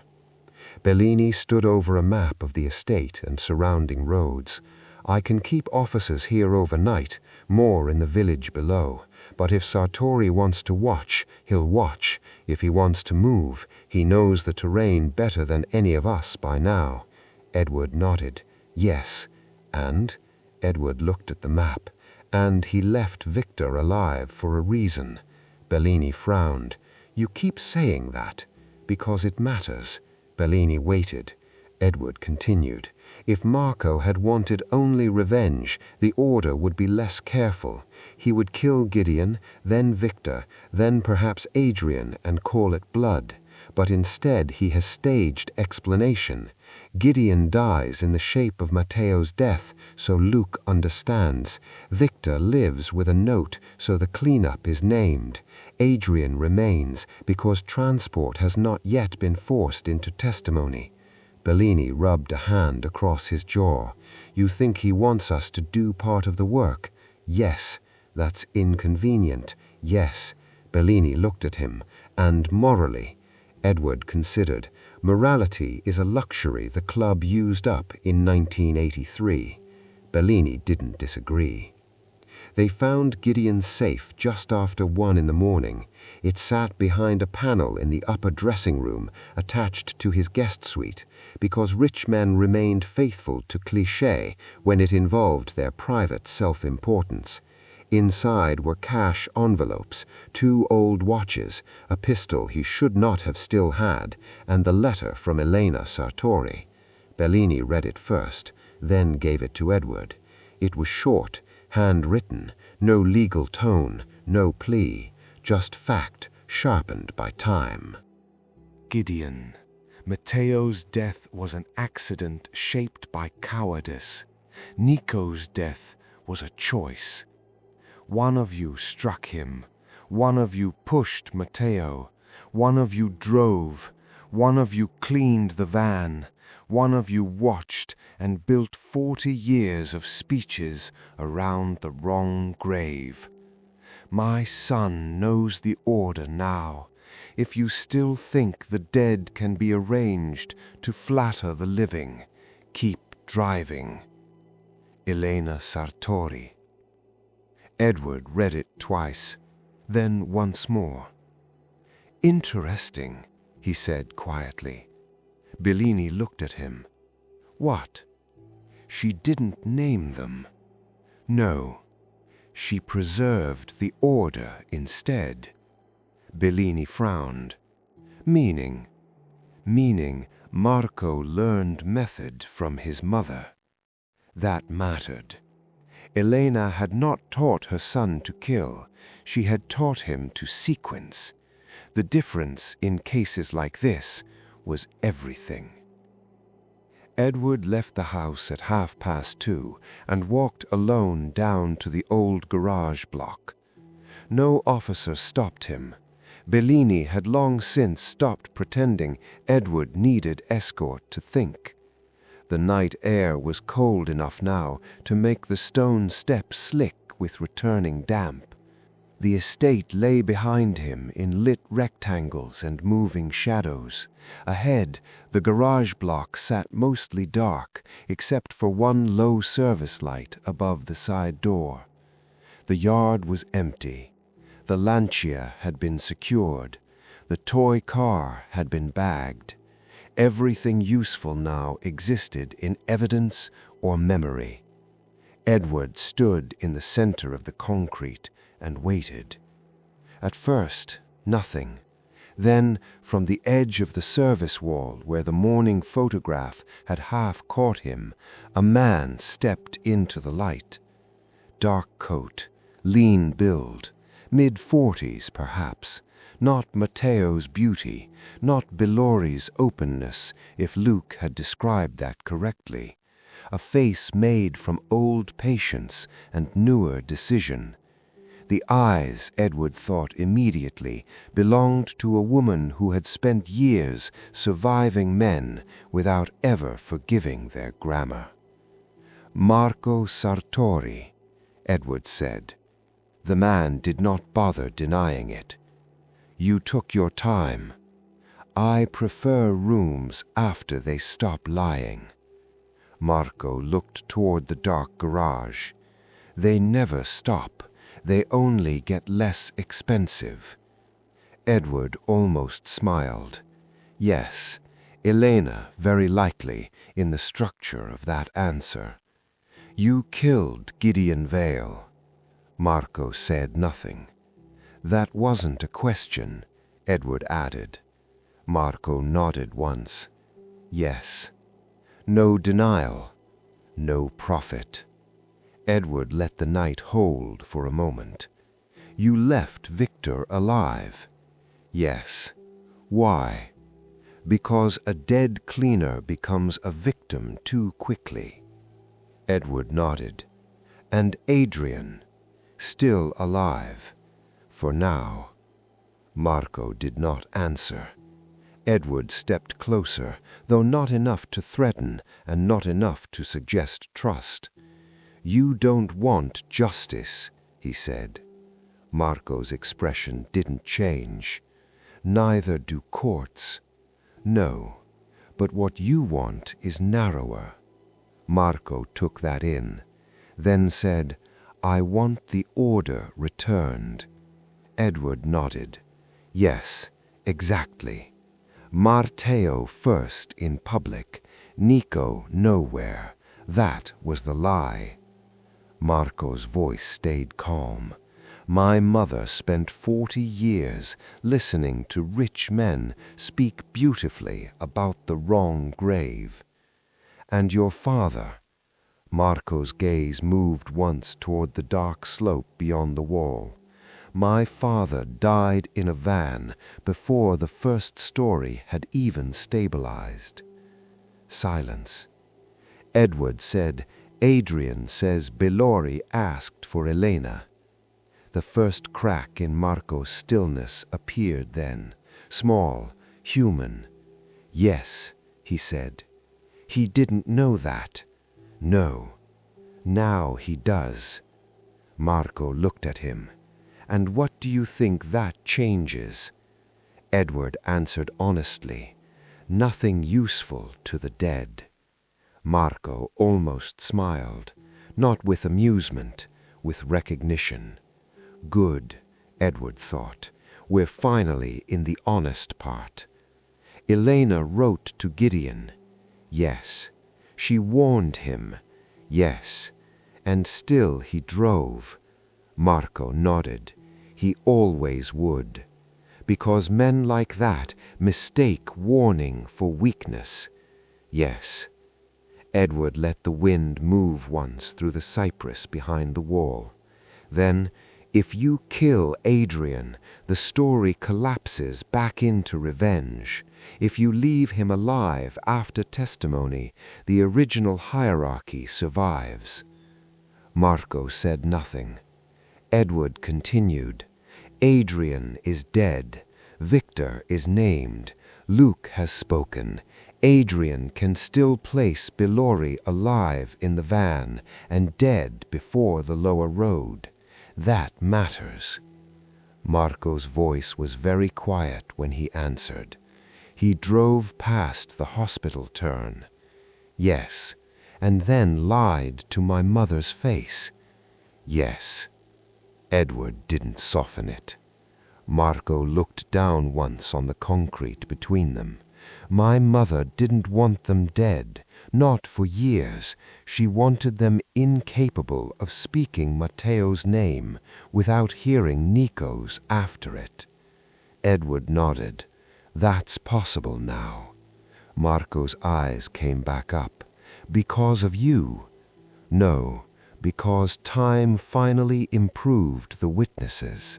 B: Bellini stood over a map of the estate and surrounding roads. "I can keep officers here overnight, more in the village below. But if Sartori wants to watch, he'll watch. If he wants to move, he knows the terrain better than any of us by now." Edward nodded. "Yes. And?" Edward looked at the map. "And he left Victor alive for a reason." Bellini frowned. "You keep saying that. Because it matters." Bellini waited. Edward continued. "If Marco had wanted only revenge, the order would be less careful. He would kill Gideon, then Victor, then perhaps Adrian, and call it blood. But instead he has staged explanation. Gideon dies in the shape of Matteo's death, so Luke understands. Victor lives with a note, so the cleanup is named. Adrian remains because transport has not yet been forced into testimony." Bellini rubbed a hand across his jaw. "You think he wants us to do part of the work?" "Yes." "That's inconvenient." "Yes." Bellini looked at him. "And morally?" Edward considered. "Morality is a luxury the club used up in 1983. Bellini didn't disagree. They found Gideon's safe just after 1 in the morning. It sat behind a panel in the upper dressing room attached to his guest suite, because rich men remained faithful to cliché when it involved their private self-importance. Inside were cash envelopes, 2 old watches, a pistol he should not have still had, and the letter from Elena Sartori. Bellini read it first, then gave it to Edward. It was short, handwritten, no legal tone, no plea, just fact sharpened by time.
A: Gideon. Matteo's death was an accident shaped by cowardice. Nico's death was a choice. One of you struck him. One of you pushed Matteo. One of you drove. One of you cleaned the van. One of you watched and built 40 years of speeches around the wrong grave. My son knows the order now.
B: if you still think the dead can be arranged to flatter the living, keep driving. Elena Sartori. Edward read it twice, then once more. Interesting, he said quietly. Bellini looked at him. What? She didn't name them. No, she preserved the order instead. Bellini frowned. Meaning Marco learned method from his mother. That mattered. Elena had not taught her son to kill, she had taught him to sequence. The difference in cases like this was everything. Edward left the house at 2:30 and walked alone down to the old garage block. No officer stopped him. Bellini had long since stopped pretending Edward needed escort to think. The night air was cold enough now to make the stone steps slick with returning damp. The estate lay behind him in lit rectangles and moving shadows. Ahead, the garage block sat mostly dark, except for one low service light above the side door. The yard was empty. The Lancia had been secured. The toy car had been bagged. Everything useful now existed in evidence or memory. Edward stood in the center of the concrete and waited. At first, nothing. Then, from the edge of the service wall where the morning photograph had half caught him, a man stepped into the light. Dark coat, lean build, mid-40s perhaps. Not Matteo's beauty, not Bellori's openness, if Luke had described that correctly. A face made from old patience and newer decision. The eyes, Edward thought immediately, belonged to a woman who had spent years surviving men without ever forgiving their grammar. Marco Sartori, Edward said. The man did not bother denying it. You took your time. I prefer rooms after they stop lying. Marco looked toward the dark garage. They never stop. They only get less expensive. Edward almost smiled. Yes, Elena, very likely, in the structure of that answer. You killed Gideon Vale. Marco said nothing. That wasn't a question, Edward added. Marco nodded once. Yes. No denial. No profit. Edward let the night hold for a moment. You left Victor alive. Yes. Why? Because a dead cleaner becomes a victim too quickly. Edward nodded. And Adrian, still alive. For now. Marco did not answer. Edward stepped closer, though not enough to threaten and not enough to suggest trust. You don't want justice, he said. Marco's expression didn't change. Neither do courts. No, but what you want is narrower. Marco took that in, then said, I want the order returned. Edward nodded. Yes, exactly. Matteo first in public, Nico nowhere. That was the lie. Marco's voice stayed calm. My mother spent 40 years listening to rich men speak beautifully about the wrong grave. And your father? Marco's gaze moved once toward the dark slope beyond the wall. My father died in a van before the first story had even stabilized. Silence. Edward said, Adrian says Bellori asked for Elena. The first crack in Marco's stillness appeared then, small, human. Yes, he said. He didn't know that. No. Now he does. Marco looked at him. And what do you think that changes?
C: Edward answered honestly, "Nothing useful to the dead." Marco almost smiled, not with amusement, with recognition. Good, Edward thought, we're finally in the honest part. Elena wrote to Gideon. Yes. She warned him. Yes. And still he drove. Marco nodded. He always would. Because men like that mistake warning for weakness. Yes. Edward let the wind move once through the cypress behind the wall. Then, if you kill Adrian, the story collapses back into revenge. If you leave him alive after testimony, the original hierarchy survives. Marco said nothing. Edward continued. Adrian is dead. Victor is named. Luke has spoken. Adrian can still place Bellori alive in the van and dead before the lower road. That matters. Marco's voice was very quiet when he answered. He drove past the hospital turn. Yes, and then lied to my mother's face. Yes. Edward didn't soften it. Marco looked down once on the concrete between them. My mother didn't want them dead, not for years. She wanted them incapable of speaking Matteo's name without hearing Nico's after it. Edward nodded. That's possible now. Marco's eyes came back up. Because of you? No, because time finally improved the witnesses.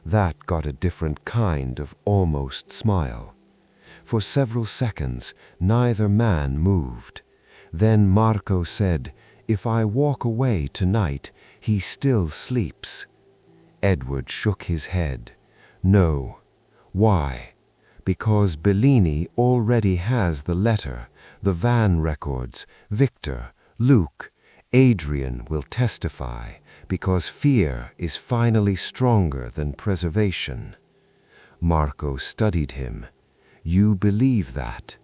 C: That got a different kind of almost smile. For several seconds, neither man moved. Then Marco said, "If I walk away tonight, he still sleeps." Edward shook his head. No. Why? Because Bellini already has the letter, the van records, Victor, Luke. Adrian will testify, because fear is finally stronger than preservation. Marco studied him. You believe that?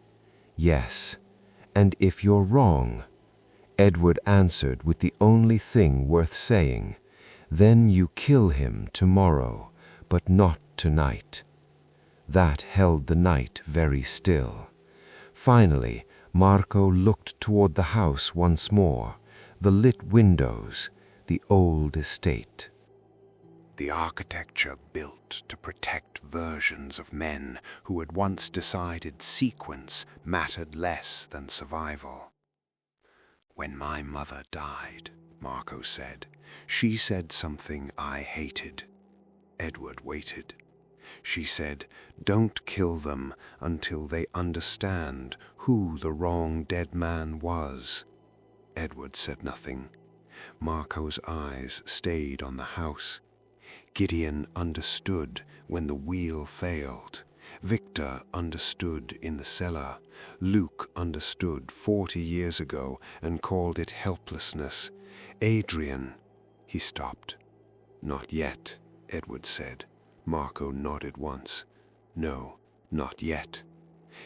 C: Yes. And if you're wrong? Edward answered with the only thing worth saying. Then you kill him tomorrow, but not tonight. That held the night very still. Finally, Marco looked toward the house once more, the lit windows, the old estate.
A: The architecture built to protect versions of men who had once decided sequence mattered less than survival. When my mother died, Marco said, she said something I hated. Edward waited. She said, don't kill them until they understand who the wrong dead man was. Edward said nothing. Marco's eyes stayed on the house. Gideon understood when the wheel failed. Victor understood in the cellar. Luke understood 40 years ago and called it helplessness. Adrian, he stopped. Not yet, Edward said. Marco nodded once. No, not yet.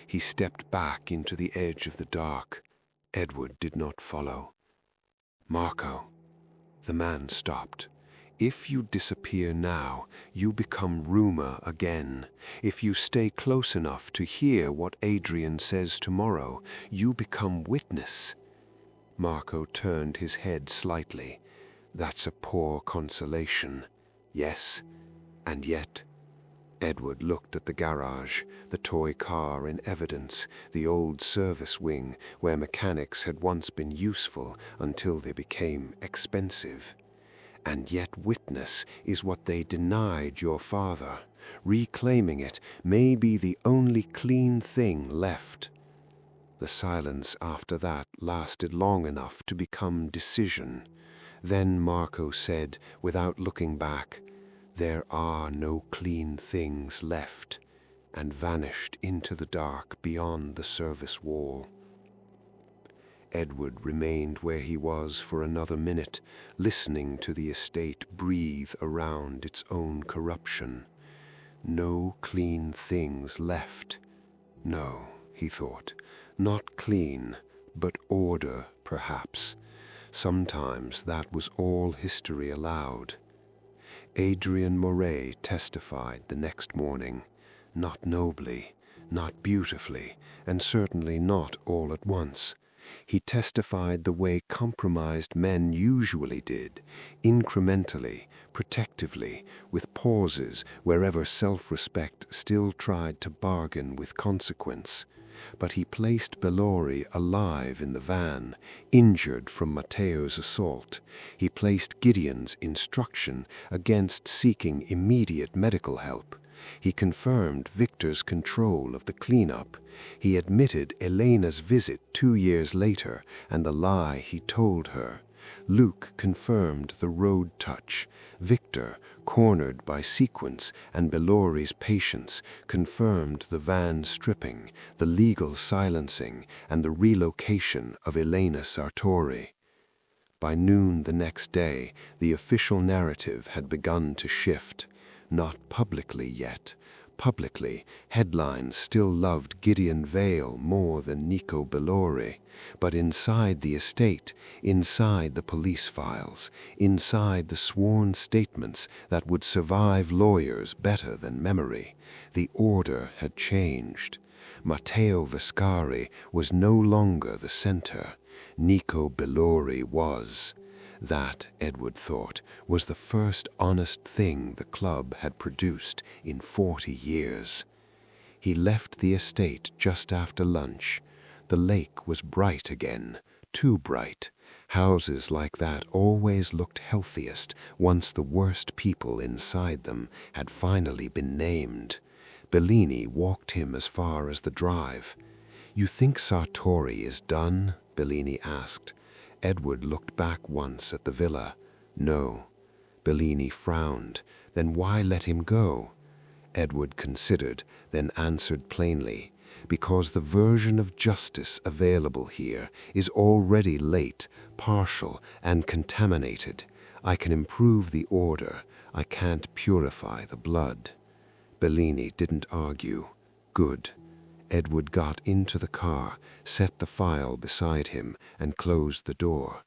A: He stepped back into the edge of the dark. Edward did not follow. Marco. The man stopped. If you disappear now, you become rumor again. If you stay close enough to hear what Adrian says tomorrow, you become witness. Marco turned his head slightly. That's a poor consolation. Yes, and yet. Edward looked at the garage, the toy car in evidence, the old service wing where mechanics had once been useful until they became expensive. And yet witness is what they denied your father. Reclaiming it may be the only clean thing left. The silence after that lasted long enough to become decision. Then Marco said, without looking back, there are no clean things left, and vanished into the dark beyond the service wall. Edward remained where he was for another minute, listening to the estate breathe around its own corruption.
C: No clean things left. No, he thought, not clean, but order, perhaps. Sometimes that was all history allowed. Adrian Moray testified the next morning, not nobly, not beautifully, and certainly not all at once. He testified the way compromised men usually did, incrementally, protectively, with pauses wherever self-respect still tried to bargain with consequence. But he placed Bellori alive in the van, injured from Matteo's assault. He placed Gideon's instruction against seeking immediate medical help. He confirmed Victor's control of the cleanup. He admitted Elena's visit 2 years later and the lie he told her. Luke confirmed the road touch. Victor, cornered by sequence and Bellori's patience, confirmed the van stripping, the legal silencing, and the relocation of Elena Sartori. By noon the next day, the official narrative had begun to shift. Not publicly yet. Publicly, headlines still loved Gideon Vale more than Nico Bellori. But inside the estate, inside the police files, inside the sworn statements that would survive lawyers better than memory, the order had changed. Matteo Vescari was no longer the center. Nico Bellori was. That, Edward thought, was the first honest thing the club had produced in 40 years. He left the estate just after lunch. The lake was bright again, too bright. Houses like that always looked healthiest once the worst people inside them had finally been named. Bellini walked him as far as the drive. "You think Sartori is done?" Bellini asked. Edward looked back once at the villa. No. Bellini frowned. Then why let him go? Edward considered, then answered plainly, "Because the version of justice available here is already late, partial, and contaminated. I can improve the order. I can't purify the blood." Bellini didn't argue. Good. Edward got into the car, set the file beside him, and closed the door.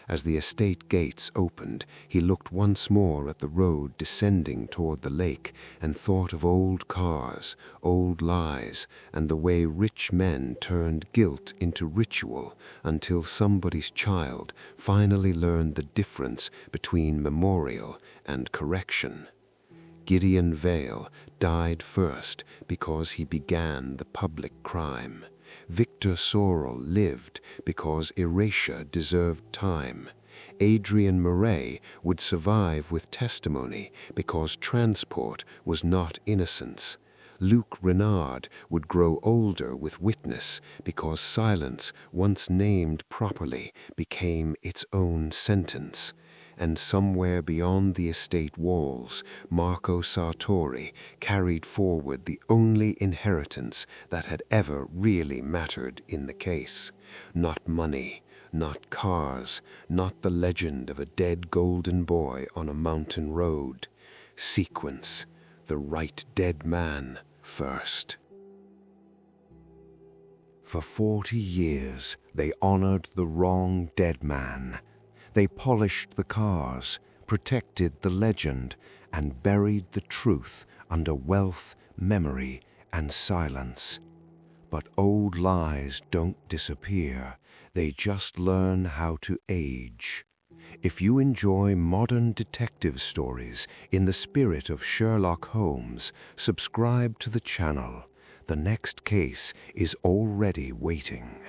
C: As the estate gates opened, he looked once more at the road descending toward the lake and thought of old cars, old lies, and the way rich men turned guilt into ritual until somebody's child finally learned the difference between memorial and correction. Gideon Vale died first because he began the public crime. Victor Sorrel lived because erasure deserved time. Adrian Moray would survive with testimony because transport was not innocence. Luc Renard would grow older with witness because silence, once named properly, became its own sentence. And somewhere beyond the estate walls, Marco Sartori carried forward the only inheritance that had ever really mattered in the case. Not money, not cars, not the legend of a dead golden boy on a mountain road. Sequence, the right dead man first.
B: For 40 years, they honored the wrong dead man. They polished the cars, protected the legend, and buried the truth under wealth, memory, and silence. But old lies don't disappear. They just learn how to age. If you enjoy modern detective stories in the spirit of Sherlock Holmes, subscribe to the channel. The next case is already waiting.